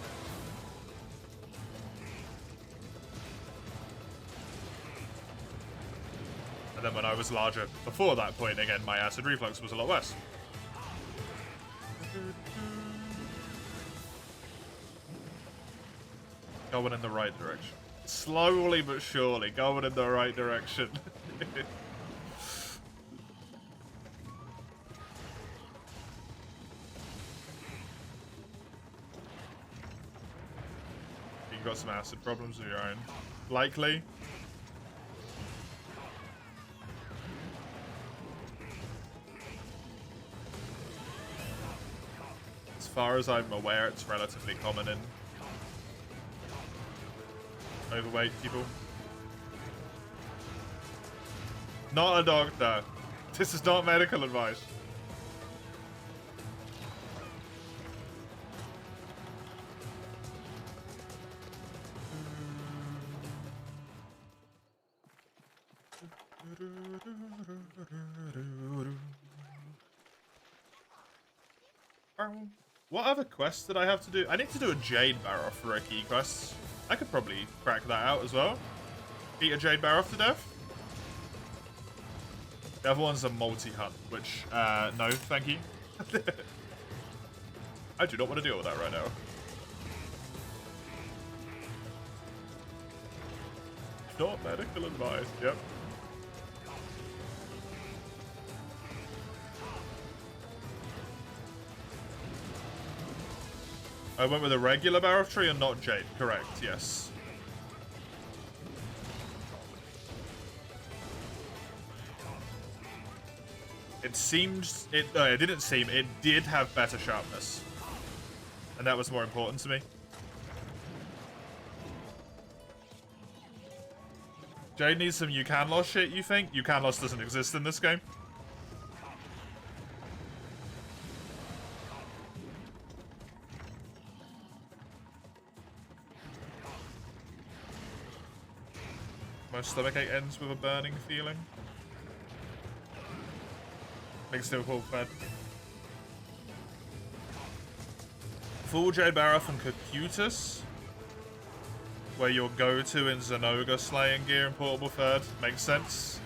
And then when I was larger, before that point, again, my acid reflux was a lot worse. Going in the right direction. Slowly but surely, going in the right direction. You've got some acid problems of your own. Likely. As far as I'm aware, it's relatively common in overweight people. Not a doctor. This is not medical advice. What other quests did I have to do? I need to do a Jade Barrow for a key quest. I could probably crack that out as well. Beat a Jade Barrow to death. The other one's a multi-hunt, which, no, thank you. I do not want to deal with that right now. Not medical advice, yep. I went with a regular Barrow tree and not Jade, correct, yes. It seemed, it didn't seem, it did have better sharpness. And that was more important to me. Jade needs some You Can Loss shit, you think? You Can Loss doesn't exist in this game. My stomachache ends with a burning feeling. Makes no call fed. Full Jade Barrow and Cocutus, where your go-to in Zenoga slaying gear and portable third. Makes sense.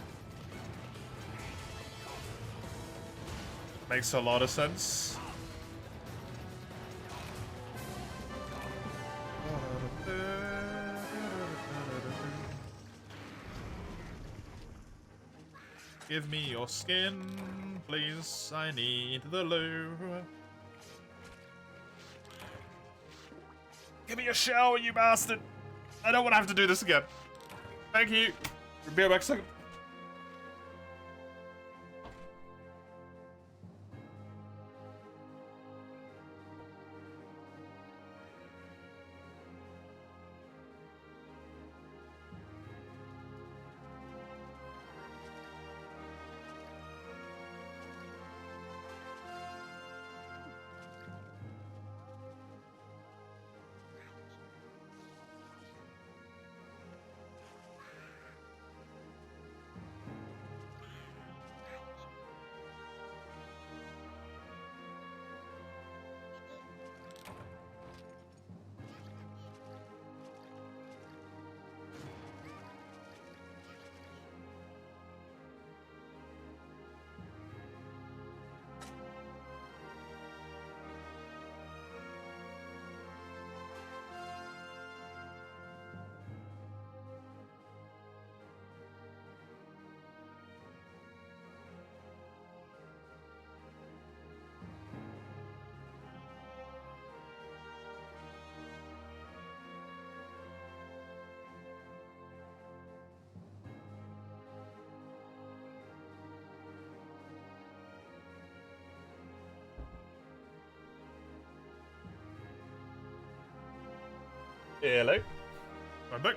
Makes a lot of sense. Give me your skin, please. I need the loo. Give me a shower, you bastard. I don't want to have to do this again. Thank you. Be right back a second. Hello. I'm back.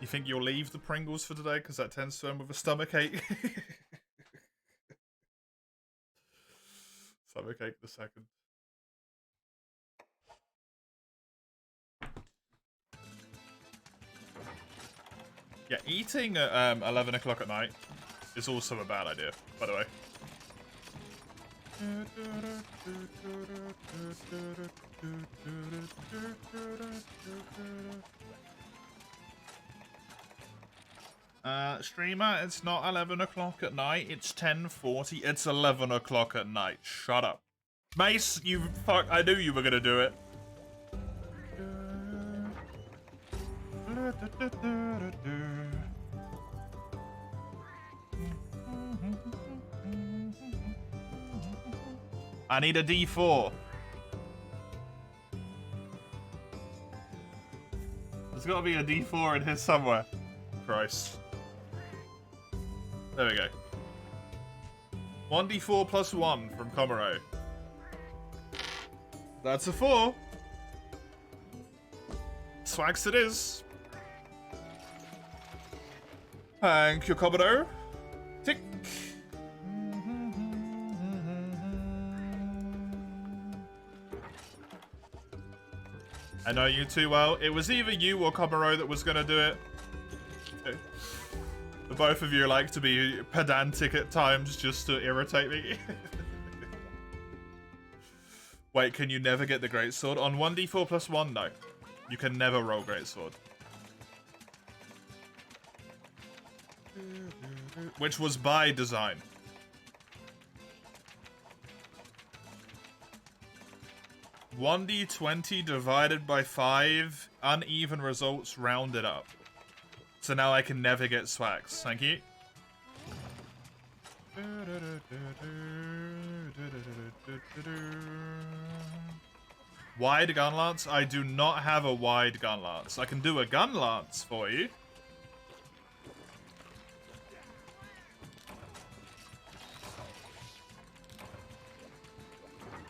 You think you'll leave the Pringles for today because that tends to end with a stomachache? Stomachache the second. Yeah, eating at 11 o'clock at night is also a bad idea, by the way. Streamer, it's not 11 o'clock at night, it's 10:40, it's 11 o'clock at night. Shut up. Mace, you fuck, I knew you were gonna do it. I need a D4. There's gotta be a D4 in here somewhere. Christ. There we go. 1d4 plus 1 from Komuro. That's a 4. Swags it is. Thank you, Komuro. Tick. I know you too well. It was either you or Komaro that was gonna do it. The both of you like to be pedantic at times just to irritate me. Wait, can you never get the greatsword? On 1d4 plus 1, no. You can never roll greatsword. Which was by design. $1d20 divided by 5, uneven results rounded up. So now I can never get swags. Thank you. Wide gun lance? I do not have a wide gun lance. I can do a gun lance for you.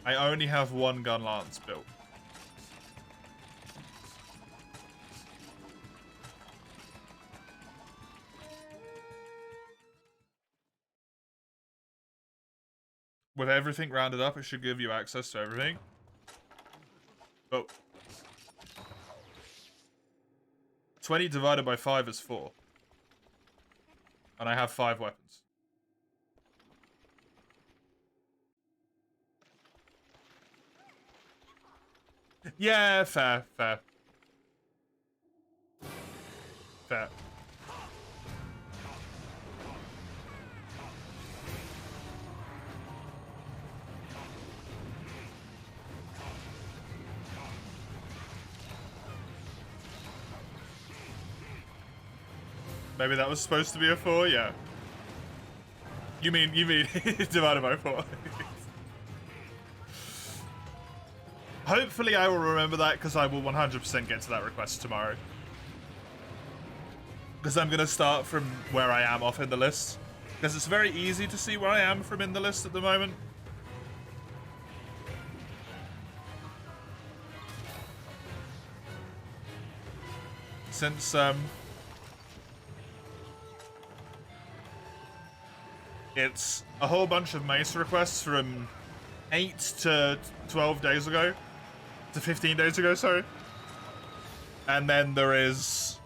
I only have one gun lance built. With everything rounded up, it should give you access to everything. Oh. 20 divided by 5 is 4. And I have 5 weapons. Yeah, fair, fair. Fair. Maybe that was supposed to be a 4, yeah. You mean divided by 4. Hopefully I will remember that, because I will 100% get to that request tomorrow. Because I'm going to start from where I am off in the list. Because it's very easy to see where I am from in the list at the moment. Since, it's a whole bunch of mace requests from 8 to 12 days ago. To 15 days ago, sorry. And then there is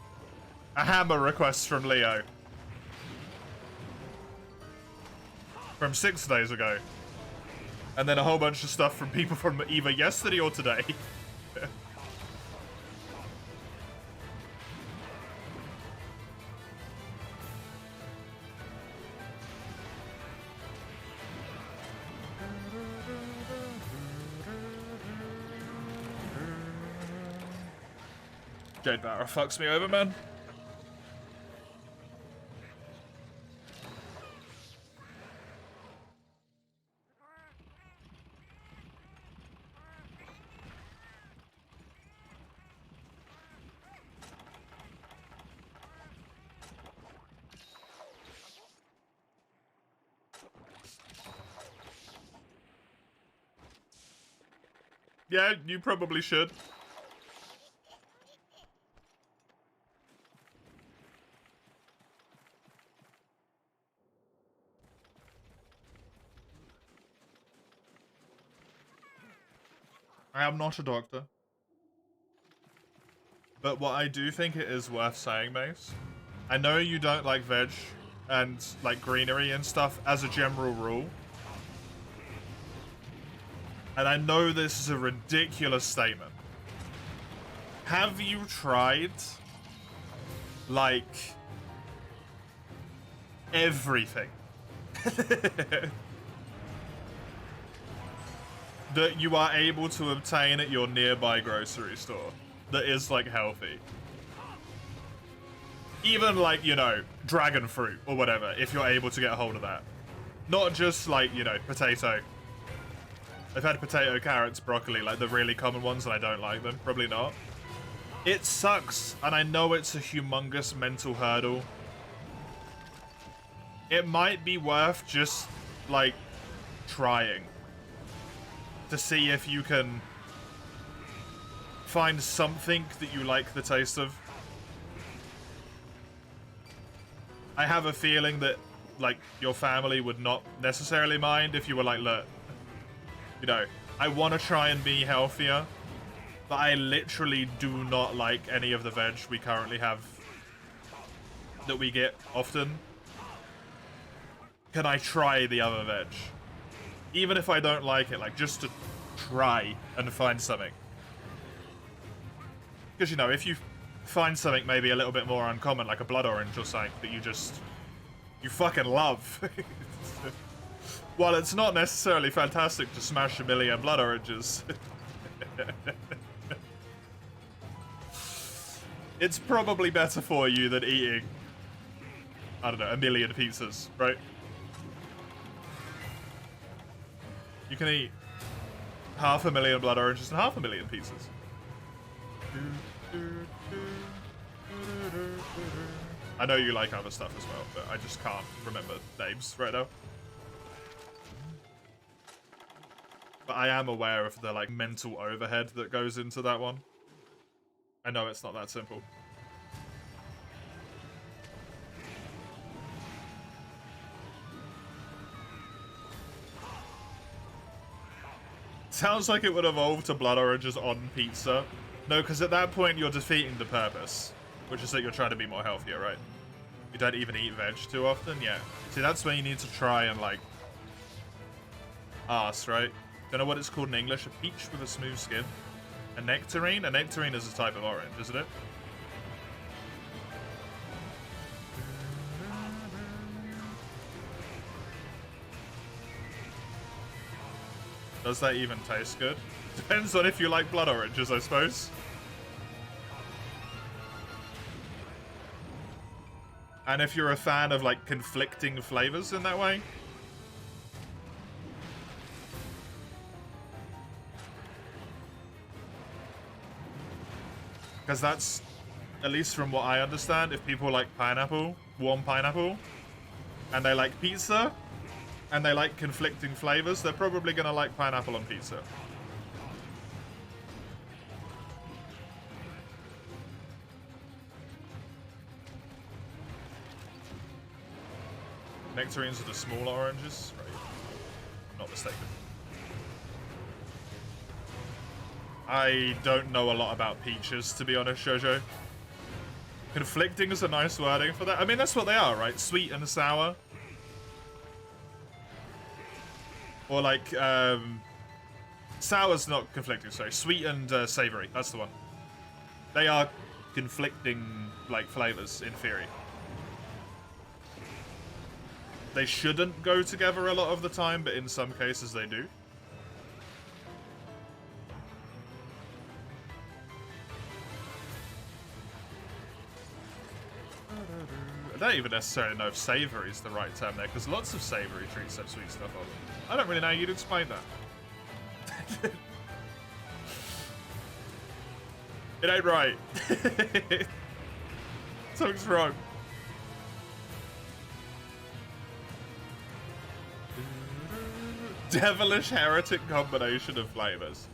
a hammer request from Leo. From 6 days ago. And then a whole bunch of stuff from people from either yesterday or today. Jade Barra fucks me over, man. Yeah, you probably should. I am not a doctor. But what I do think it is worth saying, Mace, I know you don't like veg and like greenery and stuff as a general rule. And I know this is a ridiculous statement. Have you tried, like, everything that you are able to obtain at your nearby grocery store that is, like, healthy? Even, like, you know, dragon fruit or whatever, if you're able to get a hold of that. Not just, like, you know, potato. I've had potato, carrots, broccoli, like the really common ones, and I don't like them. Probably not. It sucks, and I know it's a humongous mental hurdle. It might be worth just, like, trying to see if you can find something that you like the taste of. I have a feeling that, like, your family would not necessarily mind if you were like, look, you know, I want to try and be healthier, But I literally do not like any of the veg we currently have that we get often. Can I try the other veg? Even if I don't like it, like, just to try and find something. Because, you know, if you find something maybe a little bit more uncommon, like a blood orange or something, that you fucking love. While it's not necessarily fantastic to smash a million blood oranges, it's probably better for you than eating, I don't know, a million pizzas, right? You can eat 500,000 blood oranges and 500,000 pizzas. I know you like other stuff as well, but I just can't remember names right now. But I am aware of the, like, mental overhead that goes into that one. I know it's not that simple. Sounds like it would evolve to blood oranges on pizza. No, because at that point you're defeating the purpose, which is that you're trying to be more healthier, right? You don't even eat veg too often, yeah. See, that's when you need to try and, like, ask, right? Don't know what it's called in English. A peach with a smooth skin. A nectarine? A nectarine is a type of orange, isn't it? Does that even taste good? Depends on if you like blood oranges, I suppose. And if you're a fan of, like, conflicting flavors in that way. Because that's, at least from what I understand, if people like pineapple, warm pineapple, and they like pizza, and they like conflicting flavors, they're probably going to like pineapple on pizza. Nectarines are the smaller oranges, right? I'm not mistaken. I don't know a lot about peaches, to be honest, Jojo. Conflicting is a nice wording for that. I mean, that's what they are, right? Sweet and sour. Or like, sour's not conflicting, sorry. Sweet and savory, that's the one. They are conflicting, like, flavors, in theory. They shouldn't go together a lot of the time, but in some cases they do. I don't even necessarily know if savory is the right term there, because lots of savory treats have sweet stuff on them. I don't really know how you'd explain that. It ain't right. Something's wrong. Devilish heretic combination of flavors.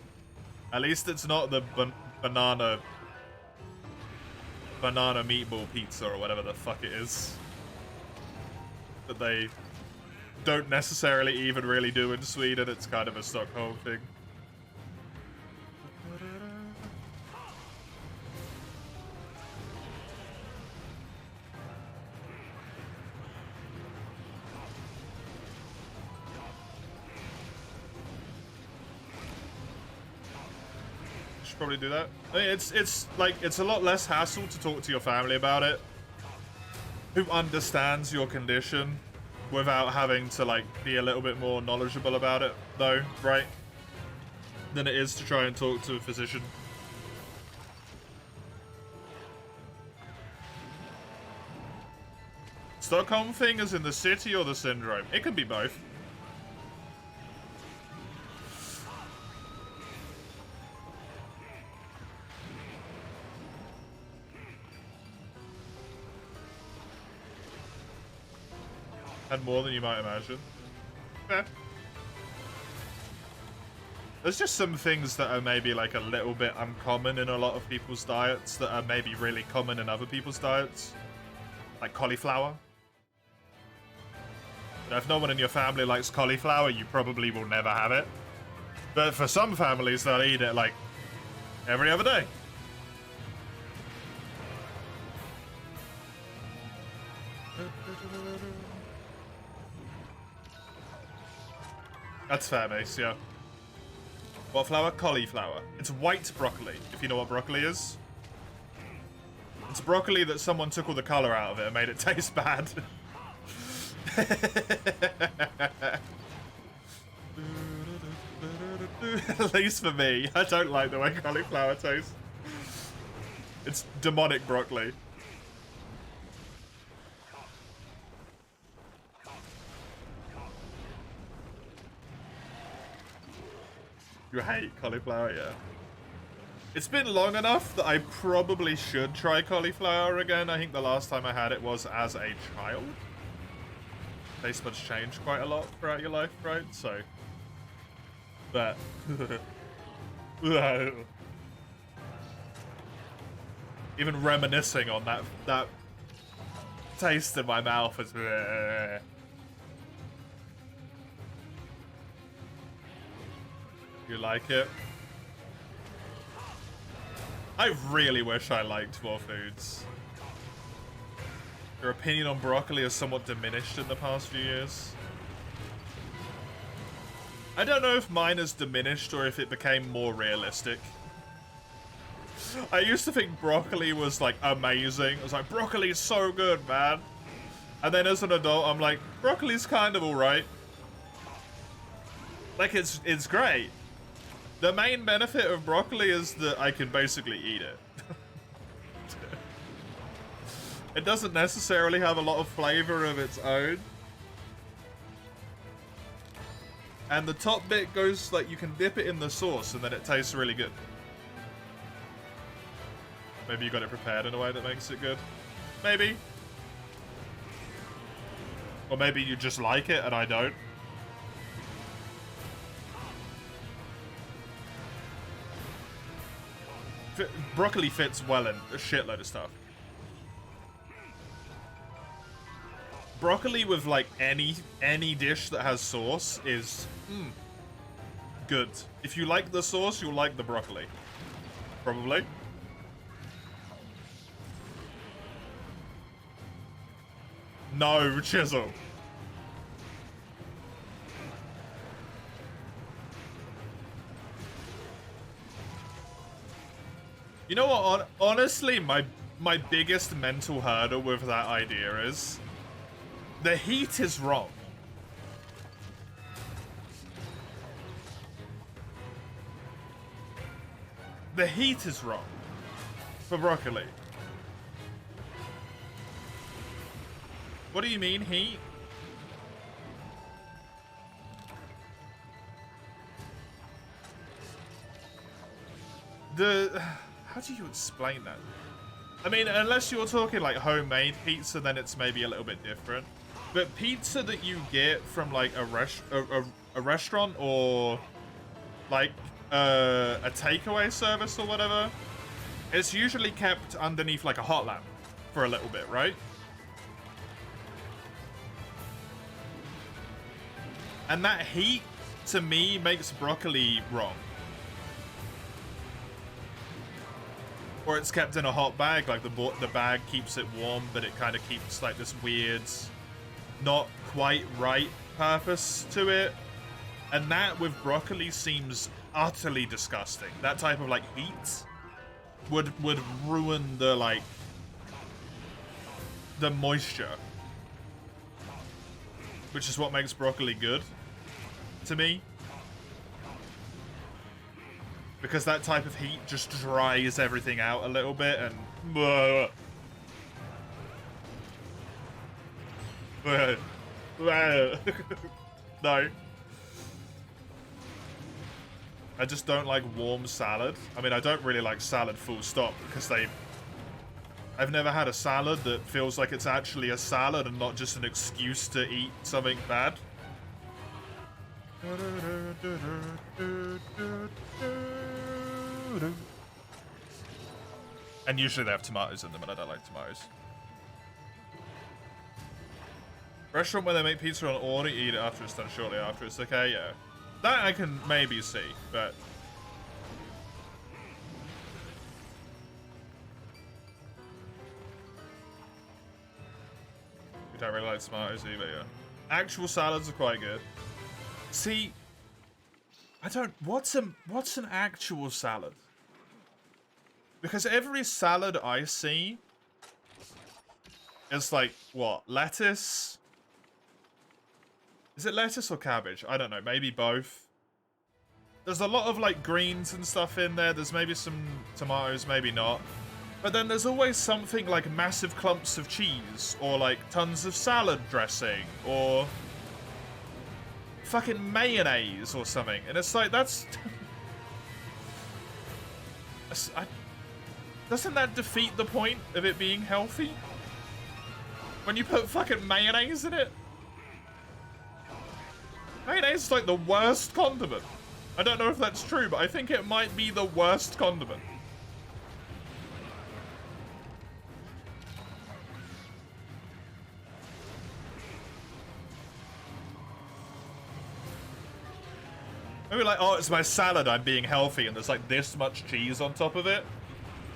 At least it's not the banana meatball pizza or whatever the fuck it is that they don't necessarily even really do in Sweden. It's kind of a Stockholm thing. Probably do that. It's like, it's a lot less hassle to talk to your family about it, who understands your condition, without having to, like, be a little bit more knowledgeable about it, though, right? Than it is to try and talk to a physician. Stockholm thing is in the city or the syndrome? It could be both. And more than you might imagine. Eh. There's just some things that are maybe, like, a little bit uncommon in a lot of people's diets that are maybe really common in other people's diets. Like cauliflower. You know, if no one in your family likes cauliflower, you probably will never have it. But for some families, they'll eat it, like, Every other day. That's fair, Mace, yeah. What flower? Cauliflower. It's white broccoli, if you know what broccoli is. It's broccoli that someone took all the colour out of it and made it taste bad. At least for me. I don't like the way cauliflower tastes. It's demonic broccoli. You hate cauliflower, yeah. It's been long enough that I probably should try cauliflower again. I think the last time I had it was as a child. Taste buds change quite a lot throughout your life, right? So, but even reminiscing on that taste in my mouth is. You like it? I really wish I liked more foods. Your opinion on broccoli has somewhat diminished in the past few years. I don't know if mine has diminished or if it became more realistic. I used to think broccoli was like amazing. I was like, broccoli is so good, man. And then as an adult, I'm like, broccoli's kind of alright. Like, it's great. The main benefit of broccoli is that I can basically eat it. It doesn't necessarily have a lot of flavor of its own. And the top bit goes, like, you can dip it in the sauce and then it tastes really good. Maybe you got it prepared in a way that makes it good. Maybe. Or maybe you just like it and I don't. Broccoli fits well in a shitload of stuff. Broccoli with like any dish that has sauce is good. If you like the sauce, you'll like the broccoli. Probably. No, Chisel. You know what? Honestly, my biggest mental hurdle with that idea is the heat is wrong. The heat is wrong for broccoli. What do you mean, heat? How do you explain that? I mean, unless you're talking like homemade pizza, then it's maybe a little bit different. But pizza that you get from like a restaurant or like a takeaway service or whatever, it's usually kept underneath like a hot lamp for a little bit, right? And that heat, to me, makes broccoli wrong. Or it's kept in a hot bag, like the bag keeps it warm, but it kind of keeps like this weird, not quite right purpose to it. And that with broccoli seems utterly disgusting. That type of like heat would ruin the like the moisture, which is what makes broccoli good to me. Because that type of heat just dries everything out a little bit and... No. I just don't like warm salad. I mean, I don't really like salad full stop because I've never had a salad that feels like it's actually a salad and not just an excuse to eat something bad. And usually they have tomatoes in them, and I don't like tomatoes. Restaurant where they make pizza on order, eat it after it's done shortly after. It's okay, yeah. That I can maybe see, but Don't really like tomatoes either, yeah. Actual salads are quite good. See, I don't... What's an actual salad? Because every salad I see is like, what? Lettuce? Is it lettuce or cabbage? I don't know. Maybe both. There's a lot of like greens and stuff in there. There's maybe some tomatoes, maybe not. But then there's always something like massive clumps of cheese, or like tons of salad dressing, or fucking mayonnaise or something. And it's like, that's... Doesn't that defeat the point of it being healthy? When you put fucking mayonnaise in it? Mayonnaise is like the worst condiment. I don't know if that's true, but I think it might be the worst condiment. Maybe like, oh, it's my salad, I'm being healthy, and there's like this much cheese on top of it.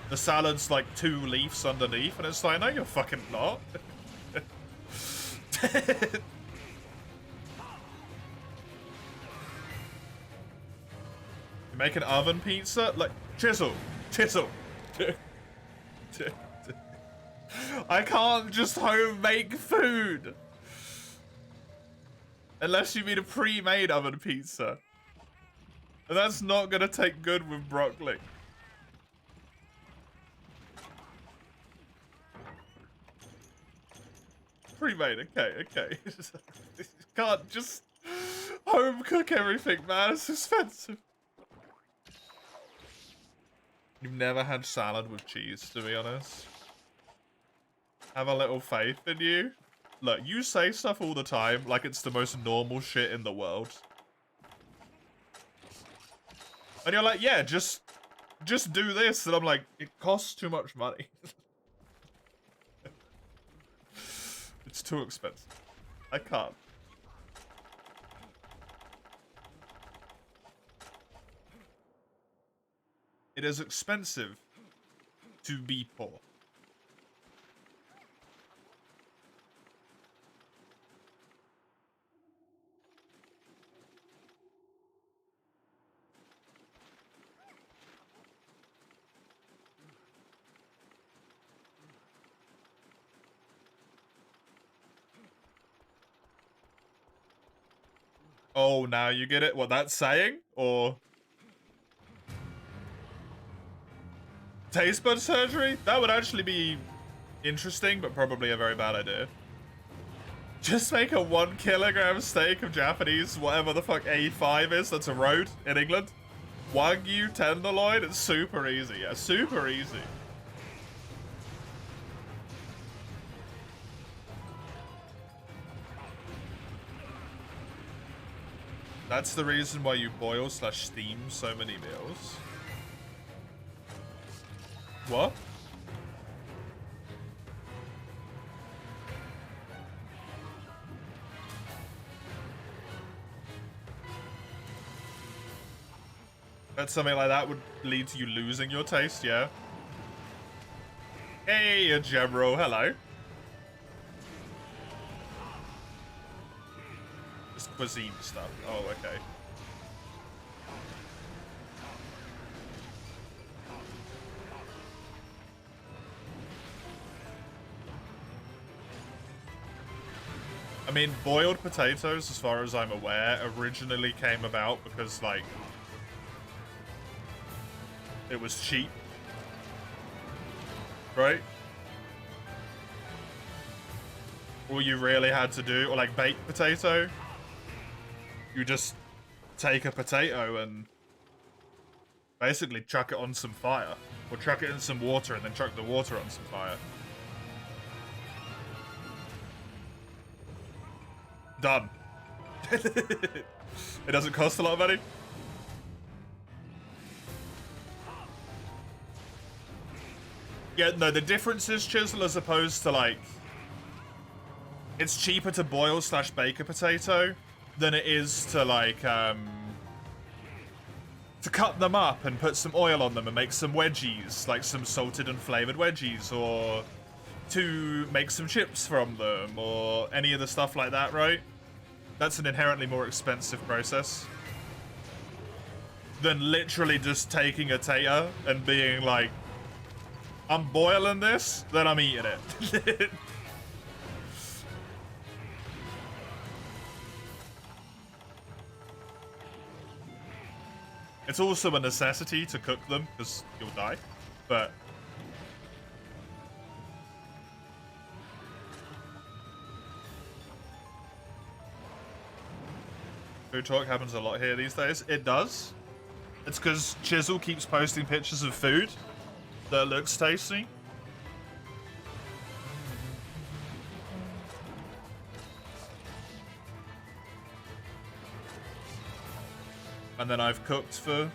The salad's like 2 leaves underneath, and it's like, no, you're fucking not. You make an oven pizza? Like, chisel. I can't just home make food. Unless you mean a pre-made oven pizza. And that's not gonna take good with broccoli. Pre-made, okay. You can't just home cook everything, man. It's expensive. You've never had salad with cheese, to be honest. Have a little faith in you. Look, you say stuff all the time like it's the most normal shit in the world. And you're like, yeah, just do this. And I'm like, it costs too much money. It's too expensive. I can't. It is expensive to be poor. Oh, now you get it? What that's saying? Or... taste bud surgery? That would actually be interesting, but probably a very bad idea. Just make a 1 kilogram steak of Japanese, whatever the fuck A5 is, that's a road in England. Wagyu tenderloin, it's super easy. Yeah, super easy. That's the reason why you boil / steam so many meals. What? That something like that would lead to you losing your taste, yeah? Hey, Gemro, hello. Just cuisine stuff. Oh, okay. I mean, boiled potatoes, as far as I'm aware, originally came about because, like, it was cheap. Right? All you really had to do, or like baked potato, you just take a potato and basically chuck it on some fire. Or chuck it in some water and then chuck the water on some fire. Done. It doesn't cost a lot of money. Yeah, no, the difference is, Chisel, as opposed to, like, it's cheaper to boil / bake a potato than it is to, like, to cut them up and put some oil on them and make some wedgies, like some salted and flavored wedgies, or to make some chips from them or any of the stuff like that, right? That's an inherently more expensive process than literally just taking a tater and being like, I'm boiling this, then I'm eating it. It's also a necessity to cook them because you'll die, but food talk happens a lot here these days. It does. It's because Chisel keeps posting pictures of food that looks tasty. And then I've cooked for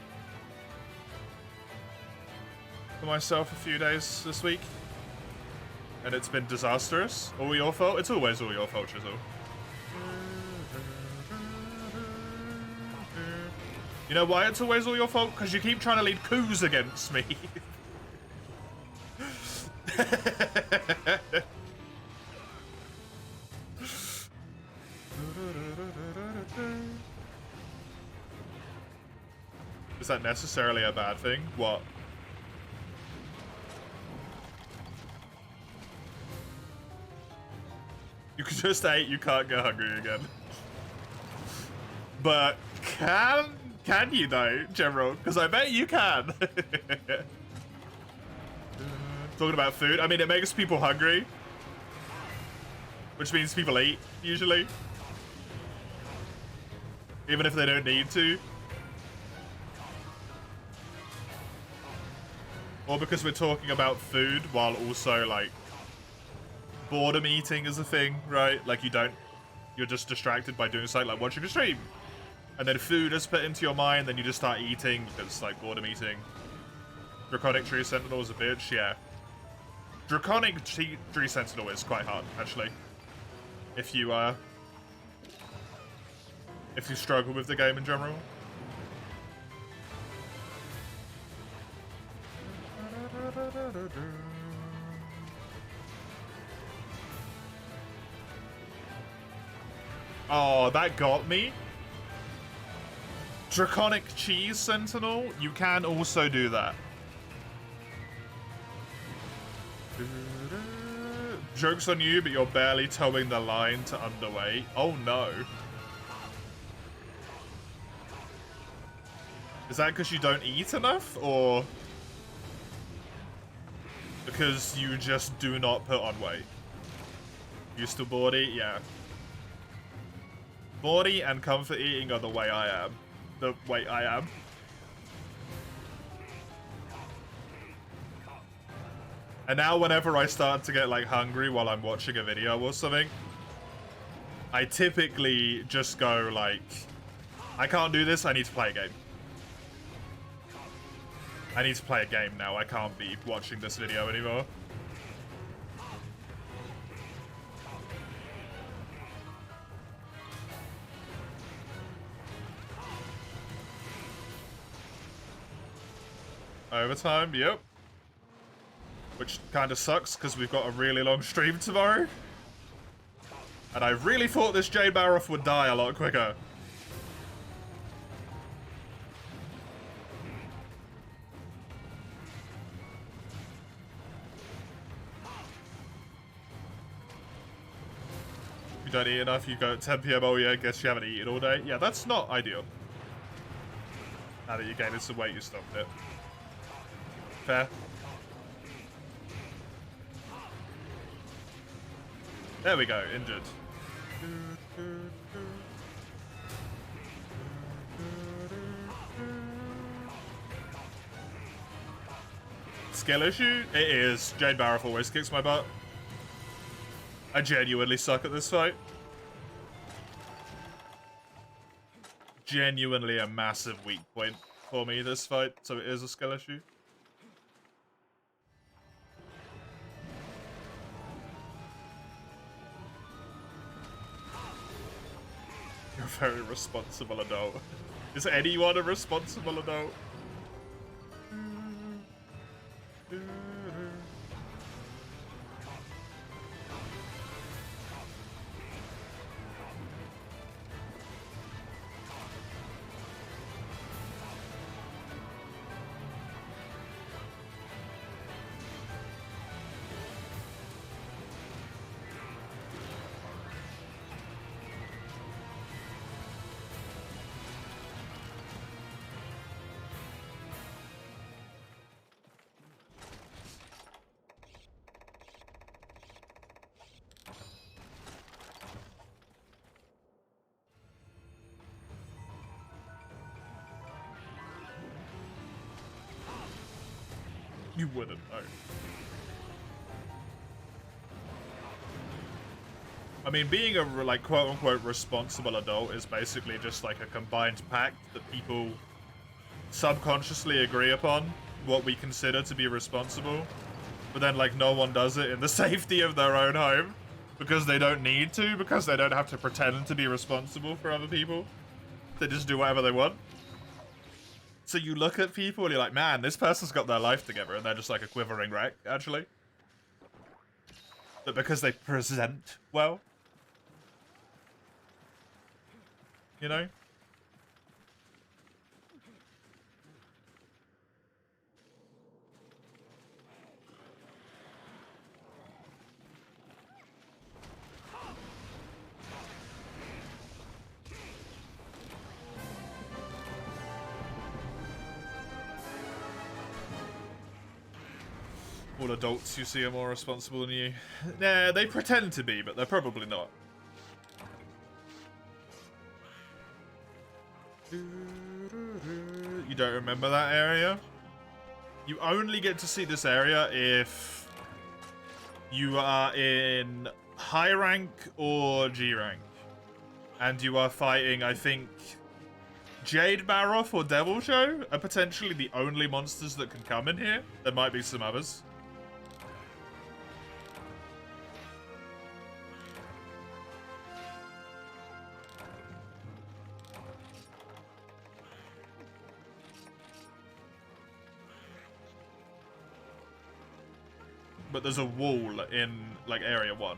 myself a few days this week. And it's been disastrous. All your fault? It's always all your fault, Chisel. You know why it's always all your fault? Because you keep trying to lead coups against me. Is that necessarily a bad thing? What? You can just eat, you can't get hungry again. But can you though, General? Because I bet you can. Talking about food, I mean, it makes people hungry, which means people eat, usually. Even if they don't need to. Or because we're talking about food while also, like, boredom eating is a thing, right? Like, you're just distracted by doing something like watching a stream. And then food is put into your mind, then you just start eating because, like, boredom eating. Draconic Tree Sentinel is a bitch, yeah. Draconic Tree Sentinel is quite hard, actually. If you struggle with the game in general. Oh, that got me. Draconic Cheese Sentinel, you can also do that. Joke's on you, but you're barely towing the line to underweight. Oh no. Is that because you don't eat enough, or because you just do not put on weight? You still body? Yeah. Body and comfort eating are the way I am. The way I am. And now whenever I start to get, like, hungry while I'm watching a video or something, I typically just go, like, I can't do this, I need to play a game. I need to play a game now, I can't be watching this video anymore. Overtime, yep. Which kind of sucks, because we've got a really long stream tomorrow. And I really thought this Jade Baroff would die a lot quicker. You don't eat enough, you go at 10 PM, oh yeah, I guess you haven't eaten all day. Yeah, that's not ideal. Now that you gained some weight, you stopped it. Fair. There we go, injured. Skill issue? It is. Jade Baroff always kicks my butt. I genuinely suck at this fight. Genuinely a massive weak point for me, this fight, so it is a skill issue. You're a very responsible adult. Is anyone a responsible adult? You wouldn't, no. I mean, being a, like, quote-unquote responsible adult is basically just, like, a combined pact that people subconsciously agree upon what we consider to be responsible. But then, like, no one does it in the safety of their own home because they don't need to, because they don't have to pretend to be responsible for other people. They just do whatever they want. So you look at people and you're like, man, this person's got their life together, and they're just like a quivering wreck, actually. But because they present well. You know? All adults you see are more responsible than you. Nah, they pretend to be, but they're probably not. You don't remember that area? You only get to see this area if you are in high rank or G rank. And you are fighting, I think, Jade Baroth or Devil Show are potentially the only monsters that can come in here. There might be some others. But there's a wall in, like, Area 1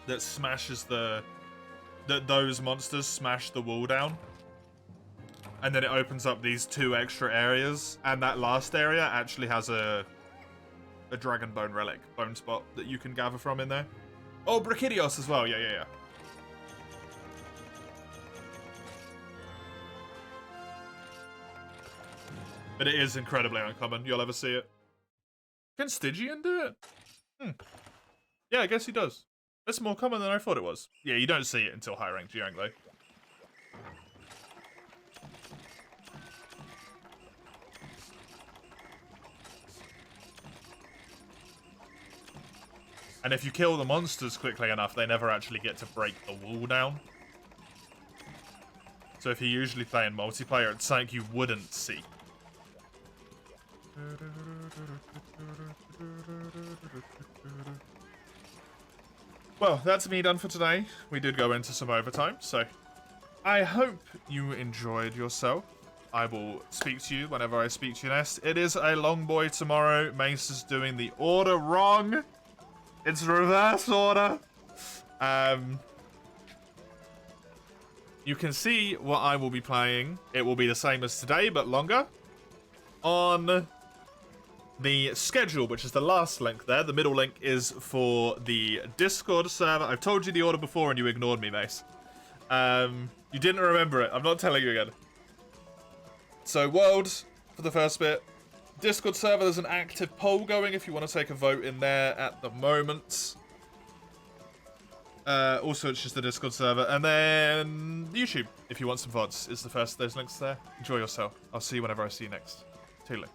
that smashes the... those monsters smash the wall down. And then it opens up these 2 extra areas. And that last area actually has a Dragon Bone Relic, bone spot, that you can gather from in there. Oh, Brachydios as well, yeah. But it is incredibly uncommon, you'll ever see it. Can Stygian do it? Yeah, I guess he does. That's more common than I thought it was. Yeah, you don't see it until high rank G rank though. And if you kill the monsters quickly enough, they never actually get to break the wall down. So if you're usually playing multiplayer, it's something you wouldn't see. Well, that's me done for today. We did go into some overtime, so I hope you enjoyed yourself. I will speak to you whenever I speak to you next. It is a long boy tomorrow. Mace is doing the order wrong. It's reverse order. You can see what I will be playing. It will be the same as today, but longer. On the schedule, which is the last link there. The middle link is for the Discord server. I've told you the order before and you ignored me, Mace. You didn't remember it. I'm not telling you again. So, World for the first bit. Discord server, there's an active poll going if you want to take a vote in there at the moment. Also, it's just the Discord server. And then YouTube, if you want some VODs, is the first of those links there. Enjoy yourself. I'll see you whenever I see you next. Toodaloo.